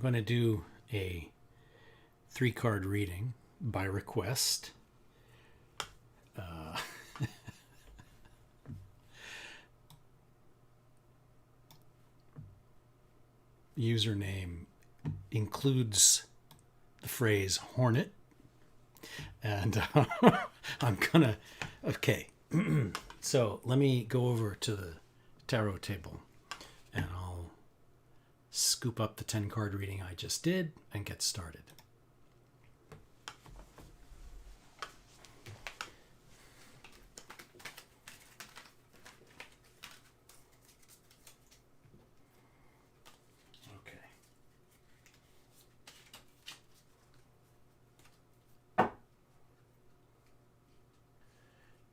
going to do a 3-card reading by request. Username includes the phrase hornet, and I'm gonna, okay, so let me go over to the tarot table and I'll scoop up the 10-card reading I just did and get started.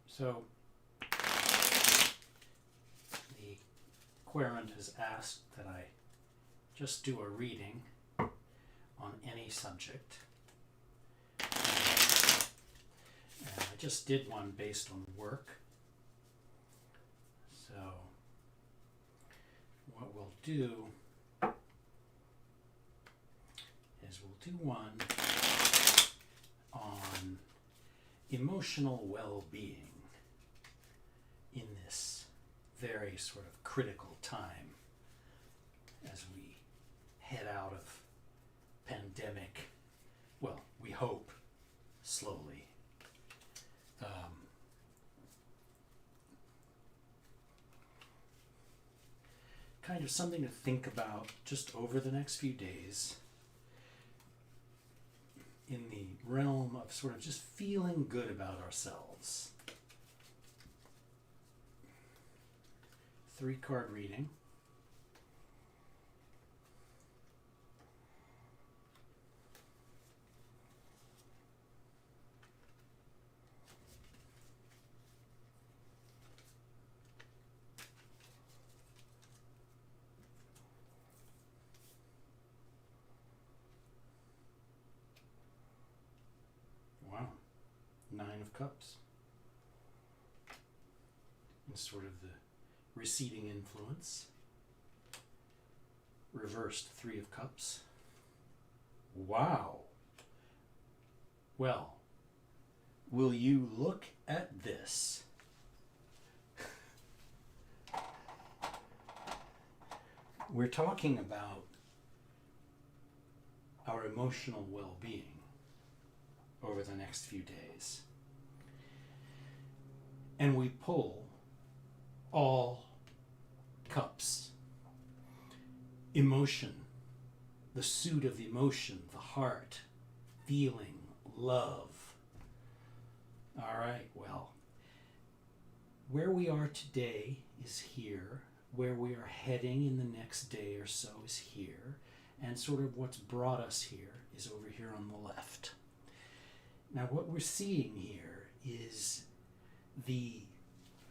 So, the querent has asked that I just do a reading on any subject. And I just did one based on work. So, what we'll do is we'll do one on emotional well-being in this very sort of critical time as we head out of pandemic, well, we hope slowly. Kind of something to think about just over the next few days in the realm of sort of just feeling good about ourselves. 3-card reading. Wow. 9 of Cups. And sort of the receding influence. Reversed 3 of Cups. Wow. Well, will you look at this? We're talking about our emotional well-being over the next few days. And we pull all cups. Emotion, the suit of the emotion, the heart, feeling, love. All right, well, where we are today is here. Where we are heading in the next day or so is here. And sort of what's brought us here is over here on the left. Now what we're seeing here is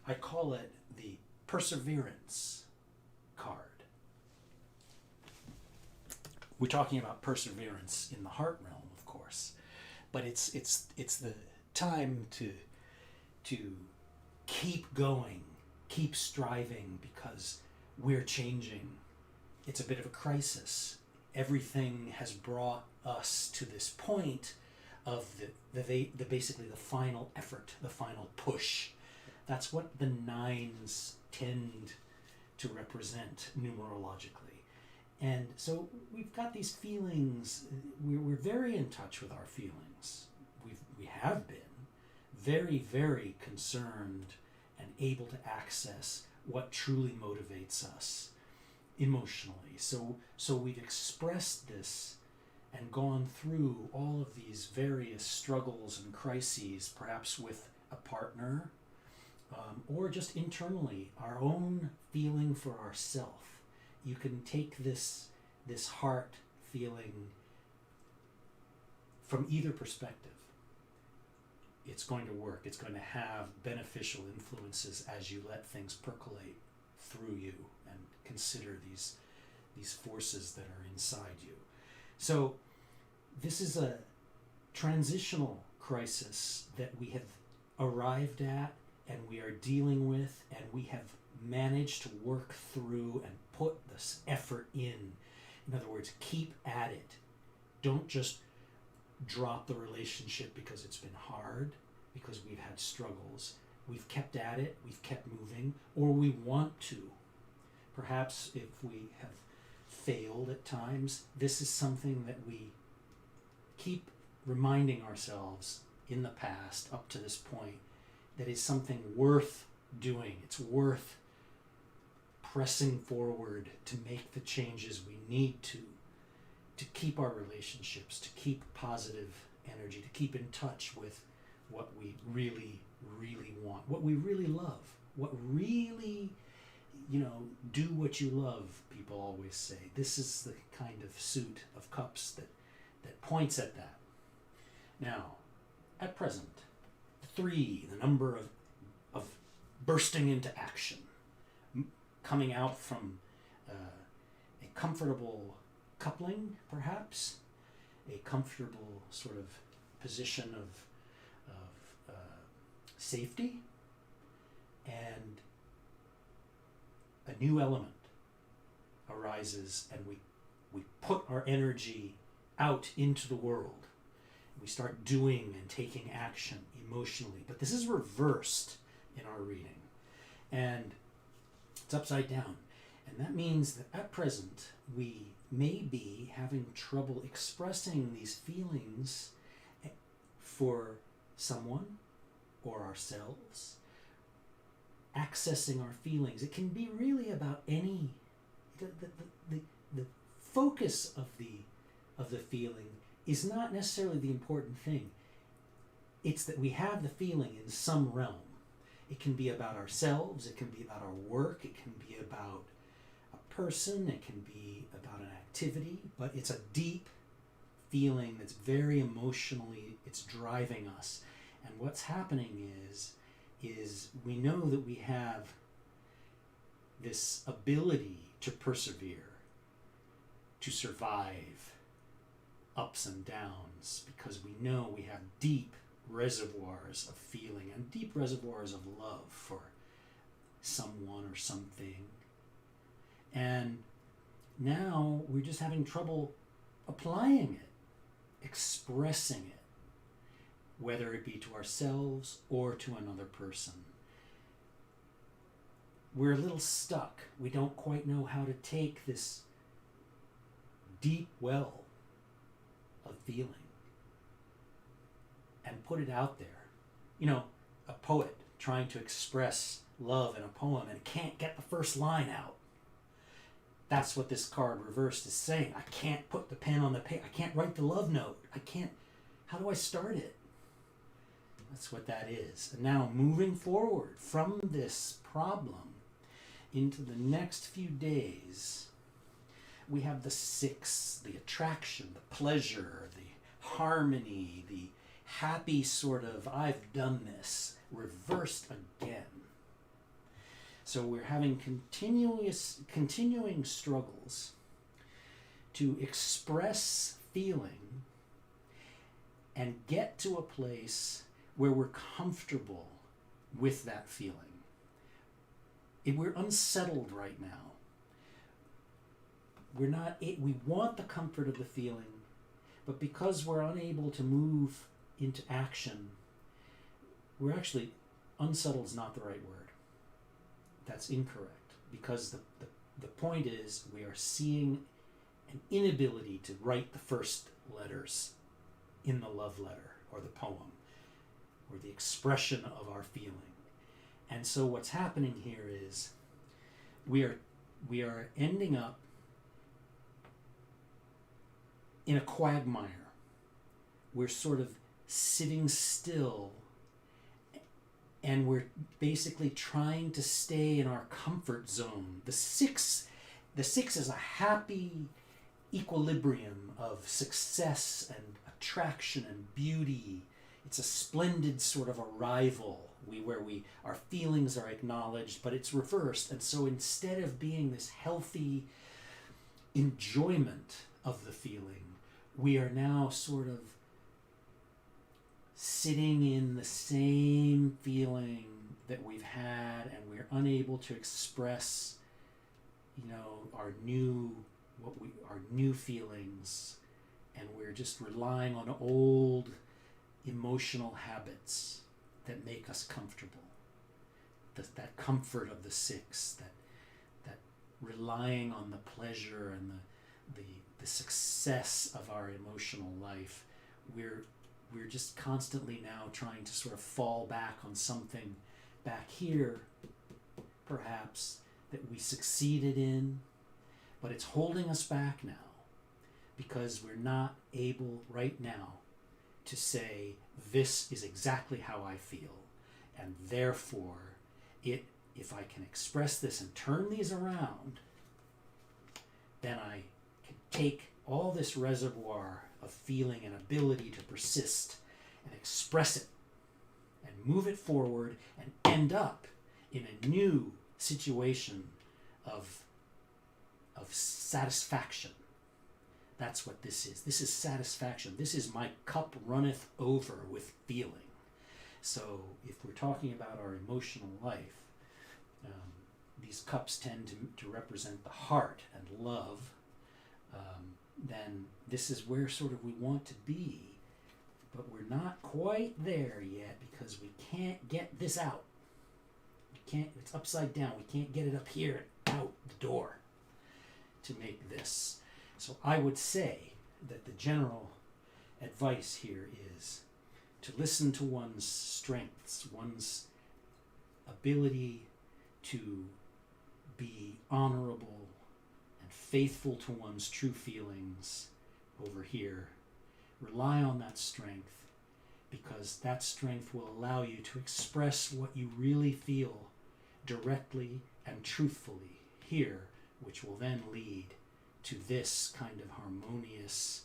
I call it the perseverance card. We're talking about perseverance in the heart realm, of course, but it's the time to keep going, keep striving, because we're changing. It's a bit of a crisis. Everything has brought us to this point of the basically the final effort, the final push. That's what the nines tend to represent numerologically. And so we've got these feelings. We're very in touch with our feelings. We have been very, very concerned and able to access what truly motivates us emotionally. So we've expressed this and gone through all of these various struggles and crises, perhaps with a partner, or just internally, our own feeling for ourself. You can take this heart feeling from either perspective. It's going to work. It's going to have beneficial influences as you let things percolate through you and consider these forces that are inside you. So this is a transitional crisis that we have arrived at and we are dealing with, and we have managed to work through and put this effort in. In other words, keep at it. Don't just drop the relationship because it's been hard, because we've had struggles. We've kept at it, we've kept moving, or we want to. Perhaps if we have failed at times, this is something that we keep reminding ourselves in the past up to this point that is something worth doing. It's worth pressing forward to make the changes we need to keep our relationships, to keep positive energy, to keep in touch with what we really, really want, what we really love, what really, do what you love, people always say. This is the kind of suit of cups that points at that. Now, at present, 3, the number of bursting into action, coming out from a comfortable coupling, perhaps, a comfortable sort of position of safety, and a new element arises, and we put our energy out into the world. We start doing and taking action emotionally. But this is reversed in our reading, and it's upside down. And that means that at present we may be having trouble expressing these feelings for someone or ourselves, accessing our feelings. It can be really about any, the focus of the feeling is not necessarily the important thing. It's that we have the feeling in some realm. It can be about ourselves, it can be about our work, it can be about a person, it can be about an activity, but it's a deep feeling that's very emotionally, it's driving us. And what's happening is we know that we have this ability to persevere, to survive ups and downs, because we know we have deep reservoirs of feeling and deep reservoirs of love for someone or something. And now we're just having trouble applying it, expressing it, whether it be to ourselves or to another person. We're a little stuck. We don't quite know how to take this deep well of feeling and put it out there. A poet trying to express love in a poem and can't get the first line out. That's what this card reversed is saying. I can't put the pen on the page. I can't write the love note. How do I start it? That's what that is. And now moving forward from this problem into the next few days, we have the 6, the attraction, the pleasure, the harmony, the happy sort of, I've done this, reversed again. So we're having continuing struggles to express feeling and get to a place where we're comfortable with that feeling. We're unsettled right now. We want the comfort of the feeling, but because we're unable to move into action, we're actually, unsettled is not the right word. That's incorrect, because the point is we are seeing an inability to write the first letters in the love letter or the poem or the expression of our feeling. And so what's happening here is we are ending up in a quagmire. We're sort of sitting still, and we're basically trying to stay in our comfort zone. The six is a happy equilibrium of success and attraction and beauty. It's a splendid sort of arrival where our feelings are acknowledged, but it's reversed. And so instead of being this healthy enjoyment of the feeling, we are now sort of sitting in the same feeling that we've had, and we're unable to express, our new feelings, and we're just relying on old emotional habits that make us comfortable. That comfort of the six, that relying on the pleasure and the success of our emotional life. We're just constantly now trying to sort of fall back on something back here, perhaps, that we succeeded in, but it's holding us back now because we're not able right now to say, this is exactly how I feel, and therefore, if I can express this and turn these around, then I can take all this reservoir of feeling and ability to persist and express it and move it forward and end up in a new situation of satisfaction. That's what this is. This is satisfaction. This is my cup runneth over with feeling. So if we're talking about our emotional life, these cups tend to represent the heart and love. Then this is where sort of we want to be, but we're not quite there yet because we can't get this out. It's upside down. We can't get it up here and out the door to make this. So I would say that the general advice here is to listen to one's strengths, one's ability to be honorable and faithful to one's true feelings over here. Rely on that strength, because that strength will allow you to express what you really feel directly and truthfully here, which will then lead to this kind of harmonious,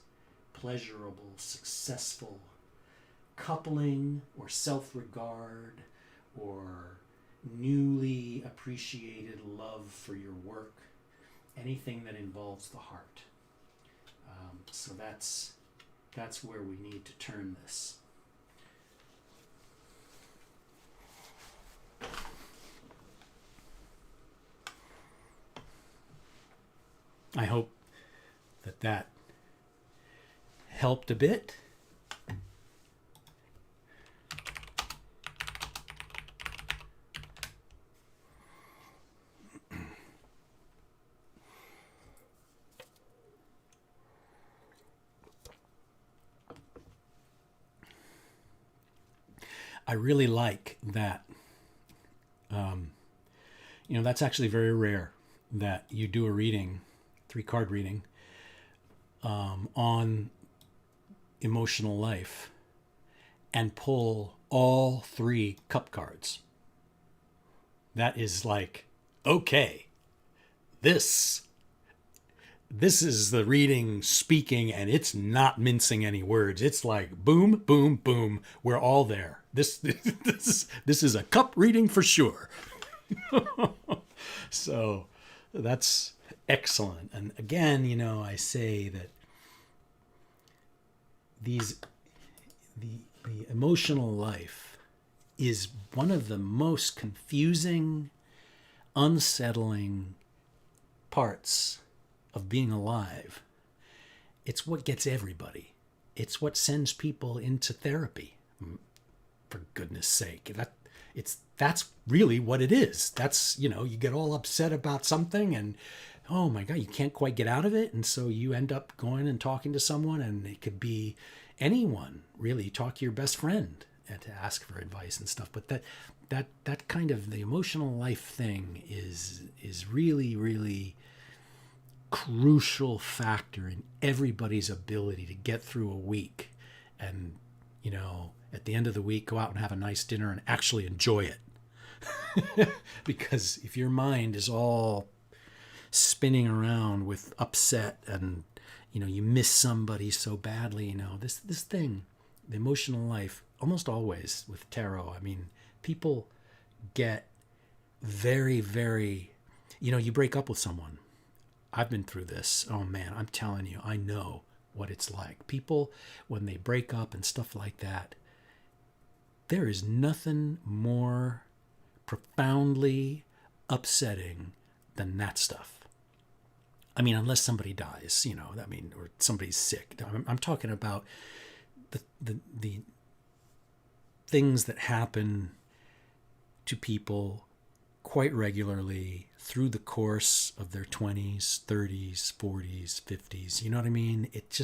pleasurable, successful coupling or self-regard or newly appreciated love for your work, anything that involves the heart. So that's where we need to turn this. I hope that helped a bit. I really like that. That's actually very rare that you do a reading, 3-card reading, on emotional life and pull all 3 cup cards. That is like, okay, this is the reading speaking, and it's not mincing any words. It's like boom, boom, boom. We're all there. This is a cup reading for sure. So that's excellent. And again, I say that the emotional life is one of the most confusing, unsettling parts of being alive. It's what gets everybody. It's what sends people into therapy. For goodness sake, that's really what it is. That's, you get all upset about something and, oh my God, you can't quite get out of it. And so you end up going and talking to someone, and it could be anyone, really. Talk to your best friend and to ask for advice and stuff. But that kind of the emotional life thing is really, really crucial factor in everybody's ability to get through a week and, at the end of the week, go out and have a nice dinner and actually enjoy it. Because if your mind is all spinning around with upset and, you miss somebody so badly, this thing, the emotional life, almost always with tarot, people get very, very, you break up with someone. I've been through this. Oh man, I'm telling you, I know what it's like. People, when they break up and stuff like that, there is nothing more profoundly upsetting than that stuff. Unless somebody dies, or somebody's sick. I'm talking about the things that happen to people quite regularly through the course of their 20s, 30s, 40s, 50s. You know what I mean? It's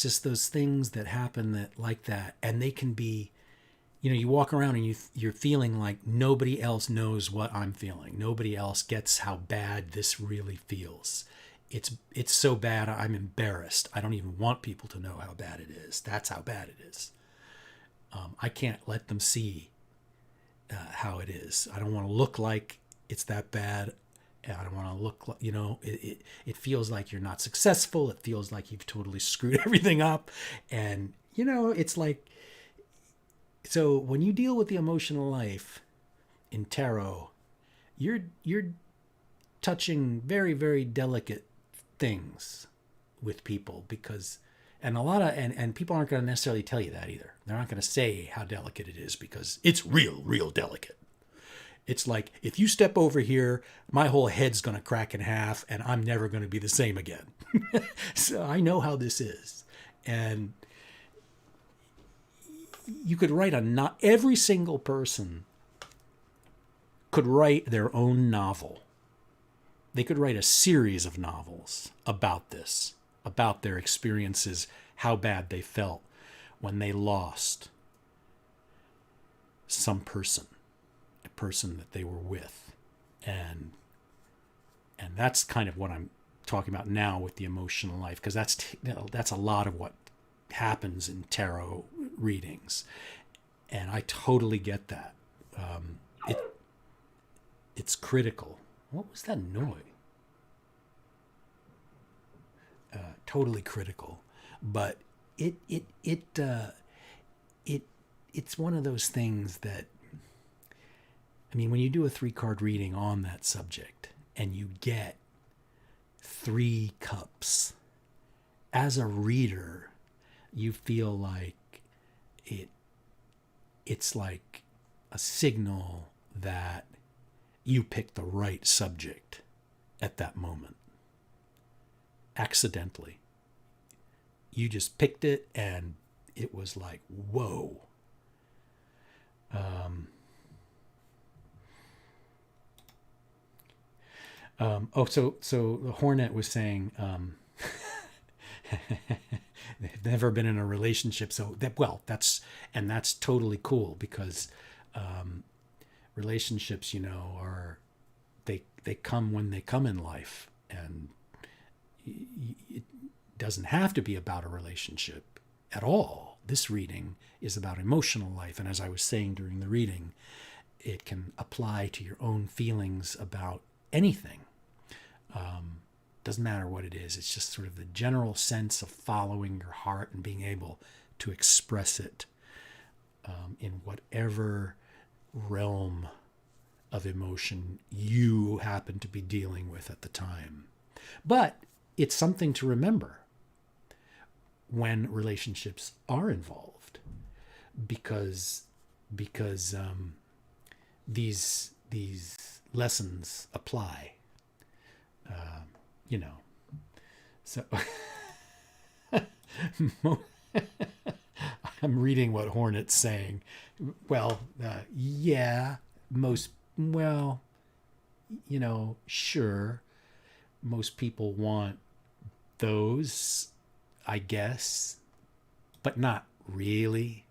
just those things that happen that, and they can be, you walk around and you're feeling like nobody else knows what I'm feeling. Nobody else gets how bad this really feels. It's so bad, I'm embarrassed. I don't even want people to know how bad it is. That's how bad it is. I can't let them see how it is. I don't want to look like it's that bad. I don't want to look like, it feels like you're not successful. It feels like you've totally screwed everything up. And, it's like, so when you deal with the emotional life in tarot, you're touching very, very delicate things with people, because and people aren't going to necessarily tell you that either. They're not going to say how delicate it is, because it's real delicate. It's like, if you step over here, my whole head's going to crack in half and I'm never going to be the same again. So I know how this is. And you could write not every single person could write their own novel. They could write a series of novels about this, about their experiences, how bad they felt when they lost some person, a person that they were with. And that's kind of what I'm talking about now with the emotional life, because that's a lot of what happens in tarot readings. And I totally get that. It's critical. What was that noise? Totally critical, but it's one of those things that, when you do a 3-card reading on that subject and you get 3 cups, as a reader, you feel like it's like a signal that you picked the right subject at that moment. Accidentally. You just picked it and it was like, whoa. So the Hornet was saying, they've never been in a relationship. So that's totally cool, because relationships, they come when they come in life, and it doesn't have to be about a relationship at all. This reading is about emotional life, and as I was saying during the reading, it can apply to your own feelings about anything. Doesn't matter what it is. It's just sort of the general sense of following your heart and being able to express it in whatever realm of emotion you happen to be dealing with at the time. But it's something to remember when relationships are involved, because these lessons apply. So I'm reading what Hornet's saying. Well, yeah, sure, most people want those, I guess, but not really.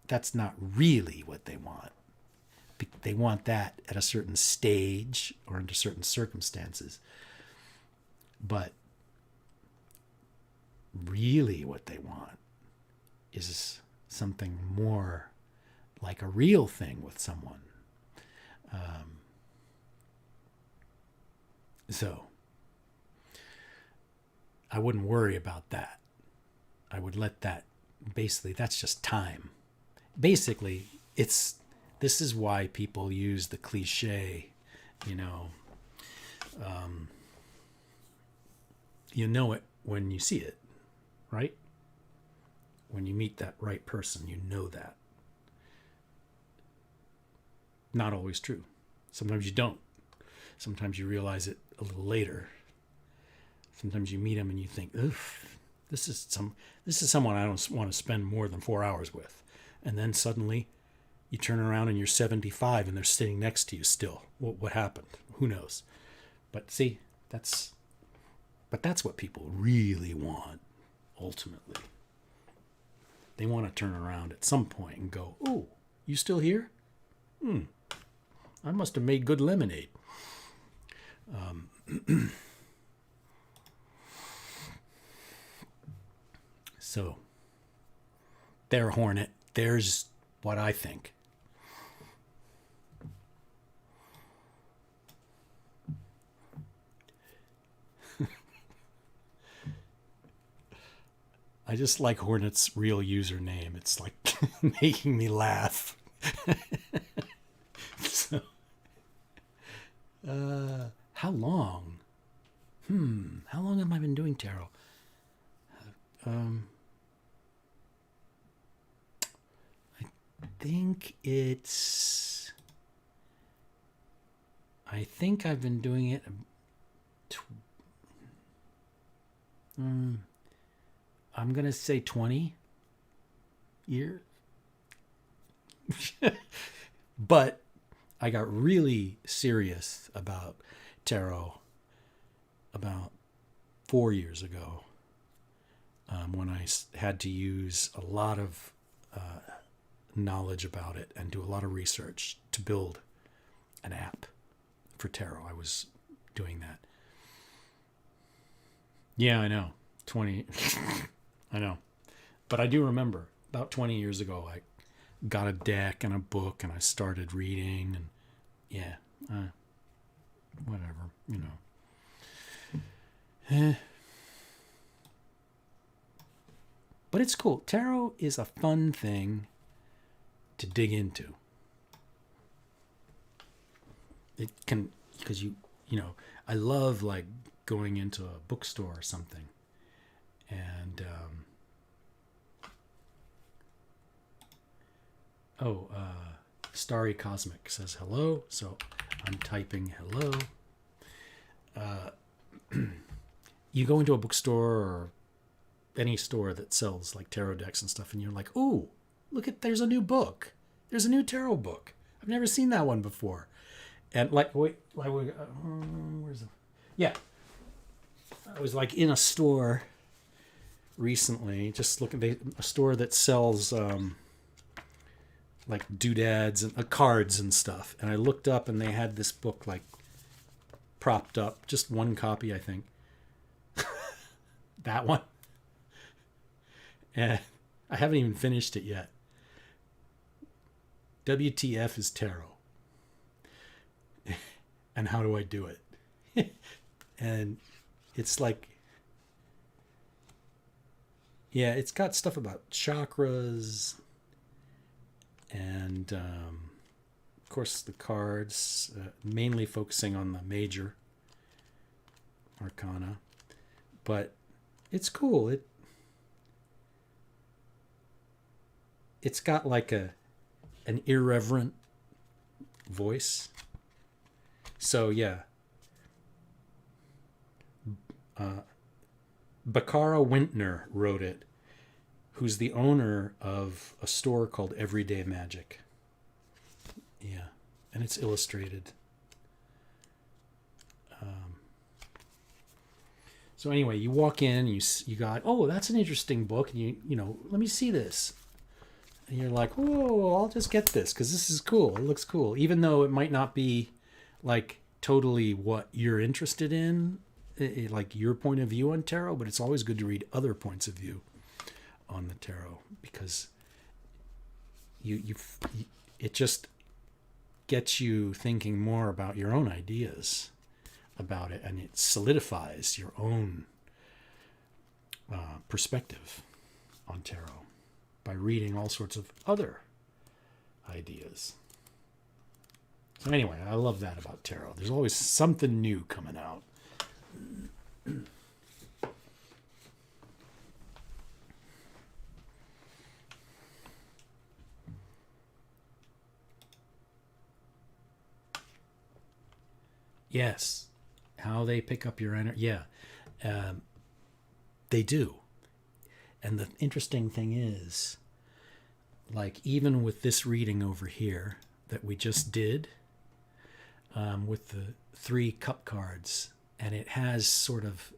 That's not really what they want. They want that at a certain stage or under certain circumstances. But really what they want is something more like a real thing with someone. So I wouldn't worry about that. I would let that, basically, that's just time. Basically, this is why people use the cliche, you know it when you see it, right? When you meet that right person, you know that. Not always true. Sometimes you don't. Sometimes you realize it a little later. Sometimes you meet them and you think, ugh, this is someone I don't want to spend more than 4 hours with. And then suddenly you turn around and you're 75 and they're sitting next to you still. What happened? Who knows? But see, that's what people really want, ultimately. They want to turn around at some point and go, oh, you still here? I must have made good lemonade. So, there, Hornet. There's what I think. I just like Hornet's real username. It's like making me laugh. So, how long? How long have I been doing tarot? I think I've been doing it. I'm gonna say 20 years. But I got really serious about tarot about 4 years ago, when I had to use a lot of knowledge about it and do a lot of research to build an app for tarot. I was doing that. Yeah, I know. 20. I know. But I do remember about 20 years ago, I got a deck and a book and I started reading, and yeah, whatever, But it's cool. Tarot is a fun thing to dig into. It can, because I love like going into a bookstore or something, and Starry Cosmic says hello, so I'm typing hello. You go into a bookstore or any store that sells like tarot decks and stuff, and you're like, "Ooh, there's a new book. There's a new tarot book. I've never seen that one before." And where's it? Yeah, I was like in a store recently, just looking, a store that sells like doodads and cards and stuff, and I looked up and they had this book like propped up, just one copy, I think. That one. And I haven't even finished it yet. WTF is tarot. And how do I do it? And it's like, yeah, it's got stuff about chakras And of course, the cards, mainly focusing on the major arcana. But it's cool. It's got like an irreverent voice. So yeah. Bakara Wintner wrote it, who's the owner of a store called Everyday Magic. Yeah, and it's illustrated. So anyway, you walk in, you got, oh, that's an interesting book, and you know, let me see this. And you're like, oh, I'll just get this because this is cool. It looks cool, even though it might not be like totally what you're interested in, like your point of view on tarot. But it's always good to read other points of view on the tarot because it just gets you thinking more about your own ideas about it, and it solidifies your own perspective on tarot by reading all sorts of other ideas. So anyway, I love that about tarot. There's always something new coming out. Yes. How they pick up your energy. Yeah. They do. And the interesting thing is, like, even with this reading over here that we just did, with the 3 cup cards, and it has sort of,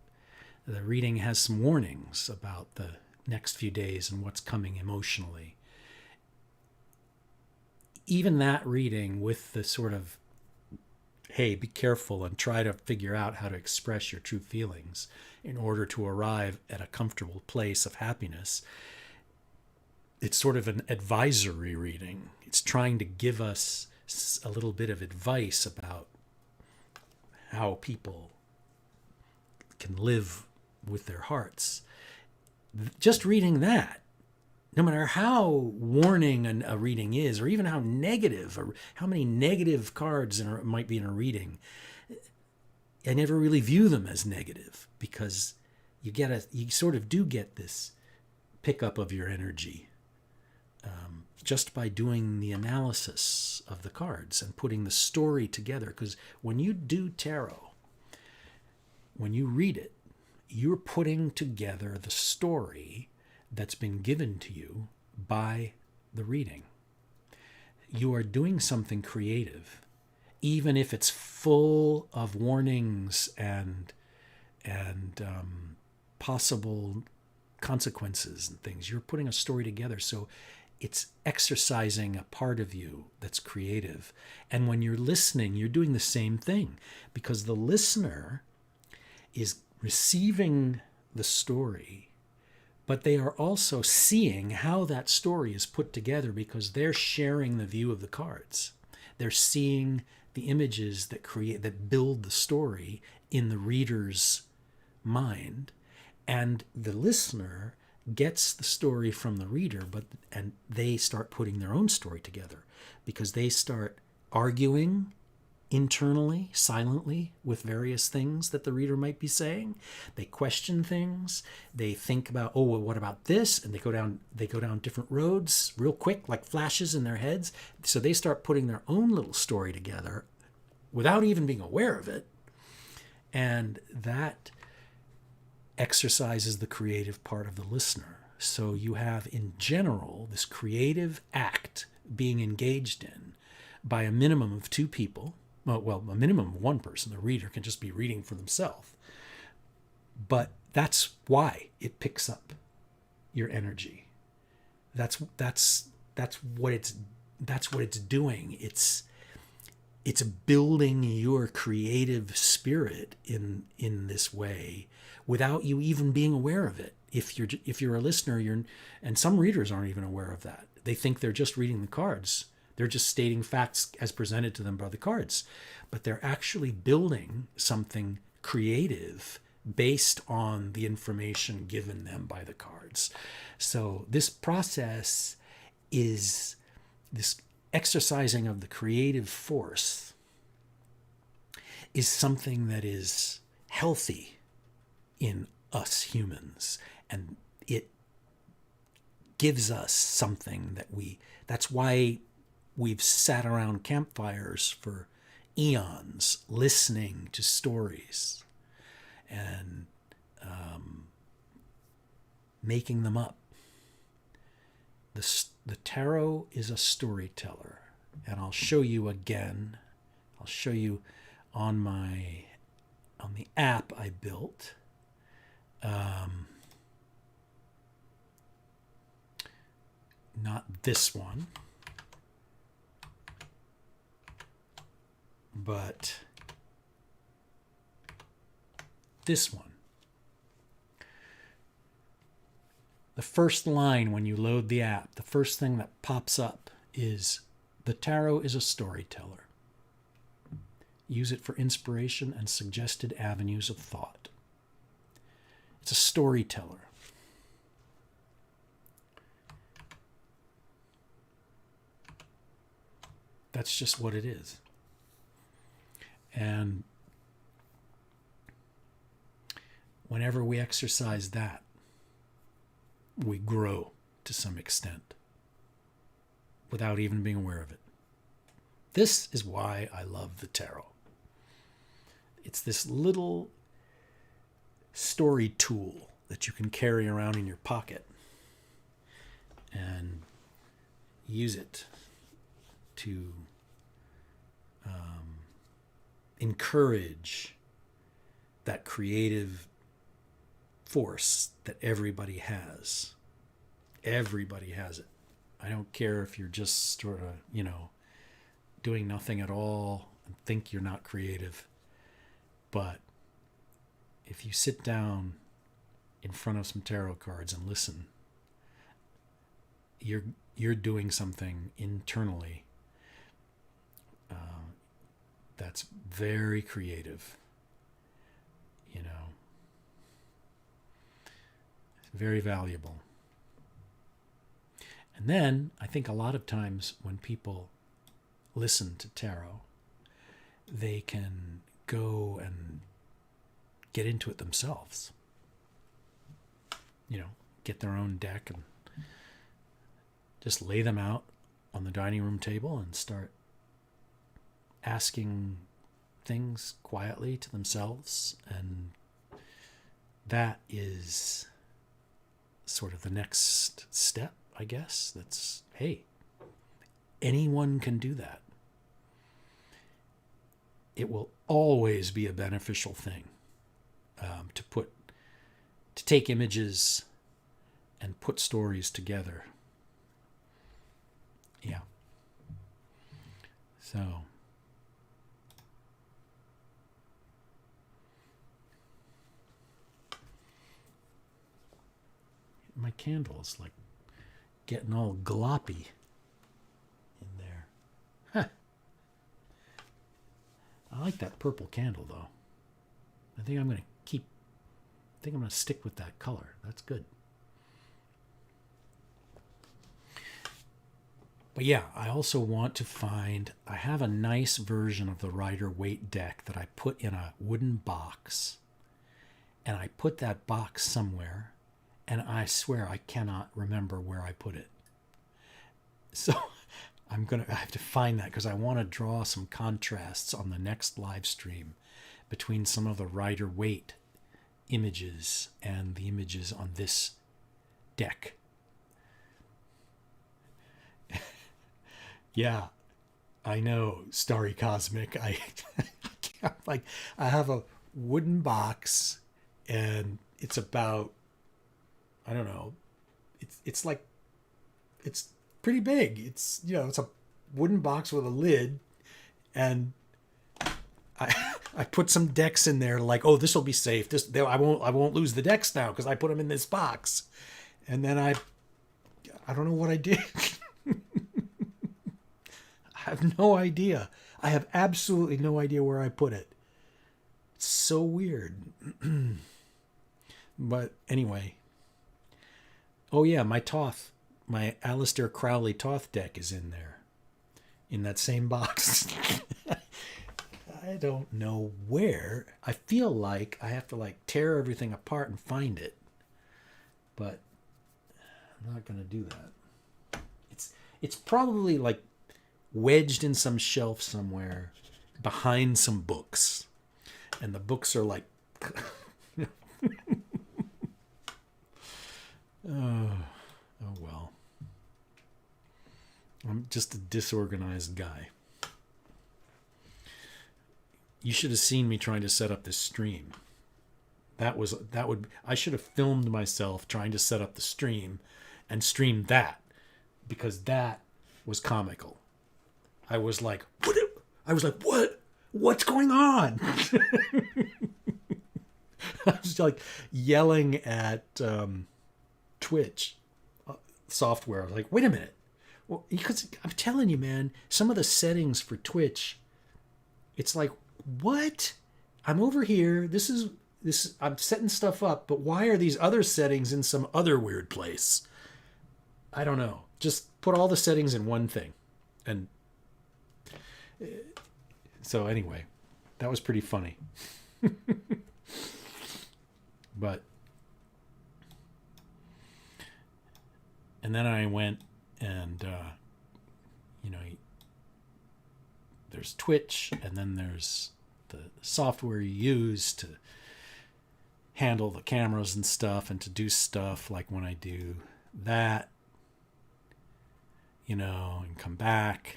the reading has some warnings about the next few days and what's coming emotionally. Even that reading with the sort of, hey, be careful and try to figure out how to express your true feelings in order to arrive at a comfortable place of happiness. It's sort of an advisory reading. It's trying to give us a little bit of advice about how people can live with their hearts. Just reading that, no matter how warning a reading is, or even how negative, or how many negative cards might be in a reading, I never really view them as negative because you sort of do get this pickup of your energy just by doing the analysis of the cards and putting the story together. Because when you do tarot, when you read it, you're putting together the story that's been given to you by the reading. You are doing something creative, even if it's full of warnings and possible consequences and things. You're putting a story together, so it's exercising a part of you that's creative. And when you're listening, you're doing the same thing, because the listener is receiving the story, but they are also seeing how that story is put together because they're sharing the view of the cards. They're seeing the images that build the story in the reader's mind, and the listener gets the story from the reader, and they start putting their own story together because they start arguing internally, silently, with various things that the reader might be saying. They question things. They think about, oh, well, what about this? And they go down different roads real quick, like flashes in their heads. So they start putting their own little story together without even being aware of it. And that exercises the creative part of the listener. So you have, in general, this creative act being engaged in by a minimum of 2 people. Well, a minimum of 1 person. The reader can just be reading for themselves. But that's why it picks up your energy. That's what it's doing. It's building your creative spirit in this way without you even being aware of it. If you're a listener, and some readers aren't even aware of that. They think they're just reading the cards. They're just stating facts as presented to them by the cards. But they're actually building something creative based on the information given them by the cards. So this process is this exercising of the creative force is something that is healthy in us humans, and it gives us something that's why we've sat around campfires for eons listening to stories and making them up. The tarot is a storyteller, and I'll show you again. I'll show you on the app I built. Not this one, but this one. The first line when you load the app, the first thing that pops up is, "The tarot is a storyteller. Use it for inspiration and suggested avenues of thought." It's a storyteller. That's just what it is. And whenever we exercise that, we grow to some extent without even being aware of it. This is why I love the tarot. It's this little story tool that you can carry around in your pocket and use it to encourage that creative force that everybody has. Everybody has it. I don't care if you're just sort of, doing nothing at all and think you're not creative. But if you sit down in front of some tarot cards and listen, you're doing something internally that's very creative, very valuable. And then I think a lot of times when people listen to tarot, they can go and get into it themselves. Get their own deck and just lay them out on the dining room table and start asking things quietly to themselves. And that is sort of the next step, I guess. That's, hey, anyone can do that. It will always be a beneficial thing to take images and put stories together. Yeah. So my candle is like getting all gloppy in there. Huh. I like that purple candle though. I think I'm going to stick with that color. That's good. But yeah, I also want to I have a nice version of the Rider-Waite deck that I put in a wooden box. And I put that box somewhere, and I swear I cannot remember where I put it. So I have to find that, because I want to draw some contrasts on the next live stream between some of the Rider-Waite images and the images on this deck. Yeah, I know, Starry Cosmic. I have a wooden box, and it's about, I don't know, it's pretty big. It's a wooden box with a lid, and I put some decks in there, like, oh, this will be safe. I won't lose the decks now because I put them in this box. And then I don't know what I did. I have no idea. I have absolutely no idea where I put it. It's so weird. But anyway. Oh yeah, my Toth my Aleister Crowley Toth deck is in there, in that same box. I don't know where. I feel like I have to like tear everything apart and find it, but I'm not gonna do that. It's probably like wedged in some shelf somewhere behind some books, and the books are like oh well. I'm just a disorganized guy. You should have seen me trying to set up this stream. I should have filmed myself trying to set up the stream and streamed that, because that was comical. I was like, what? What's going on? I was like yelling at Twitch software. I was like, wait a minute. Well, because I'm telling you, man, some of the settings for Twitch, it's like, what? I'm over here. This is I'm setting stuff up, but why are these other settings in some other weird place? I don't know. Just put all the settings in one thing. And so anyway, that was pretty funny. But and then I went and there's Twitch, and then there's the software you use to handle the cameras and stuff, and to do stuff like when I do that, and come back.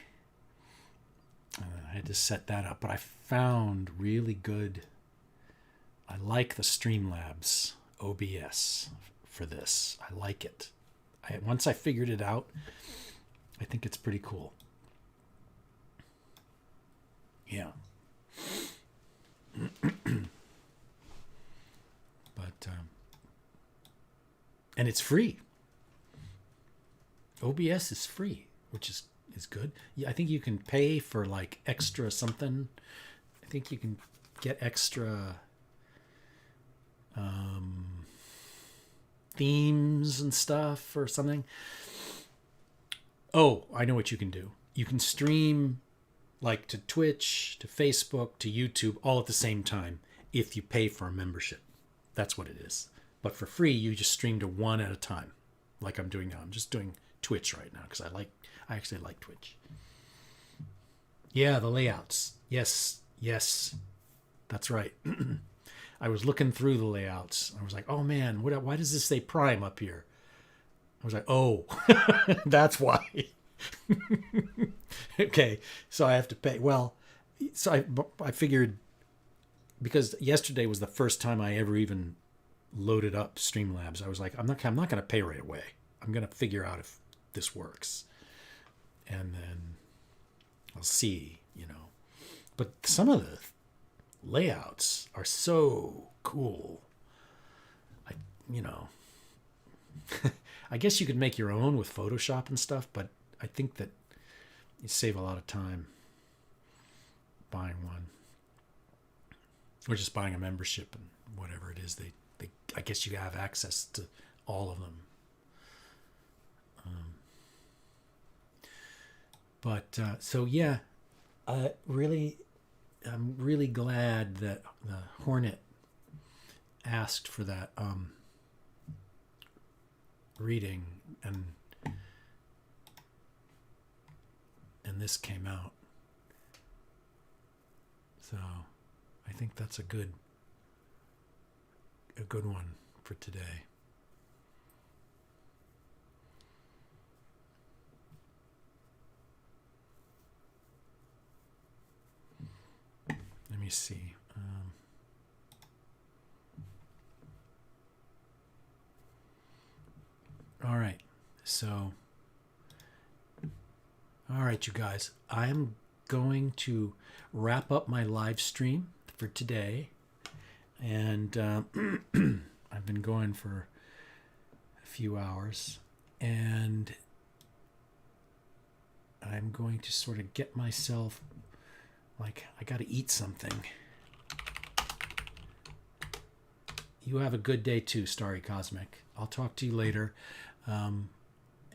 I had to set that up, but I found really good. I like the Streamlabs OBS for this. I like it. Once I figured it out, I think it's pretty cool. Yeah. But and it's free. OBS is free, which is good. Yeah, I think you can pay for like extra something. I think you can get extra themes and stuff or something. Oh, I know what you can do. You can stream like to Twitch, to Facebook, to YouTube all at the same time if you pay for a membership. That's what it is. But for free, you just stream to one at a time, like I'm doing now. I'm just doing Twitch right now because I actually like Twitch. Yeah, the layouts. Yes, that's right. I was looking through the layouts. I was like, oh man, why does this say Prime up here? I was like, oh, that's why. Okay, so I have to pay. Well, so I figured, because yesterday was the first time I ever even loaded up Streamlabs. I was like, I'm not going to pay right away. I'm going to figure out if this works, and then I'll see. But some of the layouts are so cool. I guess you could make your own with Photoshop and stuff, but I think that you save a lot of time buying one, or just buying a membership and whatever it is. They I guess you have access to all of them. So yeah, I'm really glad that the Hornet asked for that reading, and this came out. So I think that's a good one for today. Let me see. All right. So, all right, you guys. I'm going to wrap up my live stream for today. And I've been going for a few hours. And I'm going to sort of get myself, like, I got to eat something. You have a good day too, Starry Cosmic. I'll talk to you later.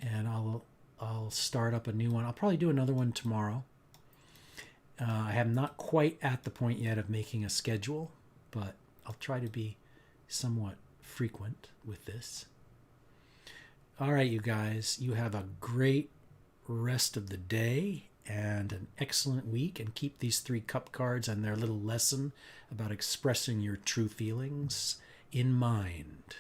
and I'll start up a new one. I'll probably do another one tomorrow. I am not quite at the point yet of making a schedule, but I'll try to be somewhat frequent with this. All right, you guys, you have a great rest of the day and an excellent week, and keep these 3 cup cards and their little lesson about expressing your true feelings in mind.